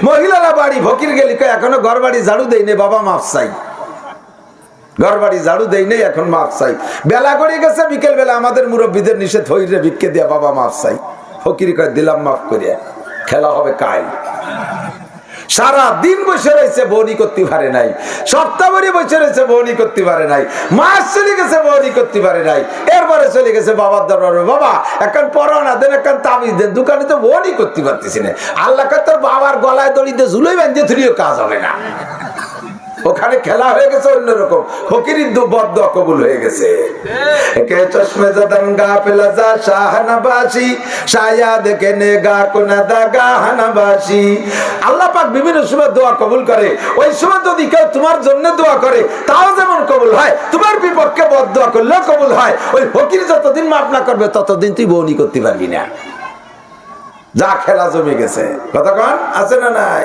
মহিলারা বাড়ি ফকির গেলি এখনো ঘর বাড়ি ঝাড়ু দেই নেই, বাবা মাফ চাই, ঘর বাড়ি ঝাড়ু দেই নেই, এখন মাফ চাই। বেলা করে গেছে, বিকেল বেলা আমাদের মুরব্বীদের নিষেধ হইরে ভিক্ষে দিয়া, বাবা মাফ চাই। ফকির কয় দিলাম মাফ করিয়া, খেলা হবে কাল। সারা দিন বসে রয়েছে, বউনি করতে পারে নাই। সপ্তাহ ভরে বসে রয়েছে, বউনি করতে পারে নাই। মাস চলে গেছে, বউনি করতে পারে নাই। এরপরে চলে গেছে বাবার দরবারে, বাবা এখন পড়ানা দেন, এখন তাবিজ দেন, দোকানে তো বউনি করতে পারতেছি না। আল্লাহ তোর বাবার গলায় দড়িতে ঝুলোই বাঁধিয়ে থুলিও কাজ হবে না। ওখানে খেলা হয়ে গেছে অন্যরকম, ফকিরের বদদুয়া কবুল হয়ে গেছে। কে চশমে জাদান গাফিল যা শাহনবাসী শায়াদ কে নেগা কুনাদা গাহনবাসী। আল্লাহ পাক বিভিন্ন সময় দোয়া কবুল করে, ওই সময় যদি কেউ তোমার জন্য দোয়া করে তাও যেমন কবুল হয়, তোমার বিপক্ষে বদদুয়া করলেও কবুল হয়। ওই ফকির যতদিন মাফ না করবে ততদিন তুই বউনি করতে পারবি না। যা খেলা জমে গেছে, কতক্ষণ আছে না নাই?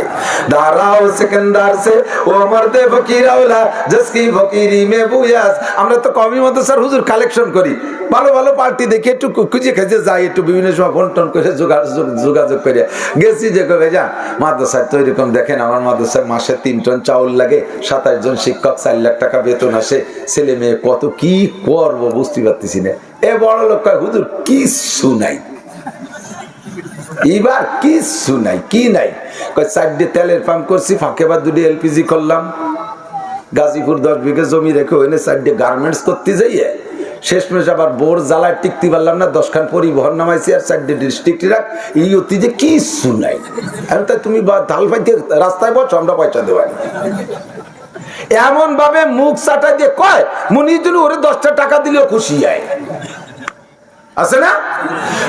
দাঁড়াও সেকেন্ডার সে ও মর্দে ফকির আওলা জসকি ফকিরি মে বুয়াস। আমরা তো কমি মাদ্রাসার হুজুর কালেকশন করি, ভালো ভালো পার্টি দেখি একটু খুঁজে খেজে যাই, একটু বিভিন্ন সময় ফোন টোন করে যোগাযোগ করে গেছি যে কবে যান মাদ্রাসায়। তো এরকম দেখেন আমার মাদ্রাসায় মাসে 3 টন চাউল লাগে, 27 জন শিক্ষক, 4 লাখ টাকা বেতন আসে, ছেলে মেয়ে কত কি করবো বুঝতে পারতেছি না। এ বড় লোক কয় হুজুর কিচ্ছু নাই, এবার কিচ্ছু নাই। কি নাই? 4টে তেলের পাম্প করছি, ফাঁকে বা 2 এলপিজি করলাম। গাজীপুর 10 বিঘা জমি রেখে ওইনে 4টে গার্মেন্টস করতে যাইয়ে শেষমেশ আবার বোর জ্বালায় টিকতে পারলাম না, 10 খান পরিবহন নামাইছি আর 4টে ডিস্ট্রিক্ট রাখ। এই অতি যে কিচ্ছু নাই। আমি তাই তুমি ঢাল পাইতে রাস্তায় বসো, আমরা পয়সা দেওয়া এমন ভাবে মুখ চাটা দিয়ে কয় মনে হচ্ছিল ওরে 10টা টাকা দিলেও খুশি হয়, আছে না?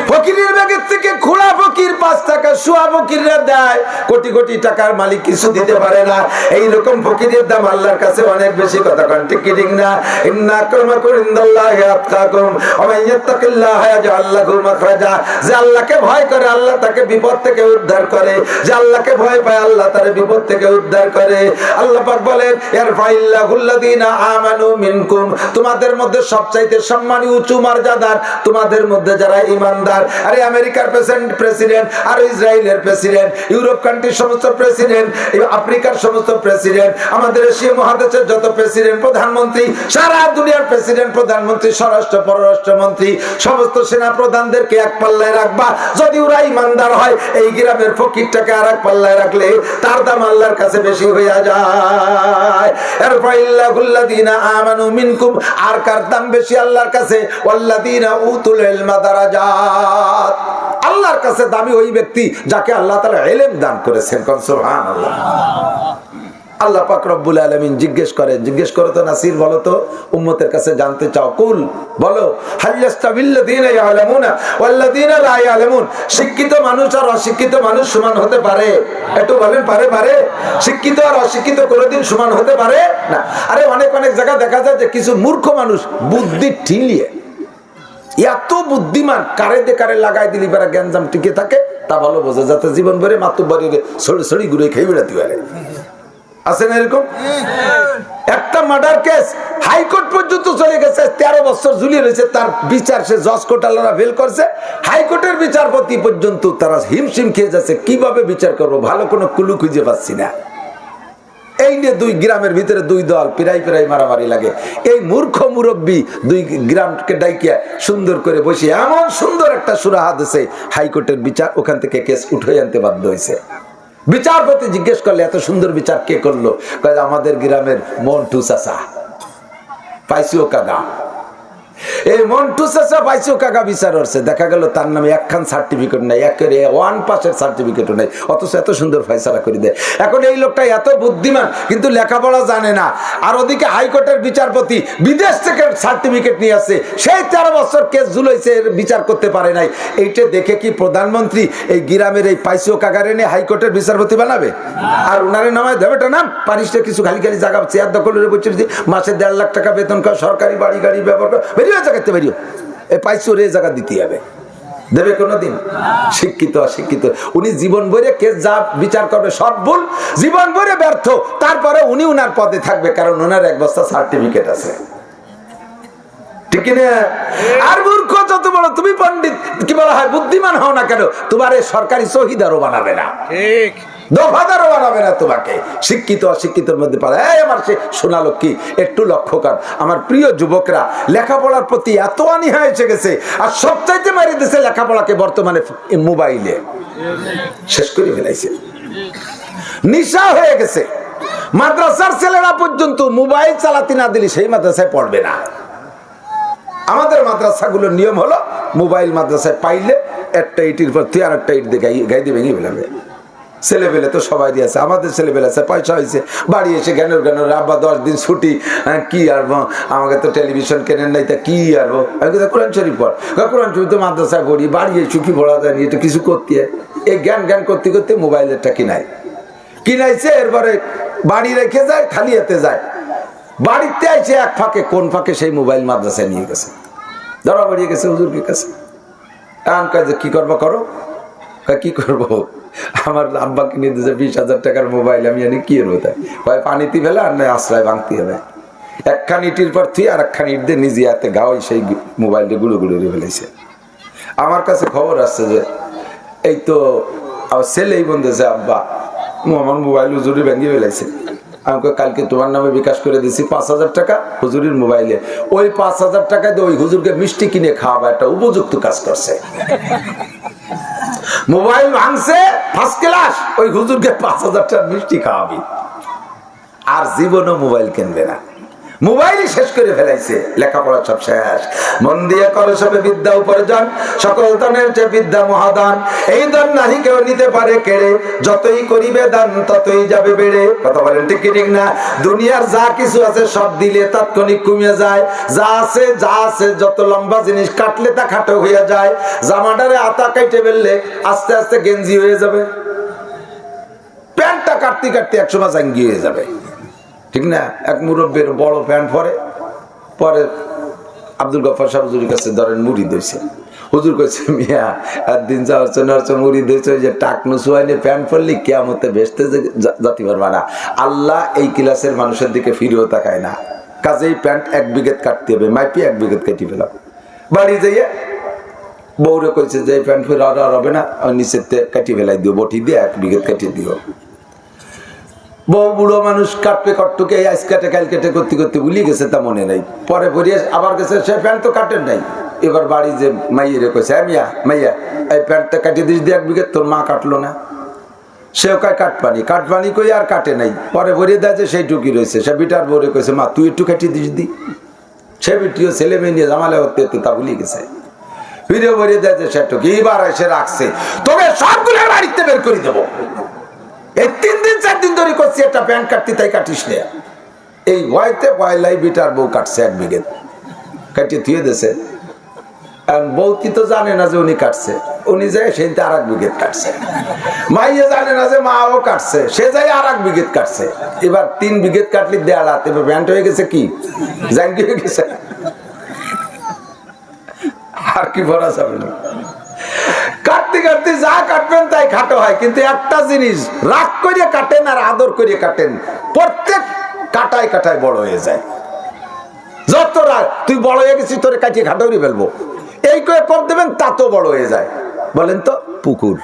ফকিরের ব্যাগের থেকে খোলা ফকির 5 টাকা, শুয়া ফকিররা দেয় কোটি কোটি টাকার মালিক কিছু দিতে পারে না। এইরকম ফকিরের দাম আল্লাহর কাছে অনেক বেশি। কথা কোন ঠিক কি ঠিক না? ইন্না আক্রামাকুম ইনদাল্লাহি আতকাকুম ওয়া মান ইয়াত্তাকিল্লাহা ইয়াজআল লাহু মাখরাজা। যে আল্লাহকে ভয় করে আল্লাহ তাকে বিপদ থেকে উদ্ধার করে, যে আল্লাহকে ভয় পায় আল্লাহ তার বিপদ থেকে উদ্ধার করে। আল্লাহ পাক বলেন ইয়ারফাইল্লাহুল্লাযিনা আমানু মিনকুম, তোমাদের মধ্যে সবচাইতে সম্মানী উঁচু মর্যাদার তোমাদের মধ্যে যারা ইমানদার। আরে আমেরিকার প্রেসিডেন্ট আর ইসরায়েলের প্রেসিডেন্ট, ইউরোপ কান্ট্রির সমস্ত প্রেসিডেন্ট, আফ্রিকার সমস্ত প্রেসিডেন্ট, আমাদের এশিয়া মহাদেশের যত প্রেসিডেন্ট প্রধানমন্ত্রী, সারা দুনিয়ার প্রেসিডেন্ট প্রধানমন্ত্রী, স্বরাষ্ট্র পররাষ্ট্রমন্ত্রী, সমস্ত সেনা প্রধানদেরকে এক পাল্লায় রাখবা। যদি ওরা ইমানদার হয়, এই গ্রামের ফকিরটাকে আর এক পাল্লায় রাখলে তার দাম আল্লাহর কাছে বেশি হয়ে যায়। ইয়ারফাইল্লাহুল্লাযিনা আমানু মিনকুম, আর কার দাম বেশি আল্লাহর কাছে? ওয়াল্লাযিনা উতুল ইলমা দারাজাত, আল্লাহর কাছে দামি ওই ব্যক্তি যাকে আল্লাহ তাআলা ইলম দান করেছেন। কোন সুবহানাল্লাহ। আল্লাহ পাক রব্বুল আলামিন জিজ্ঞেস করো তো নাসির, বলো তো উম্মতের কাছে জানতে চাও, কুল বলো হাল্লাস্তাবিল্লাযিনা ইয়ালামুনা ওয়াল্লাযিনা লা ইয়ালামুন, শিক্ষিত মানুষ আর অশিক্ষিত মানুষ সমান হতে পারে? একটু বলেন, পারে? শিক্ষিত আর অশিক্ষিত কোনোদিন সমান হতে পারে না। আরে অনেক জায়গা দেখা যায় যে কিছু মূর্খ মানুষ বুদ্ধি ঠিলিয়ে এত বুদ্ধিমান, কারে লাগাই দিলি বেড়া গ্যাঞ্জাম টিকে থাকে, তা ভালো বোঝে, যাতে জীবন ভরে মাতুব্বাড়ি ছড়ি ঘুরে খেয়ে বেড়াতে পারে। আছে না এরকম? একটা মার্ডার কেস হাইকোর্ট পর্যন্ত চলে গেছে, 13 বছর ঝুলিয়ে রয়েছে, তার বিচার সে জজ কোর্ট আল্লাহরা ফেল করছে, হাইকোর্টের বিচারপতি পর্যন্ত তারা হিমশিম খেয়ে যাচ্ছে, কিভাবে বিচার করবো, ভালো কোনো কুলু খুঁজে পাচ্ছি না। এই নিয়ে 2 গ্রামের ভিতরে 2 দল পিরাই মারামারি লাগে। এই মূর্খ মুরব্বী 2 গ্রামকে ডাইকিয়া সুন্দর করে বসে এমন সুন্দর একটা সুরাহা দিয়েছে, হাইকোর্টের বিচার ওখান থেকে কেস উঠে আনতে বাধ্য হয়েছে। বিচারপতি জিজ্ঞেস করলে এত সুন্দর বিচার কে করলো? আমাদের গ্রামের মন্টু চাচা, পাইছিও কাকা। এই মন্টু চাচা পাইছিও কাকা বিচার হচ্ছে, দেখা গেল তার নামে একখান সার্টিফিকেট নাই, একেবারে 1 পাসের সার্টিফিকেটও নাই, অথচ এত সুন্দর ফয়সালা করে দেয়। এখন এই লোকটা এত বুদ্ধিমান কিন্তু লেখাপড়া জানে না, আর ওদিকে হাইকোর্টের বিচারপতি বিদেশ থেকে সার্টিফিকেট নিয়ে আসছে, সেই 13 বছর কেস ঝুলাইছে, বিচার করতে পারে নাই। এইটা দেখে কি প্রধানমন্ত্রী এই গ্রামের এই পাইছিও কাকারে নিয়ে হাইকোর্টের বিচারপতি বানাবে? আর ওনারে নামায় দেবে না, পারিসটা কিছু খালি জায়গা চেয়ার দখলের বলছে, মাসে 1.5 লাখ টাকা বেতন কর, সরকারি বাড়ি গাড়ি ব্যবহার কর, জায়গাতে বেরিও, এই পাইছো রে জায়গা দিতে হবে, দেবে কোনদিন? শিক্ষিত অশিক্ষিত উনি জীবন ভরে কেস যা বিচার করবে সব ভুল, জীবন ভরে ব্যর্থ, তারপরে উনি উনার পদে থাকবে, কারণ ওনার 1 বস্তা সার্টিফিকেট আছে। ঠিক না? আর মূর্খ যত বড় তুমি পণ্ডিত কি বলা হয়, বুদ্ধিমান হও না কেন, তোমার সরকারি শহীদারও বানাবে না, ঠিক দফাদারও বানাবে না তোমাকে। শিক্ষিত অশিক্ষিতের মধ্যে পারে। আমার সে সোনা লক্ষ্মী, একটু লক্ষ্য কর, আমার প্রিয় যুবকরা লেখাপড়ার প্রতি এত অনীহা এসে গেছে, আর সবচাইতে মারি দিয়েছে লেখাপড়াকে বর্তমানে মোবাইলে শেষ করে ফেলাইছে, নিশা হয়ে গেছে। মাদ্রাসার ছেলেরা পর্যন্ত মোবাইল চালাতে না দিলে সেই মাদ্রাসায় পড়বে না। আমাদের মাদ্রাসাগুলোর নিয়ম হলো মোবাইল মাদ্রাসায় পাইলে একটা ইটির পর তুই আর একটা ইট দিয়ে গাই দিয়ে ভেঙে ফেলাবে। ছেলেবেলে তো সবাই দিয়েছে, আমাদের ছেলেবেলে আছে, পয়সা হয়েছে, বাড়ি এসে জ্ঞানের আব্বা 10 দিন ছুটি, কি আরবো, আমাকে তো টেলিভিশন কেনেন নাই, তা কি আরবো? আমি কিন্তু কোরআন শরীফ পড়, কোরআন শরীফ তো মাদ্রাসায় পড়ি, বাড়ি এসে কি পড়া যায়নি, এটা কিছু করতে হয়। এই জ্ঞান করতে করতে মোবাইলেরটা কিনাইছে, এরপরে বাড়ি রেখে যায়, খালি হাতে যায়, বাড়িতে আইছে এক ফাঁকে, কোন ফাঁকে সেই মোবাইল মাদ্রাসায় নিয়ে গেছে, ধরা বেরিয়ে গেছে হুজুরের কাছে। এখন কাজে কি করবা করো, কি করব, আমার আব্বা কিনে দিয়েছে 20,000 টাকার মোবাইল, আমি জানি কি এর বোধ হয় পানিতে ফেলে আর নয় আশ্রয় ভাঙতে হবে। একখান ইটির পর তুই আর একখান ইট দিয়ে নিজে হাতে গাওয়াই সেই মোবাইলটা গুলো গুলো ফেলেছে। আমার কাছে খবর আসছে যে এই তো আমার ছেলেই বলতেছে, আব্বা আমার মোবাইল হুজুরি ভেঙে ফেলাইছে। আমাকে কালকে তোমার নামে বিকাশ করে দিছি 5,000 টাকা হুজুরির মোবাইলে। ওই 5,000 টাকা দিয়ে ওই হুজুরকে মিষ্টি কিনে খাওয়াবা, একটা উপযুক্ত কাজ করছে। মোবাইল ভাঙছে ফার্স্ট ক্লাস, ওই হুজুরকে 5,000 টাকা মিষ্টি খাওয়াবি, আর জীবনও মোবাইল কিনবে না। মোবাইলই শেষ করে ফেলাইছে, লেখাপড়া সব শেষ। মন দিয়ে করো সবে বিদ্যা উপার্জন, সকল দানের যে বিদ্যা মহাদান। এই দান নাহি কেউ নিতে পারে কেড়ে, যতই করিবে দান ততই যাবে বেড়ে। কথা বলেন ঠিক কি ঠিক না? দুনিয়ার যা কিছু আছে সব দিলে তাৎক্ষণিক কমে যায়। যা আছে যত লম্বা জিনিস কাটলে তা খাটো হয়ে যায়। জামাটারে আতা কাইটে ফেললে আস্তে আস্তে গেঞ্জি হয়ে যাবে, প্যান্টটা কাটতে কাটতে একসময় জাঙ্গি হয়ে যাবে, ঠিক না? এক মুরব্বীর বড় প্যান্ট পরে আব্দুল গফফার সাহেব হুজুরের কাছে ধরেন মুড়ি দিয়েছে। হুজুর কইছে, মিয়া একদিন যাওয়ার মুড়ি দিয়েছে, ওই যে টাকনু সুয়াইনে প্যান্ট পরলি কিয়ামতে ভেস্তে জাতি পারবা না। আল্লাহ এই ক্লাসের মানুষের দিকে ফিরেও তাকায় না। কাজেই প্যান্ট 1 বিঘত কাটতে হবে, মাইপি 1 বিঘত কেটে ফেলাম। বাড়ি যাইয়ে বউরে কইছে যে প্যান্ট ফের আর হবে না, নিচের কাটি ফেলাই দিও, বটি দিয়ে 1 বিঘত কেটে দিও। বউ বুড়ো মানুষ কাটবে কটটুকে আইস কাটে কাল কেটে করতে করতে ভুলিয়ে গেছে, তা মনে নাই। পরে পরিয়ে আবার গেছে, সে প্যান্ট তো কাটেন নাই। এবার বাড়ি যে মাইয়ে কইছে, মাইয়া এই প্যান্টটা কাটিয়ে দিস দিয়ে 1 বিঘত, তোর মা কাটলো না। সেও কয় কাটপানি কই আর কাটে নাই। পরে ভরিয়ে দেয় যে সেই টুকি রয়েছে। সে বিটার বউরে কইছে, মা তুই একটু কাটিয়ে দিস দি। সে বিটিও ছেলে মেয়ে নিয়ে জামালে হতে তা ভুলিয়ে গেছে। ফিরে ভরিয়ে দেয় যে সে টুকি। এবার এসে রাখছে, তোকে সবগুলো বাড়িতে বের করে দেবো। এই 3 দিন 4 দিন ধরে করছি একটা প্যান্ট কাটতে, তাই কাটিস না। এই ভয়তে পয়লাই বিটার বউ কাটছে 1 বিঘত, কাটিয়ে থুয়ে দিয়েছে। বউতি তো জানে না যে উনি কাটছে, উনি যায় সেই 1 বিঘত কাটছে। মাইয়ে জানে না যে মাও কাটছে, সে যায় 1 বিঘত কাটছে। এবার 3 বিঘত কাটলি দেড় হাত, এবার প্যান্ট হয়ে গেছে কি জাঙ্গি হয়ে গেছে, আর কি ভরা যাবে না। কাটতে কাটতে যা কাটবেন তাই খাটো হয়, কিন্তু একটা জিনিস রাগ করে কাটেন আর আদর করে কাটেন, প্রত্যেক কাটায় কাটায় বড় হয়ে যায়। যত রাগ, তুই বড় হয়ে গেছিস, তোরে কাটিয়ে খাটোরি ফেলবো, এই করে কম দেবেন তা তো বড় হয়ে যায়। বলেন তো পুকুর,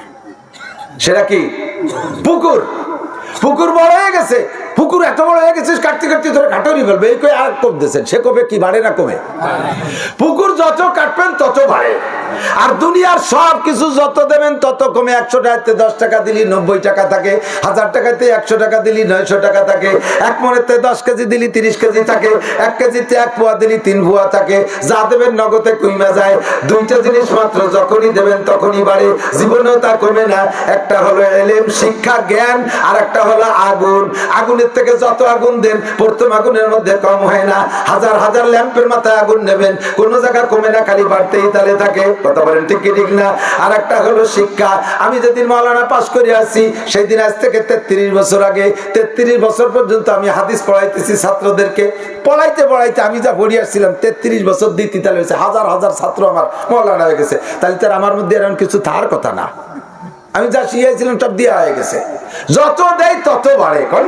সেটা কি পুকুর? পুকুর বড় হয়ে গেছে, পুকুর এত বড় হয়ে গেছিস, কাটতে কাটতে ধরে কাটরি ফেলবে, এই করে আর কম দিয়েছেন। সে কবে কি বাড়ে না কমে? পুকুর যত কাটবেন তত বাড়ে। আর দুনিয়ার সব কিছু যত দেবেন তত কমে। 100 টাকাতে 10 টাকা দিলি 90 টাকা থাকে, 1000 টাকাতে 100 টাকা দিলি 900 টাকা থাকে, 1 মনেতে 10 কেজি দিলি 30 কেজি থাকে, 1 কেজিতে 1 পোয়া দিলি 3 পোয়া থাকে। যা দেবেন নগদে কমে যায়। 2টা জিনিস মাত্র যখনই দেবেন তখনই বাড়ে, জীবনেও তা কমে না। একটা হলো ইলম, শিক্ষা, জ্ঞান, আর একটা হলো আগুন। আগুনের থেকে যত আগুন দেন প্রথম আগুনের মধ্যে কম হয় না। হাজার হাজার ল্যাম্পের মাথায় আগুন নেবেন, কোনো জায়গা কমে না, খালি বাড়তেই তালে থাকে। কথা বলেন ঠিক কি ঠিক না? আর একটা হলো শিক্ষা। আমি যেদিন মাওলানা পাস করে আসছি, সেই দিন আজ থেকে 33 বছর আগে, 33 বছর পর্যন্ত আমি হাদিস পড়াইতেছি ছাত্রদেরকে। পড়াইতে পড়াইতে আমি যা পড়ে আসছিলাম 33 বছর দিতে, তাহলে হয়েছে হাজার হাজার ছাত্র আমার মাওলানা হয়ে গেছে। তাহলে তার আমার মধ্যে এরকম কিছু থাকার কথা না। আমি যা শিখাইছিলাম সব দিয়া হয়ে গেছে। যত দেয় তত বাড়ে। কোন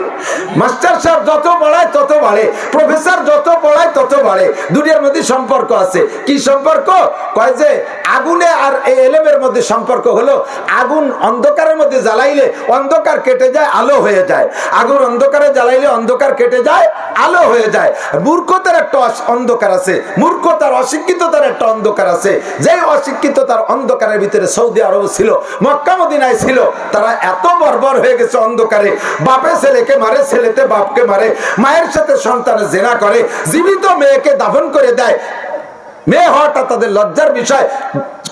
মাস্টার সাহেব যত পড়ায় তত বাড়ে, প্রফেসর যত পড়ায় তত বাড়ে। দুনিয়ার মধ্যে সম্পর্ক আছে। কি সম্পর্ক? কয় যে আগুনে আর এই এলেমের মধ্যে সম্পর্ক হলো, আগুন অন্ধকারের মধ্যে জ্বালাইলে অন্ধকার কেটে যায়, আলো হয়ে যায়। আগুন অন্ধকারে জ্বালাইলে অন্ধকার কেটে যায়, আলো হয়ে যায়। মূর্খতার একটা অন্ধকার আছে, মূর্খতার অশিক্ষিততার একটা অন্ধকার আছে। যেই অশিক্ষিততার অন্ধকারের ভিতরে সৌদি আরব ছিল, মক্কা মদিনায় ছিল, তারা এত বর্বর হয়ে গেছে অন্ধকারে। বাপে ছেলেকে মারে, ছেলেতে বাপকে মারে, মায়ের সাথে সন্তানের জিনা করে, জীবিত মেয়েকে দাফন করে দেয়। মেয়ে হওয়াটা তাদের লজ্জার বিষয়।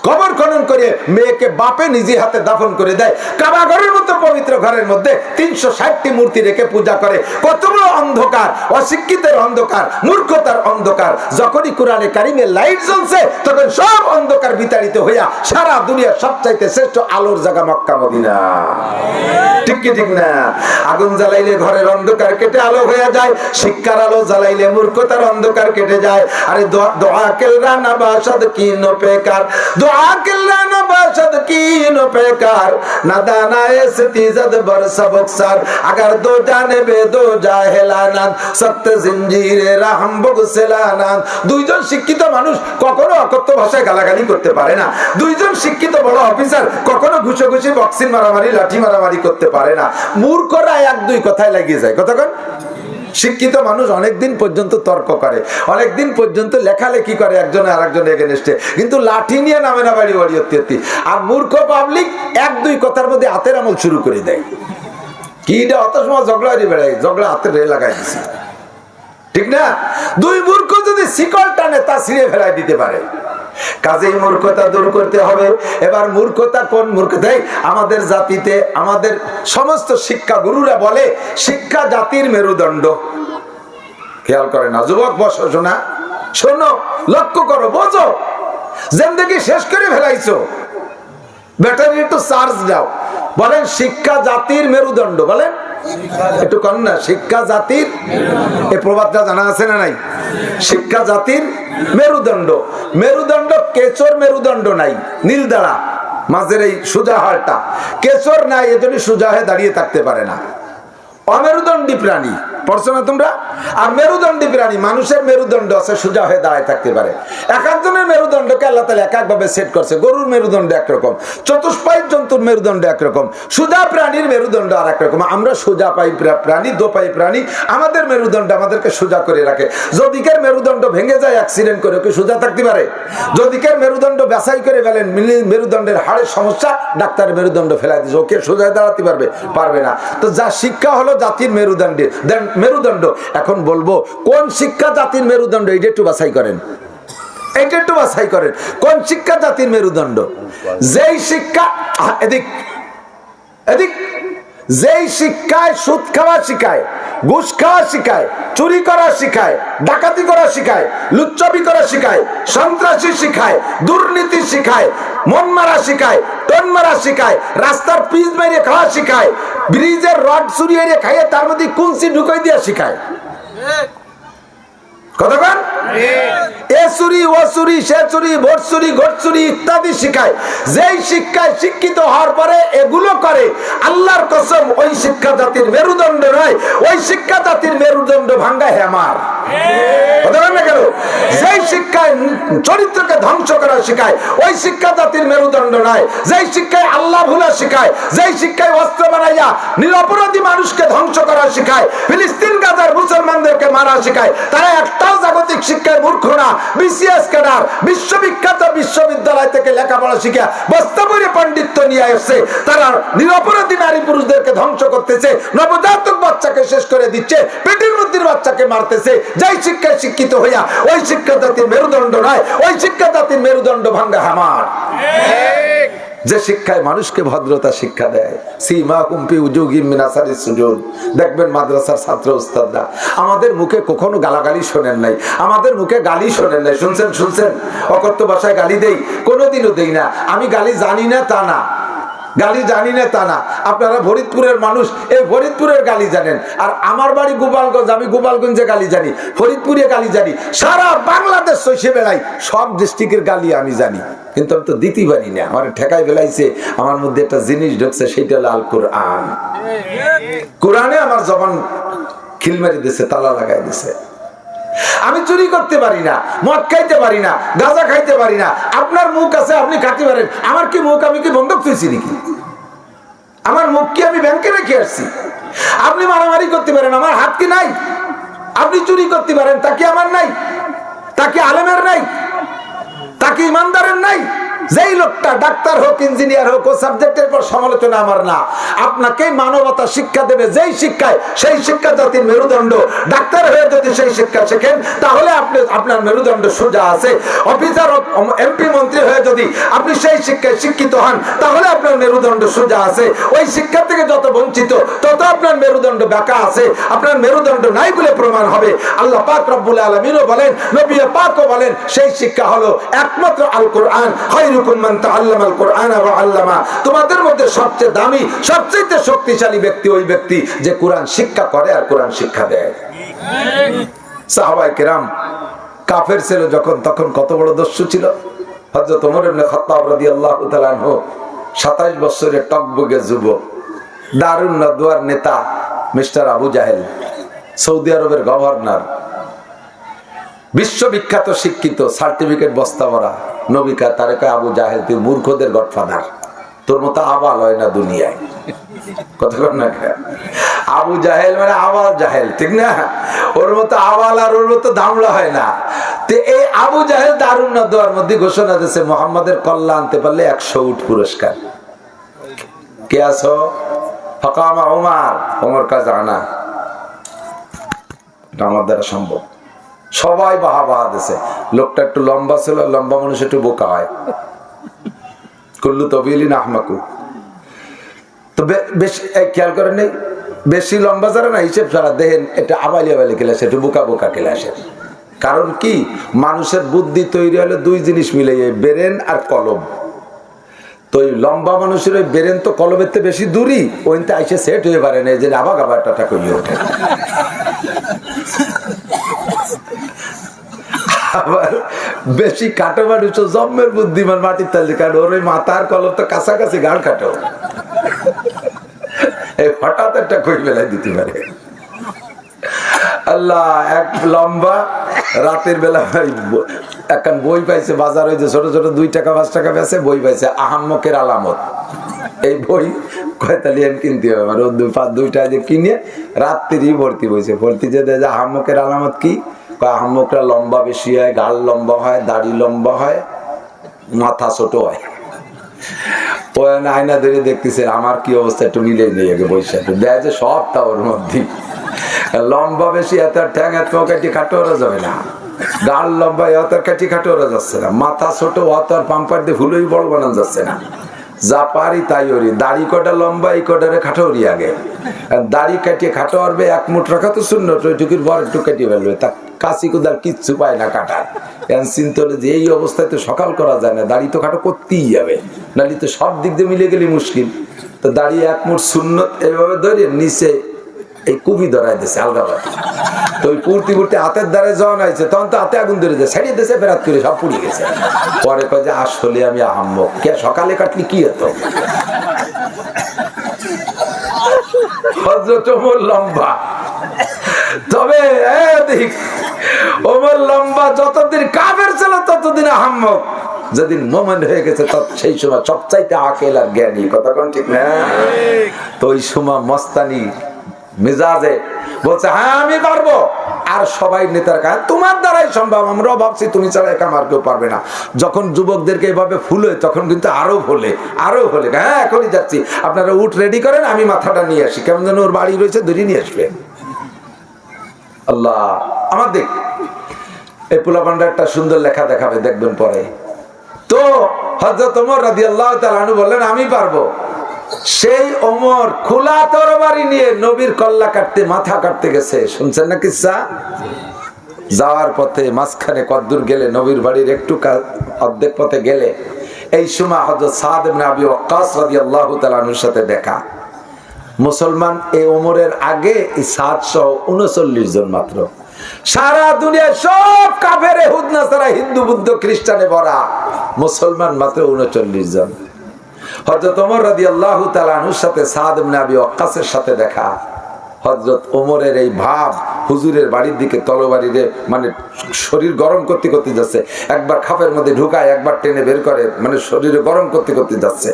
কবর খনন করে মেয়েকে বাপে নিজে হাতে দাফন করে দেয়। কাবা ঘরের মতো পবিত্র ঘরের মধ্যে 360টি মূর্তি রেখে পূজা করে। কত বড় অন্ধকার! অশিক্ষিতের অন্ধকার, মূর্খতার অন্ধকার। যখনই কোরআনে কারিমে লাইট জ্বলছে, তখন সব অন্ধকার বিতাড়িত হইয়া সারা দুনিয়ার সবচাইতে শ্রেষ্ঠ আলোর জায়গা মক্কা মদিনা। ঠিক কি ঠিক না? আগুন জ্বালাইলে ঘরের অন্ধকার কেটে আলো হয়ে যায়, শিক্ষার আলো জ্বালাইলে মূর্খতার অন্ধকার কেটে যায়। আরে দোয়া কেলরা না বাসাদ কি নো বেকার, দোয়া কেলরা না বাসাদ কি নো बेकार ना दाना इस्तीज़त बर सबक सार अगर दो जानिबे दो जाहिलाना सख्त जिंजीरे रहम बगसिलाना দুইজন শিক্ষিত মানুষ কখনো অকথ্য ভাষায় গালাগালি করতে পারে না দুইজন শিক্ষিত বড় অফিসার কখনো ঘুষোঘুষি বক্সিং মারামারি লাঠি মারামারি করতে পারে না মূর্খরা এক দুই কথায় লাগিয়ে যায় কতক্ষণ শিক্ষিত মানুষ অনেক দিন পর্যন্ত তর্ক করে অনেক দিন পর্যন্ত লেখালেখি করে একজন আরেকজন এগেইনস্টে কিন্তু লাঠি নিয়ে নামে না বাড়ি বাড়ি অত্যতি আর মূর্খ পাবলিক এক দুই কথার মধ্যে হাতের আমল শুরু করে দেয় কি এটা অত সময় ঝগড়ারি বেড়ায় ঝগড়া হাতের রে লাগাই দিছে ঠিক না দুই মূর্খ যদি শিকল টানে তা ছিঁড়ে ফেলাই দিতে পারে কাজেই মূর্খতা দূর করতে হবে এবার মূর্খতা কোন মূর্খতাই আমাদের জাতিতে আমাদের সমস্ত শিক্ষা গুরুরা বলে শিক্ষা জাতির মেরুদণ্ড খেয়াল করে না যুবক বসো শোনা শোনো লক্ষ্য করো বোঝো জিন্দেগি শেষ করে ফেলাইছো ব্যাটারি একটু চার্জ দাও বলেন শিক্ষা জাতির মেরুদণ্ড বলেন একটু কন না শিক্ষা জাতির এই প্রবাদটা জানা আছে না নাই শিক্ষা জাতির মেরুদণ্ড মেরুদণ্ড কেচর মেরুদণ্ড নাই নীলদাড়া মাঝের এই সোজা হাড়টা কেচর নাই এজন্য সোজা হয়ে দাঁড়িয়ে থাকতে পারে না অমেরুদণ্ডী প্রাণী পড়ছো না তোমরা আর মেরুদণ্ডী প্রাণী মানুষের মেরুদণ্ড আছে সোজা হয়ে দাঁড়ায় থাকতে পারে এক একজনের মেরুদণ্ডকে আল্লাহ তাআলা এক একভাবে সেট করছে গরুর মেরুদণ্ড একরকম চতুষ্পায়ী জন্তুর মেরুদণ্ড একরকম সোজা প্রাণীর মেরুদণ্ড আর একরকম আমরা সোজা পাই প্রাণী দোপাই প্রাণী আমাদের মেরুদণ্ড আমাদেরকে সোজা করে রাখে যদিকের মেরুদণ্ড ভেঙে যায় অ্যাক্সিডেন্ট করে ওকে সোজা থাকতে পারে যদিকের মেরুদণ্ড বেসাই করে ফেলেন মেরুদণ্ডের হাড়ের সমস্যা ডাক্তারের মেরুদণ্ড ফেলাই দিয়েছে ওকে সোজা দাঁড়াতে পারবে না তো যা শিক্ষা হলো জাতির মেরুদণ্ড এখন বলবো কোন শিক্ষা জাতির মেরুদণ্ড এটা একটু বাছাই করেন এটা একটু বাছাই করেন কোন শিক্ষা জাতির মেরুদণ্ড যেই শিক্ষা এদিক এদিক যেই শিক্ষায় সুদ খাওয়া শিখায় ঘুষ খাওয়া শিখায় চুরি করা শিখায় ডাকাতি করা শিখায় লুচ্চামি করা শিখায় সন্ত্রাসী শিখায় দুর্নীতি শিখায় মন মারা শিখায় টন মারা শিখায় রাস্তার পিচ মেরে খাওয়া শিখায় ব্রিজের রড চুরিয়ে খাইয়ে তার মধ্যে কুঞ্চি ঢুকাই দিয়া শিখায় কতক্ষণ এ চুরি ও চুরি সে চুরি ভোট চুরি ঘট চুরি ইত্যাদি শিখায় যেই শিক্ষায় শিক্ষিত হওয়ার পরে এগুলো করে আল্লাহর কসম ওই শিক্ষা জাতির মেরুদণ্ড নয় ওই শিক্ষা জাতির মেরুদণ্ড ভাঙ্গা হেমার যেই শিক্ষায় চরিত্রকে ধ্বংস করা শিখায় ওই শিক্ষা জাতির মেরুদণ্ড নয় যেই শিক্ষায় আল্লাহ ভুলা শিখায় যেই শিক্ষায় অস্ত্র বানাইয়া নিরপরাধী মানুষকে ধ্বংস করা শিখায় ফিলিস্তিন গাজার মুসলমানদেরকে মারা শিখায় তারা একটাও জাগতিক শিক্ষায় মূর্খ না বিসিএস ক্যাডার বিশ্ববিখ্যাত বিশ্ববিদ্যালয় থেকে লেখাপড়া শিখে বস্তাবরে পাণ্ডিত্য নিয়ে আসছে তারা নিরপরাধী নারী পুরুষদেরকে ধ্বংস করতেছে নবজাতক বাচ্চাকে শেষ করে দিচ্ছে পেটের মধ্যে বাচ্চাকে মারতেছে যেই শিক্ষায় শিক্ষিত হইয়া ওই শিক্ষা জাতির মেরুদণ্ড নয় ওই শিক্ষা জাতির মেরুদণ্ড ভাঙ্গা হামার যে শিক্ষায় মানুষকে ভদ্রতা শিক্ষা দেয় সীমা কুম্পি উজুগিম মিনাসারিস সুজুদ দেখবেন মাদ্রাসার ছাত্র উস্তাদরা আমাদের মুখে কখনো গালাগালি শোনেন নাই আমাদের মুখে গালি শোনেন নাই শুনছেন অকথ্য ভাষায় গালি দেই কোনোদিনও দেই না আমি গালি জানি না তা না গালি জানি না তা না আপনারা ফরিদপুরের মানুষ এই ফরিদপুরের গালি জানেন আর আমার বাড়ি গোপালগঞ্জ আমি গোপালগঞ্জে গালি জানি ফরিদপুরে গালি জানি সারা বাংলাদেশ সইসে বেড়াই সব ডিস্ট্রিক্টের গালি আমি জানি কিন্তু আমি তো দিতে পারি না আমার ঠেকাই ফেলাইছে আমার মধ্যে একটা জিনিস ঢুকছে সেটা হলো আল কোরআন কোরআনে আমার জবান খিল মেরে দিছে তালা লাগাই দিছে আমি চুরি করতে পারি না মদ খাইতে পারি না গাঁজা খাইতে পারি না আপনার মুখ আছে আপনি খাইতে পারেন আমার কি মুখ আমি কি বন্ধক পেয়েছি নাকি আমার মুখ কি আমি ব্যাংকে রেখে আসছি আপনি মারামারি করতে পারেন আমার হাত কি নাই আপনি চুরি করতে পারেন তা কি আমার নাই তা কি আলেমের নাই তা কি ইমানদারের নাই যেই লোকটা ডাক্তার হোক ইঞ্জিনিয়ার হোক ও সাবজেক্টের পর সমালোচনা আমার না আপনাকে মানবতা শিক্ষা দেবে যেই শিক্ষায় সেই শিক্ষা জাতির মেরুদণ্ড ডাক্তার হয়ে যদি সেই শিক্ষা শেখেন তাহলে আপনি আপনার মেরুদণ্ড সোজা আছে অফিসার এমপি মন্ত্রী হয়ে যদি আপনি সেই শিক্ষায় শিক্ষিত হন তাহলে আপনার মেরুদণ্ড সোজা আছে ওই শিক্ষা থেকে যত বঞ্চিত তত আপনার মেরুদণ্ড বাঁকা আছে আপনার মেরুদণ্ড নাই বলে প্রমাণ হবে আল্লাহ পাক রব্বুল আলামিনও বলেন নবী পাকও বলেন সেই শিক্ষা হলো একমাত্র আল কোরআন তোমাদের মধ্যে সবচেয়ে দামি সবচেয়ে শক্তিশালী ব্যক্তি ওই ব্যক্তি যে কোরআন শিক্ষা করে আর কোরআন শিক্ষা দেয় সাহাবায়ে কেরাম কাফের ছিল যখন তখন কত বড় দস্যু ছিল হযরত ওমর ইবনে খাত্তাব রাদিয়াল্লাহু তাআলা আনহু 27 বছরের টকবগে যুবক, দারুন নদওয়ার নেতা মিস্টার আবু জাহেল, সৌদি আরবের গভর্নর, বিশ্ববিখ্যাত শিক্ষিত, সার্টিফিকেট বস্তা ভরা। নবী কা তারে কয় আবু জাহেল তুই মূর্খদের গডফাদার, তোর মতো আবাল হয় না দুনিয়ায়। কতক্ষণ না আবু জাহেল মানে আবাল জাহেল, ঠিক না? ওর মতো আবাল আর ওর মতো দামড়া হয় না। তো এই আবু জাহেল দারুন নদওয়ার মধ্যে ঘোষণা দিয়েছে মুহাম্মাদের কল্লা আনতে পারলে 100 উট পুরস্কার। কে আছো? ফাকামা ওমর, ওমর কা জানা, এটা আমার দ্বারা সম্ভব। সবাই বাহা বাহা দিছে। লোকটা একটু লম্বা ছিল, লম্বা মানুষ একটু বোকা হয়। কুল্লু তবিলিন আহমাকু। তো বেশি খেয়াল করেন, নেই বেশি লম্বা যারা না হিসেব ছাড়া দেখেন এটা আবালি আবালি ক্লাস, একটু বোকা বোকা ক্লাসের। কারণ কি, মানুষের বুদ্ধি তৈরি হলে দুই জিনিস মিলে, ব্রেন আর কলম। তো ওই লম্বা মানুষের ওই ব্রেন তো কলমের থেকে বেশি দূরই, ওইতে আইসে সেট হয়ে পারে না, যে আবার আবার টাটা করিয়ে ওঠে। আবার বেশি কাটো মানুষ জন্মের বুদ্ধিমান মাটির তালি, কারণ ওর ওই মাথার কলম তো কাছাকাছি, গাড় কাটো, এই হঠাৎ একটা কই বেলায় দিতে পারে। আল্লাহ, এক লম্বা রাতের বেলা একখান বই পাইছে বাজার, হয়েছে ছোট ছোট 2 টাকা 5 টাকা বেছে বই পাইছে, আহাম্মকের আলামত। এই বই কয়তালিয়ান কিনতে হবে, মানে 2 টাকা দিয়ে কিনে রাত্রি ভর্তি বইছে, ভর্তি যে আহাম্মকের আলামত কি? আহাম্মকরা লম্বা বেশি হয়, গাল লম্বা হয়, দাড়ি লম্বা হয়, মাথা ছোট হয়। আয়না ধরে দেখতেছে আমার কি অবস্থা, একটু মিলে নিয়ে বৈশা দেয় যে সবটা ওর মধ্যে। লম্বা বেশি এত ঠ্যাং এত কাটি খাটো ওরা যাবে না, গাল লম্বা এত কাটি খাটো ওরা যাচ্ছে না, মাথা ছোট অত আর পাম্পার দিয়ে ফুলই বড় বানানো যাচ্ছে না। যা পারি তাই ওরি, দাড়ি কটা লম্বা, এই কটারে খাটো ওরি আগে। দাড়ি কাটিয়ে খাটো আরবে, 1 মুঠ রাখা তো শূন্য, ওইটুকুর বড় একটু কাটিয়ে ফেলবে, তা কাশি কোদাল কিচ্ছু পায় না কাটার। চিন্তা হলে যে এই অবস্থায় তো সকাল করা যায় না, দাড়ি তো খাটো করতেই যাবে, নাহলে তো সব দিক দিয়ে মিলে গেলে মুশকিল। তো দাঁড়িয়ে 1 মুঠ সুন্নত এইভাবে ধরে নিচে এই কুবি ধরাই দিয়েছে আলগাবাদ। তো ওই পুরতি পুরতি হাতের দ্বারে জন আইছে, তখন তো হাতে আগুন ধরে যায়, ছাড়িয়ে দিয়েছে, ফেরাত করে সব পুড়ে গেছে। পরে কয় যে আসলে আমি আহাম্মক, কে সকালে কাটলি কি হতো? হযরত ওমর লম্বা, তবে ওমর লম্বা যতদিন কাফের ছিল ততদিন আহাম্মক, যেদিন মোমেন হয়ে গেছে সেই সময় সবচাইতে আকেল আর জ্ঞানী। কথা কোন ঠিক না? তো ওই সময় মস্তানি মেজাজে বলছে হ্যাঁ আমি পারবো, আর সবাই নেতার কাছে তোমার দ্বারাই সম্ভব, আমরাও ভাবছি তুমি ছাড়া একা আর কেউ পারবে না। যখন যুবকদেরকে এভাবে ফুলে, তখন কিন্তু আরো ফুলে, হ্যাঁ এখনই যাচ্ছি, আপনারা উঠ রেডি করেন, আমি মাথাটা নিয়ে আসি, কেমন যেন ওর বাড়ি রয়েছে ধরে নিয়ে আসবে। আল্লাহ, আমার দেখ এই পোলাপান্ডা একটা সুন্দর লেখা দেখাবে, দেখবেন পরে। তো হযরত ওমর রাদিয়াল্লাহু তাআলা আনহু বললেন আমি পারবো। সেই ওমর খোলা তরবারি নিয়ে নবীর কল্লা কাটতে, মাথা কাটতে গেছে, শুনছেন না কিসসা? যাওয়ার পথে মাঝখানে কদ্দুর গেলে, নবীর বাড়ির একটু অর্ধেক পথে গেলে, এই সময় হযরত সাদ ইবনে আবি ওয়াক্কাস রাদিয়াল্লাহু তাআলা আনহুর সাথে দেখা। মুসলমান এই ওমরের আগে এই সাদ সহ 39 জন মাত্র। সারা দুনিয়া সব কাফের, ইহুদ নাসারা, হিন্দু বুদ্ধ খ্রিস্টানে ভরা, মুসলমান মাত্র 39 জন। হযরত ওমর রাদিয়াল্লাহু তাআলা আনহুর সাথে সাদ ইবনে আবি ওয়াক্কাসের সাথে দেখা। হযরত ওমরের এই ভাব, হুজুরের বাড়ির দিকে তরবারিরে, মানে শরীর গরম করতে করতে যাচ্ছে, একবার খাপের মধ্যে ঢুকায়, একবার টেনে বের করে, মানে শরীরে গরম করতে করতে যাচ্ছে।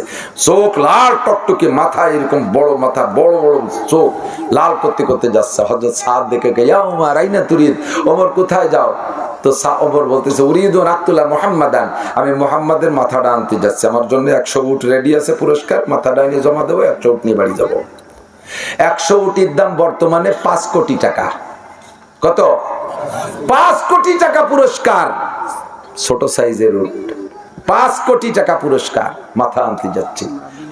চোখ লাল টকটকে, মাথা এরকম বড় মাথা, বড় বড় চোখ, লাল করতে করতে যাচ্ছে। হযরত সাদ দেখে কে ইয়া ওমর আইনা তুরিদ, ওমর কোথায় যাও? তো ওমর বলতেছে উরিদু নাকতুলা মুহাম্মাদান, আমি মুহাম্মাদের মাথাটা আনতে যাচ্ছি, আমার জন্য 100 উট রেডি আছে পুরস্কার, মাথাটা এনে জমা দেবো, 100 উট নিয়ে বাড়ি যাবো। 100 উটের দাম বর্তমানে 5 কোটি টাকা। কত? 5 কোটি টাকা পুরস্কার, ছোট সাইজের উট, 5 কোটি টাকা পুরস্কার, মাথা আনতে যাচ্ছি।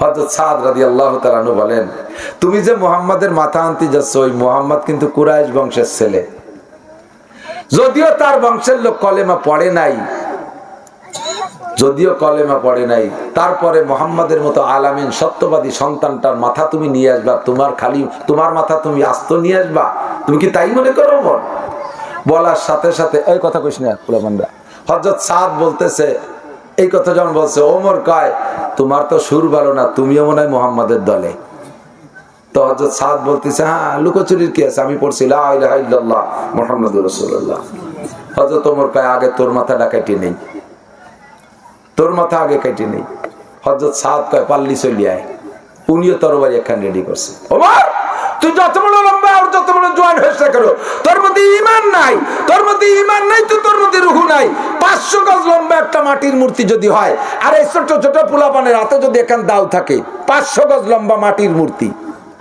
হযরত সাদ রাদিয়াল্লাহু তাআলা আনহু বলেন তুমি যে মুহাম্মাদের মাথা আনতে যাচ্ছ, ওই মুহাম্মদ কিন্তু কুরাইশ বংশের ছেলে, যদিও তার বংশের লোক কলেমা পড়ে নাই, তারপরে মুহাম্মাদের মতো আলামিন সত্যবাদী সন্তানটার মাথা তুমি নিয়ে আসবা, তোমার মাথা তুমি আস্ত নিয়ে আসবা, তুমি কি তাই মনে করো? বলার সাথে সাথে এই কথা কইস না পুরাবান্দা। হযরত সাদ বলতেছে এই কথা যখন বলছে, ওমর কয় তোমার তো সুর ভালো না, তুমিও মনে হয় মুহাম্মাদের দলে। তো হযরত সাদ বলতেছে, হ্যাঁ লুকোচুরির কি আছে, আমি পড়ছি লা ইলাহা ইল্লাল্লাহ মুহাম্মাদুর রাসূলুল্লাহ। হযরত ওমর কয় আগে তোর মাথাটা কেটে নেই, তোর মাথা আগে কেটে নেই। হযরত সাদ কয় পাল্লি চলি আয়। উনিও তরবারি একখান রেডি করছে। ওমর তুই যত বড় লম্বা আর যত বড় জোয়ান হয়েছে করো, তোর মধ্যে ঈমান নাই, তোর মধ্যে ঈমান নাই তো তোর মধ্যে রূহ নাই। 500 গজ লম্বা একটা মাটির মূর্তি যদি হয়, আর এই ছোট ছোট পোলাপানের হাতে যদি এখান দাও থাকে, 500 গজ লম্বা মাটির মূর্তি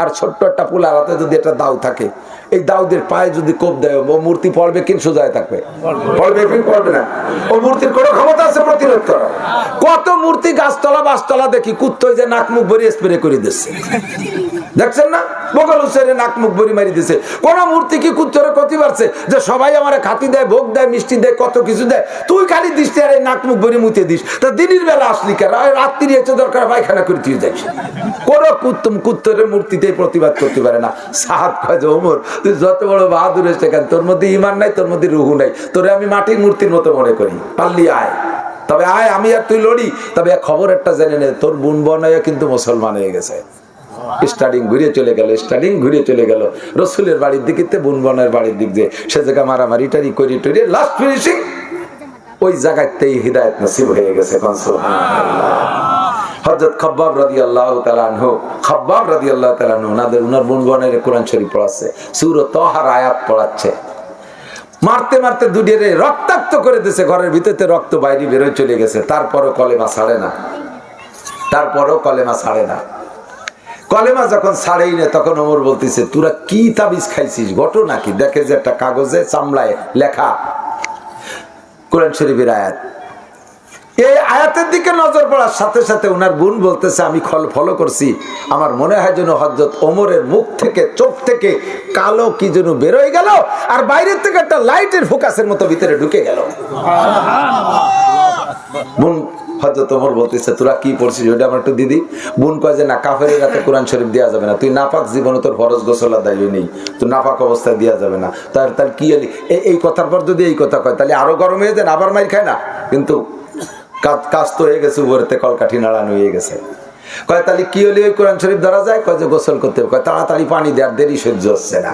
আর ছোট্ট একটা পোলার হাতে যদি একটা দাও থাকে, এই দাউদের পায়ে যদি কোপ দেয়, ও মূর্তি পড়বে কিন সোজায় থাকবে? পড়বে কি পড়বে না? ও মূর্তির কোনো ক্ষমতা আছে প্রতিরোধ করা? কত মূর্তি গাছতলা বাসতলা দেখি কুত্তই যে নাক মুখ ভরি স্প্রে করে দিচ্ছে, দেখছেন না? বগল উসেরে নাক মুখ ভরি মারি দিছে। কোন মূর্তি কি কুত্তরে ক্ষতি পারছে যে সবাই আমার খাতি দেয়, ভোগ দেয়, মিষ্টি দেয়, কত কিছু দেয়, তুই খালি দৃষ্টি আর নাক মুখ ভরি মুতে দিস? তা দিনের বেলা আসলি কেন? রাত্রি এসে দরকার পায়খানা করে তুই যাইস। কোন কুত্তরের মূর্তিতে প্রতিবাদ করতে পারে না। সাহাব কয় যে ওমর তুই যত বড় বাহাদুর এসে কেন, তোর মধ্যে ঈমান নাই, তোর মধ্যে রূহ নাই, তোরে আমি মাটির মূর্তির মতো মনে করি, পারলি আয়, তবে আয়, আমি আর তুই লড়ি। তবে খবর একটা জেনে নে, তোর বোন বনয় কিন্তু মুসলমান হয়ে গেছে। স্টাডিং ঘুরে চলে গেল, স্টাডিং ঘুরে চলে গেল রসুলের বাড়ির দিকে, বোন বনের বাড়ির দিক দিয়ে। সে জায়গা মারামারি টারি করি টরি লাস্ট ফিনিশিং ওই জায়গাতেই হিদায়াত নসিব হয়ে গেছে। হযরত খাব্বাব রাদিয়াল্লাহু তাআলা আনহু, খাব্বাব রাদিয়াল্লাহু তাআলা আনহু ওনার বোন বনের কোরআন শরীফ পড়াচ্ছে, সূরা তাহার আয়াত পড়াচ্ছে। মারতে মারতে দুডিরে রক্তাক্ত করে দিয়েছে, ঘরের ভিতরে রক্ত বাইরে বেরোয় চলে গেছে। তারপরও কলেমা ছাড়ে না, তারপরও কলেমা ছাড়ে না। কলেমা যখন ছাড়েই না, তখন ওমর বলতেছে তোরা কি তাবিজ খাইছিস, ঘটনা কি? দেখে যে একটা কাগজে চামড়ায় লেখা কোরআন শরীফের আয়াত। এই আয়াতের দিকে নজর পড়ার সাথে সাথে ওনার বোন বলতেছে আমি ফলো করছি, আমার মনে হয় যেন হযরত ওমরের মুখ থেকে, চোখ থেকে কালো কি যেন বেরোয় গেল, আর বাইরের থেকে একটা লাইটের ফোকাসের মতো ভিতরে ঢুকে গেল। বোন হযরত ওমর বলতেছে তোরা কি পড়ছিস ওইটা আমার একটু দিদি। বোন কয় যে না, কাফেরের হাতে কোরআন শরীফ দেওয়া যাবে না, তুই নাপাক জীবনে তোর ফরজ গোসল আদায় নেই, তুই নাপাক অবস্থায় দেওয়া যাবে না। তার কি এই কথার পর যদি এই কথা কয় তাহলে আরো গরম হয়ে যায়, আবার মাইর খায় না। কিন্তু কাজ তো হয়ে গেছে, উপরেতে কলকাঠি নাড়ানো হয়ে গেছে। কয় তাহলে কি হলে ওই কোরআন শরীফ ধরা যায়? কয় যে গোসল করতে হবে। কয় তাড়াতাড়ি পানি দেওয়ার দেরি সহ্য হচ্ছে না,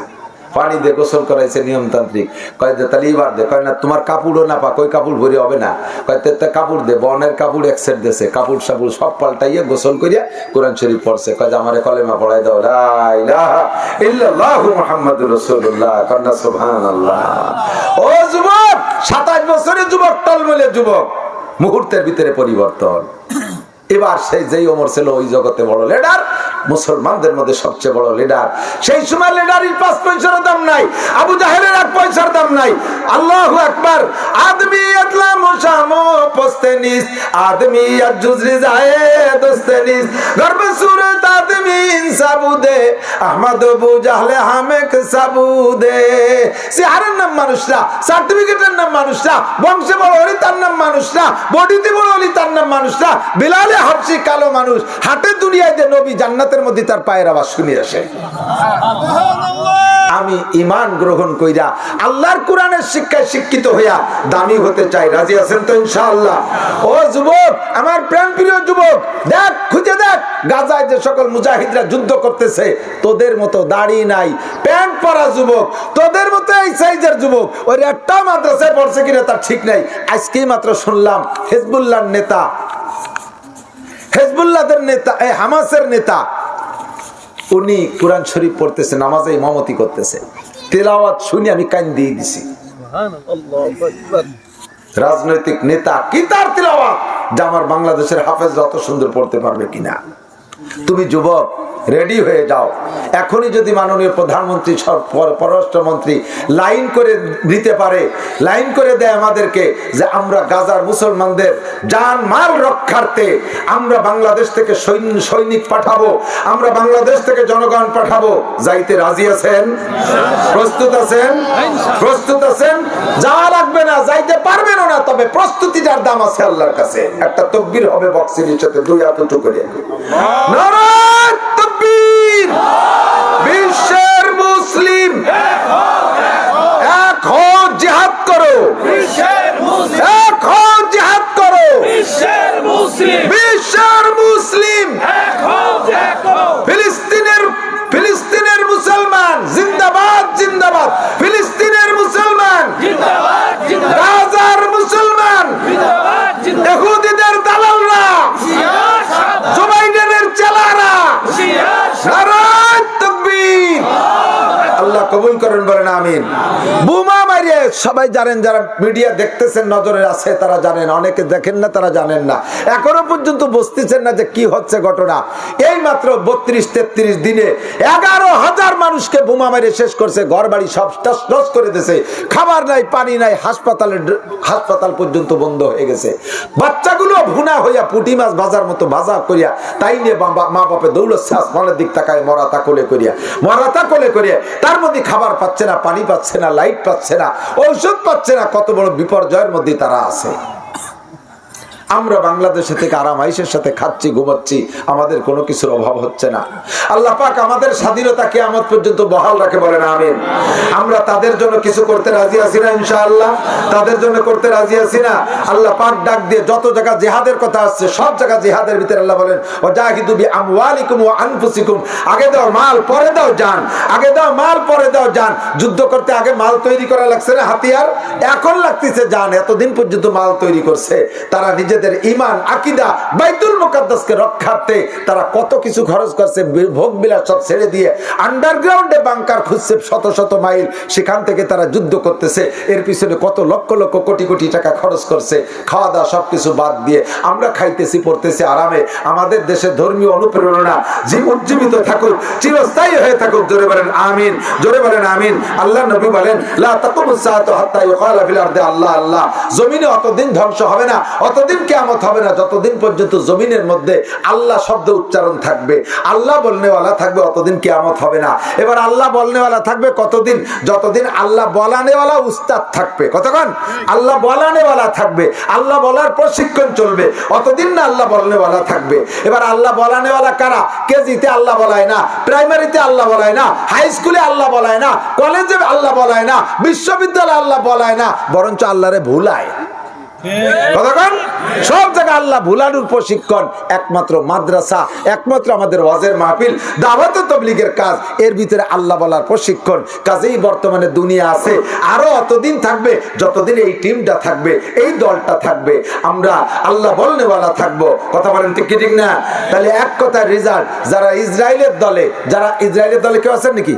পানি দিয়ে গোসল করাইছে নিয়মতান্ত্রিক। কয় যে তাহলে এবার দে। কয় না তোমার কাপড়ও না পাক, ওই কাপড় ভরে হবে না। কয় কাপড় দে, বনের কাপড় এক সেট দিয়েছে, কাপড় সাপড় সব পাল্টাইয়া গোসল করিয়া কোরআন শরীফ পড়ছে। কয় যে আমারে কলেমা পড়াই দাও, লা ইলাহা ইল্লাল্লাহু মুহাম্মাদুর রাসূলুল্লাহ, কন্না সুবহানাল্লাহ। ও যুবক, 27 বছরের যুবক, টলমলে যুবক, মুহূর্তের ভিতরে পরিবর্তন। এবার সেই যেই ওমর ছিল ওই জগতে বড় লিডার, মুসলমানদের মধ্যে সবচেয়ে বড় লিডার। সেই সময় লিডারের 5 পয়সার দাম নাই, আবু জাহেলের 1 পয়সার দাম নাই। আল্লাহু আকবার। আদমি ইসলাম শামো পোস্তেনিস, আদমি আজুজরি যায় দোস্তেনিস, গর্ব সুরত আদমি ইনসাবুদে, আহমদ আবু জাহলে হামেক সাবুদে। চেহারার নাম মানুষরা, সার্টিফিকেটের নাম মানুষরা, বংশে বড় হলি তার নাম মানুষরা, বডিতে বড় হলি তার নাম মানুষরা, বিলালে হাবশি কালো মানুষ, হাটে দুনিয়ায় যে নবী, জান্নাতের মধ্যে তার পায়ের আওয়াজ শুনে আসে। আমি ঈমান গ্রহণ কইরা আল্লাহর কোরআনের শিক্ষায় শিক্ষিত হইয়া দামি হতে চাই। রাজি আছেন তো ইনশাআল্লাহ? ও যুবক, আমার প্রাণ প্রিয় যুবক, দেখ, খুঁজে দেখ, গাজায় যে সকল মুজাহিদরা যুদ্ধ করতেছে, তোদের মতো দাড়ি নাই, প্যান্ট পরা যুবক, তোদের মতো এই সাইজের যুবক, ওই একটা মাদ্রাসায় পড়ছে কিনা তার ঠিক নাই। আজকেই মাত্র শুনলাম হিজবুল্লাহর নেতা, হেজবুল্লাহদের নেতা, এই হামাসের নেতা, উনি কোরআন শরীফ পড়তেছে, নামাজে ইমামতি করতেছে, তেলাওয়াত শুনে আমি কান দিয়ে দিছি। রাজনৈতিক নেতা কি তার তেলাওয়াত, যা আমার বাংলাদেশের হাফেজ যত সুন্দর পড়তে পারবে কিনা। তুমি যুবক রেডি হয়ে যাও। এখনই যদি মাননীয় প্রধানমন্ত্রী, পররাষ্ট্রমন্ত্রী লাইন করে দিতে পারে, লাইন করে দেয় আমাদেরকে যে আমরা গাজার মুসলমানদের জান মাল রক্ষার্থে আমরা বাংলাদেশ থেকে সৈনিক পাঠাবো, আমরা বাংলাদেশ থেকে জনগণ পাঠাবো, যাইতে রাজি আছেন? প্রস্তুত আছেন? প্রস্তুত আছেন? যাওয়া লাগবে না, যাইতে পারবেন না, তবে প্রস্তুতিটার দাম আছে আল্লাহর কাছে। একটা তাকবীর হবে বক্সির সাথে, 2 হাত উঁচু করে, নারায়ে তাকবীর। বিশ্বের মুসলিম এক হও, জিহাদ করো, এক হও, জিহাদ করো। বিশ্বের মুসলিম ফিলিস্তিনের মুসলমান জিন্দাবাদ জিন্দাবাদ, ফিলিস্তিনের মুসলমান জিন্দাবাদ জিন্দাবাদ, গাজার মুসলমান, জিন্দাবাদ জিন্দাবাদ, ইহুদিদের দালালরা, জিয়ার সাদা, জো বাইডেনের চেলারা, জিয়ার সাদা। নারায়ে তাকবীর। আল্লাহ কবুল করেন, বলেন আমিন। বোমা মারিয়ে সবাই জানেন, যারা মিডিয়া দেখতেছেন নজরে আছে তারা জানেন, অনেকে দেখেন না তারা জানেন না, এখনো পর্যন্ত বুঝতেছেন না যে কি হচ্ছে ঘটনা। এই মাত্র 32-33 দিনে 11,000 মানুষকে বোমা মেরে শেষ করছে, ঘর বাড়ি সব তছনছ করে দিয়েছে, খাবার নাই পানি নাই, হাসপাতাল পর্যন্ত বন্ধ হয়ে গেছে। বাচ্চাগুলো ভুনা হইয়া পুঁটি মাছ ভাজার মতো ভাজা করিয়া, তাই নিয়ে মা বাপে দৌড়চ্ছে আসমানের দিক তাকায়, মরাতা কোলে করিয়া, তার মধ্যে খাবার পাচ্ছে না, পানি পাচ্ছে না, লাইট পাচ্ছে না, ঔষধ পাচ্ছে না, কত বড় বিপর্যয়ের মধ্যে তারা আছে। আমরা বাংলাদেশে থেকে আরামাইশের সাথে খাচ্ছি, ঘুমাচ্ছি, আমাদের কোনো কিছুর অভাব হচ্ছে না। আল্লাহ পাক আমাদের স্বাধীনতা কিয়ামত পর্যন্ত বহাল রাখে, বলেন আমিন। আমরা তাদের জন্য কিছু করতে রাজি আছি না? ইনশাআল্লাহ তাদের জন্য করতে রাজি আছি না? আল্লাহ পাক ডাক দিয়ে যত জায়গা জিহাদের কথা আসছে, সব জায়গা জিহাদের ভিতরে আল্লাহ বলেন ওয়াজাহিদু বিআমওয়ালিকুম ওয়া আনফুসিকুম, আগে দাও মাল পরে দাও জান, আগে দাও মাল পরে দাও জান। যুদ্ধ করতে আগে মাল তৈরি করা লাগছে না, হাতিয়ার, এখন লাগতেছে জান। এতদিন পর্যন্ত মাল তৈরি করছে, তারা নিজেদের ঈমান আকীদা বাইতুল মুকাদ্দাসকে রক্ষার্থে তারা কত কিছু খরচ করছে, ভোগ বিলাস সব ছেড়ে দিয়ে আন্ডারগ্রাউন্ডে বাংকার খুঁজছে শত শত মাইল, সেখান থেকে তারা যুদ্ধ করতেছে। এর পিছনে কত লক্ষ লক্ষ কোটি কোটি টাকা খরচ করছে, খাওয়া দাওয়া সবকিছু বাদ দিয়ে আমরা খাইতেছি পড়তেছি আরামে। আমাদের দেশে ধর্মীয় অনুপ্রেরণা জীবিত থাকুক, চিরস্থায়ী হয়ে থাকুক, জোরে বলেন আমিন, জোরে বলেন আমিন। আল্লাহ নবী বলেন লা তাকুমুস সাআতু হাত্তা ইউকালা ফিল আরদি আল্লাহ আল্লাহ, জমিনে অতদিন ধ্বংস হবে না, অতদিন কিয়ামত হবে না যতদিন পর্যন্ত জমিনের মধ্যে আল্লাহ শব্দ উচ্চারণ থাকবে, আল্লাহ বলনেওয়ালা থাকবে, অতদিন কিয়ামত হবে না। এবার আল্লাহ বলনেওয়ালা থাকবে কতদিন? যতদিন আল্লাহ বলানেওয়ালা উস্তাদ থাকবে। কতক্ষণ? আল্লাহ বলানেওয়ালা থাকবে, আল্লাহ বলার প্রশিক্ষণ চলবে, অতদিন না আল্লাহ বলনেওয়ালা থাকবে। এবার আল্লাহ বলানেওয়ালা কারা? কেজিতে আল্লাহ বলায় না, প্রাইমারিতে আল্লাহ বলায় না, হাই স্কুলে আল্লাহ বলায় না, কলেজে আল্লাহ বলায় না, বিশ্ববিদ্যালয়ে আল্লাহ বলায় না, বরঞ্চ আল্লাহরে ভুলায়। সব জায়গায় আল্লাহ ভুলানোর প্রশিক্ষণ একমাত্র মাদ্রাসা, একমাত্র আমাদের ওয়াজের মাহফিল, দাওয়াত ও তাবলীগের কাজ, এর ভিতরে আল্লাহ বলার প্রশিক্ষণ। কাজেই বর্তমানে দুনিয়া আছে, আরো অতদিন থাকবে যতদিন এই টিমটা থাকবে, এই দলটা থাকবে, আমরা আল্লাহ বলনেওয়ালা থাকবো। কথা বলেন ঠিক কি ঠিক না? তাহলে এক কথার রেজাল্ট, যারা ইসরায়েলের দলে কেউ আছেন নাকি?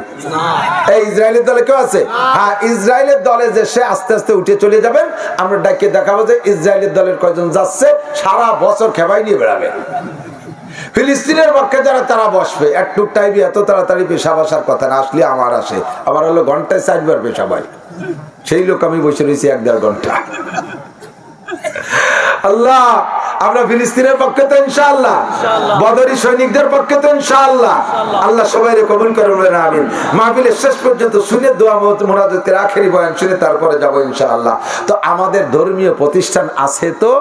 এই ইসরায়েলের দলে কেউ আছে? হ্যাঁ, ইসরায়েলের দলে যে সে আস্তে আস্তে উঠে চলে যাবেন, আমরা ডাকিয়ে দেখাবো যে ইসরায়েলের দলের কয়জন যাচ্ছে, সারা বছর খেপাই নিয়ে বেড়াবে। ফিলিস্তিনের পক্ষে যারা তারা বসবে, একটু টাইমে এত তাড়াতাড়ি পেশাব আসার কথা না, আসলে আমার আসে, আবার হলো ঘন্টায় 4 বার পেশাব হয়। সেই লোক আমি বসে রয়েছি 1-1.5 ঘন্টা। আল্লাহ, আমরা ফিলিস্তিনের পক্ষে তো ইনশাআল্লাহ, বদরি সৈনিকদের পক্ষে তো ইনশাআল্লাহ। আল্লাহ সবাই কবুল করবেন, আমিন। মাহফিলের শেষ পর্যন্ত শুনে দোয়া মুনাজাতের আখেরি বয়ান শুনে তারপরে যাব ইনশাআল্লাহ। তো আমাদের ধর্মীয় প্রতিষ্ঠান আছে তো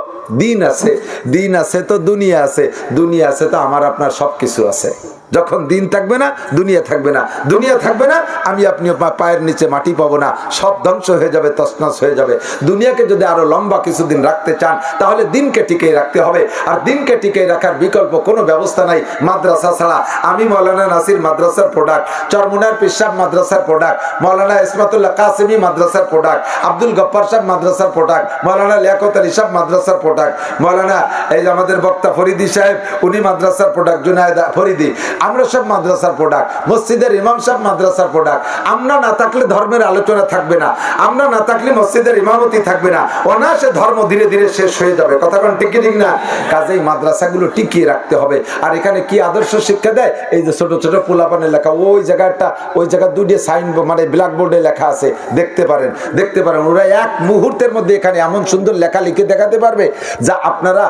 দিন আছে, দিন আছে তো দুনিয়া আছে, দুনিয়া আছে তো আমার আপনার সবকিছু আছে। যখন দিন থাকবে না, দুনিয়া থাকবে না, দুনিয়া থাকবে না, আমি আপনি পায়ের নিচে মাটি পাবো না, সব ধ্বংস হয়ে যাবে, তছনছ হয়ে যাবে। দুনিয়াকে যদি আরো লম্বা কিছুদিন রাখতে চান, তাহলে দিনকে টিকিয়ে রাখতে হবে। আর দিনকে টিকিয়ে রাখার বিকল্প কোনো ব্যবস্থা নাই মাদ্রাসা ছাড়া। আমি মৌলানা নাসির মাদ্রাসার প্রোডাক্ট, চরমুনার পিসাব মাদ্রাসার প্রোডাক্ট, মৌলানা ইসমাতুল্লাহ কাসিমি মাদ্রাসার প্রোডাক্ট, আব্দুল গফ্ফার সাহেব মাদ্রাসার প্রোডাক্ট, মৌলানা লিয়াকত আলী সাহেব মাদ্রাসার প্রোডাক্ট, মৌলানা এই যে আমাদের বক্তা ফরিদি সাহেব, উনি মাদ্রাসার প্রোডাক্ট, জুনায়েদা ফরিদি, আমরা সব মাদ্রাসার প্রোডাক্ট, মসজিদের ইমাম সাহেব মাদ্রাসার প্রোডাক্ট। আমরা না থাকলে ধর্মের আলোচনা থাকবে না, আমরা না থাকলে মসজিদের ইমামতি থাকবে না, অনায়াসে ধর্ম ধীরে ধীরে শেষ হয়ে যাবে। কথা কোন ঠিক ঠিক না? কাজেই মাদ্রাসাগুলো টিকিয়ে রাখতে হবে। আর এখানে কি আদর্শ শিক্ষা দেয়? এই যে ছোট ছোট পোলাপানের লেখা, ওই জায়গাটা, ওই জায়গা দুটো সাইন মানে ব্ল্যাকবোর্ডে লেখা আছে, দেখতে পারেন, দেখতে পারেন। ওরা এক মুহূর্তের মধ্যে এখানে এমন সুন্দর লেখা লিখে দেখাতে পারবে যা আপনারা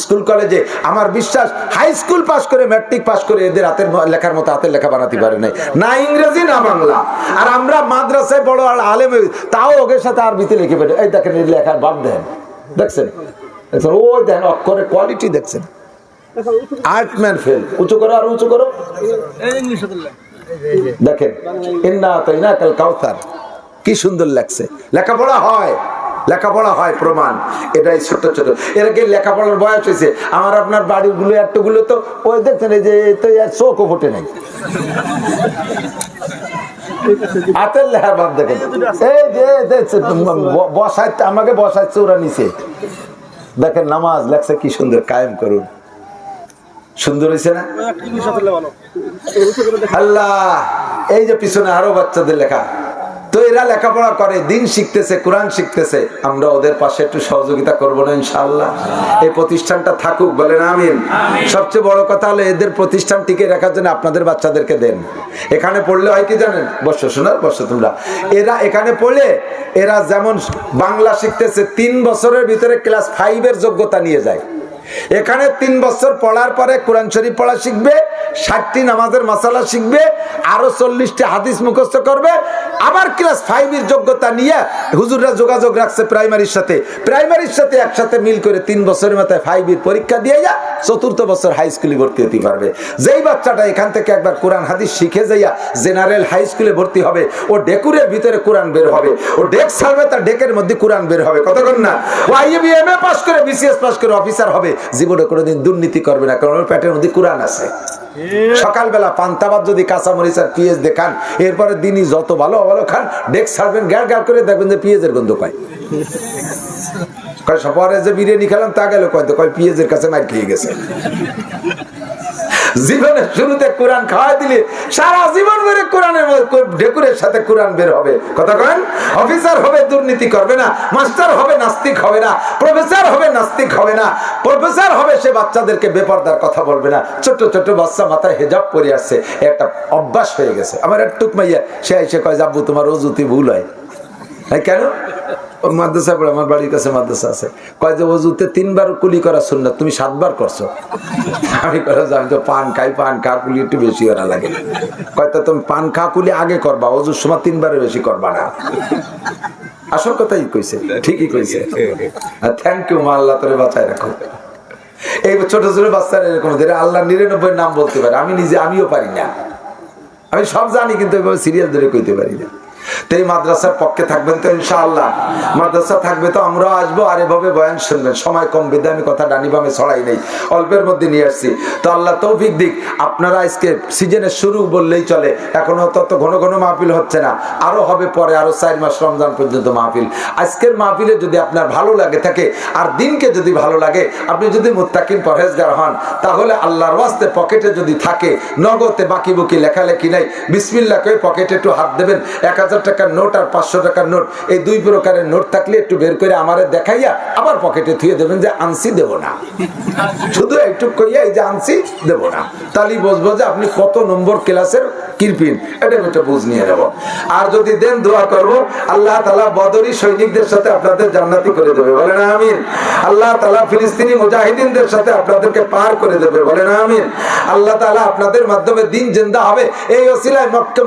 স্কুল কলেজে, আমার বিশ্বাস হাই স্কুল পাস করে, ম্যাট্রিক পাস করে এদের হাতের লেখার মতো হাতের লেখা বানাতে পারে নাই, না ইংরেজি না বাংলা। আর আমরা মাদ্রাসায় বড় আলেম, তাও ওদের সাথে আরবিতে লিখে পেটে, এই দেখেন এই লেখার বাদ দেন, দেখছেন, ওই দেখেন অক্ষরের কোয়ালিটি দেখছেন, আর্টম্যান ফেল, উঁচু করো আর উঁচু করো, দেখেন ইন্না আতাইনাকাল কাউসার, কি সুন্দর লাগছে। লেখাপড়া হয়, লেখাপড়া হয় প্রমাণ। এটাই ছোট ছোট এরকে লেখাপড়ার বয়স হয়েছে। আমার আপনার বাড়িগুলো একটুগুলো তো ওই দেখছেন এই যে তো চোখও ফোটে নাই, হাতের লেখা বাদ দেখেন। এই যে বসাইতে আমাকে বসাইছে ওরা নিচে, দেখেন নামাজ লেখছে কি সুন্দর, কায়েম করুন। সুন্দর হয়েছে না? আল্লাহ, এই যে পিছনে আরো বাচ্চাদের লেখা, তো এরা লেখাপড়া করে, দিন শিখতেছে, কোরআন শিখতেছে। আমরা ওদের পাশে একটু সহযোগিতা করবো না ইনশাআল্লাহ? এই প্রতিষ্ঠানটা থাকুক, বলেন আমিন। সবচেয়ে বড় কথা হলো এদের প্রতিষ্ঠান টিকে রাখার জন্য আপনাদের বাচ্চাদেরকে দেন। এখানে পড়লে হয় কি জানেন, বসো শোনার বসো তোমরা, এরা এখানে পড়লে এরা যেমন বাংলা শিখতেছে 3 বছরের ভিতরে ক্লাস 5-এর যোগ্যতা নিয়ে যায়। এখানে 3 বছর পড়ার পরে কোরআন শরীফ পড়া শিখবে, 60টি নামাজের মাসালা শিখবে, আরো 40টি হাদিস মুখস্থ করবে, আবার ক্লাস 5-এর যোগ্যতা নিয়ে হুজুররা যোগাযোগ রাখছে প্রাইমারির সাথে একসাথে মিল করে 3 বছরের মাথায় 5-এর পরীক্ষা দিয়ে যা 4th বছর হাই স্কুলে ভর্তি হতে পারবে। যেই বাচ্চাটা এখান থেকে একবার কোরআন হাদিস শিখে যাইয়া জেনারেল হাই স্কুলে ভর্তি হবে, ও ডেকুরের ভিতরে কোরআন বের হবে, ও ডেক ছাড়বে, তার ডেকের মধ্যে কোরআন বের হবে। কতক্ষণ না ও আইএবি এমএ পাস করে বিসিএস পাস করে অফিসার হবে, জীবনে কোনোদিন দুর্নীতি করবে না, কারণ ওর পেটের মধ্যে কোরআন আছে। সকালবেলা পান্তাবাদ যদি কাঁচামরিচ আর পেঁয়াজ দেখান, এরপরে দিনই যত ভালো ভালো খান, ডেক ছাড়বেন গ্যার গ্যার করে, দেখবেন যে পেঁয়াজের গন্ধ পায়। পরে যে বিরিয়ানি খেলাম তা গেল কয় পেঁয়াজের কাছে মার খেয়ে গেছে। জীবনের শুরুতে কোরআন খাওয়াই দিলে সারা জীবন ধরে কোরআনের ঢেকুরের সাথে কোরআন বের হবে। কথা কন, অফিসার হবে দুর্নীতি করবে না, মাস্টার হবে নাস্তিক হবে না, প্রফেসর হবে নাস্তিক হবে না, প্রফেসর হবে সে বাচ্চাদেরকে বেপরদার কথা বলবে না। ছোট ছোট বাচ্চা মাথায় হেজাব পরে আসছে, একটা অভ্যাস হয়ে গেছে। আমার একটুক মাইয়া সে এসে কয় যাবো তোমার অজুতি ভুল হয়। কেন? মাদ্রাসা পড়ে, আমার বাড়ির কাছে মাদ্রাসা আছে, কয় যে অজুতে 3 বার কুলি করা সুন্নাত, তুমি 7 বার করছো। আমি আমি তো পান খাই, পান খা কুলি একটু বেশি করা লাগে। কয়তো তুমি পান খা কুলি আগে করবা, অজুর সময় 3 বারের বেশি করবা না। আসল কথাই কইছে, ঠিকই কইছে। থ্যাংক ইউ মা, আল্লাহ তোরে বাঁচায় রাখো। এই ছোট ছোট বাচ্চারা এরকম আল্লাহ 99 নাম বলতে পারে, আমিও পারি না। আমি সব জানি কিন্তু সিরিয়াল ধরে কইতে পারি না। তো এই মাদ্রাসার পক্ষে থাকবেন তো ইনশাআল্লাহ? মাদ্রাসা থাকবে তো আমরাও আসবো, আর এভাবে বয়ান শুনবেন। সময় কম বিদ্যা আমি কথা ডানি বামে ছড়াই নেই, অল্পের মধ্যে নিয়ে আসছি। তো আল্লাহ তৌফিক দিক। আপনারা আজকে সিজনের শুরু বললেই চলে, এখনো তত ঘন ঘন মাহফিল হচ্ছে না, আরো হবে পরে, আরো 4 মাস রমজান পর্যন্ত মাহফিল। আজকের মাহফিলে যদি আপনার ভালো লাগে থাকে, আর দিনকে যদি ভালো লাগে, আপনি যদি মুত্তাকিন পরহেজগার হন, তাহলে আল্লাহর ওয়াস্তে পকেটে যদি থাকে, নগদে বাকি বুকি লেখালেখি নাই, বিসমিল্লাহ কই পকেটে একটু হাত দেবেন। 1000 টাকার নোট আর 500 টাকার নোট, এই 2 প্রকারের নোট থাকলে একটু বের করে আমারে দেখাইয়া আবার পকেটে থুয়ে দেবেন যে আনছি দেব না, শুধু একটু কইয়া এই যে আনছি দেব না। তাহলে বুঝবো যে আপনি কত নম্বর ক্লাসের কিরপিন, এটা একটা বুঝ নিয়ে নেব। আর যদি দেন, দোয়া করব আল্লাহ তাআলা বদরি সৈনিকদের সাথে আপনাদের জান্নাতি করে দেবে, বলেন আমিন। আল্লাহ তাআলা ফিলিস্তিনি মুজাহিদিনদের সাথে আপনাদেরকে পার করে দেবে, বলেন আমিন। আল্লাহ তাআলা আপনাদের মাধ্যমে দিন জিন্দা হবে, এই ওসিলায় মক্কা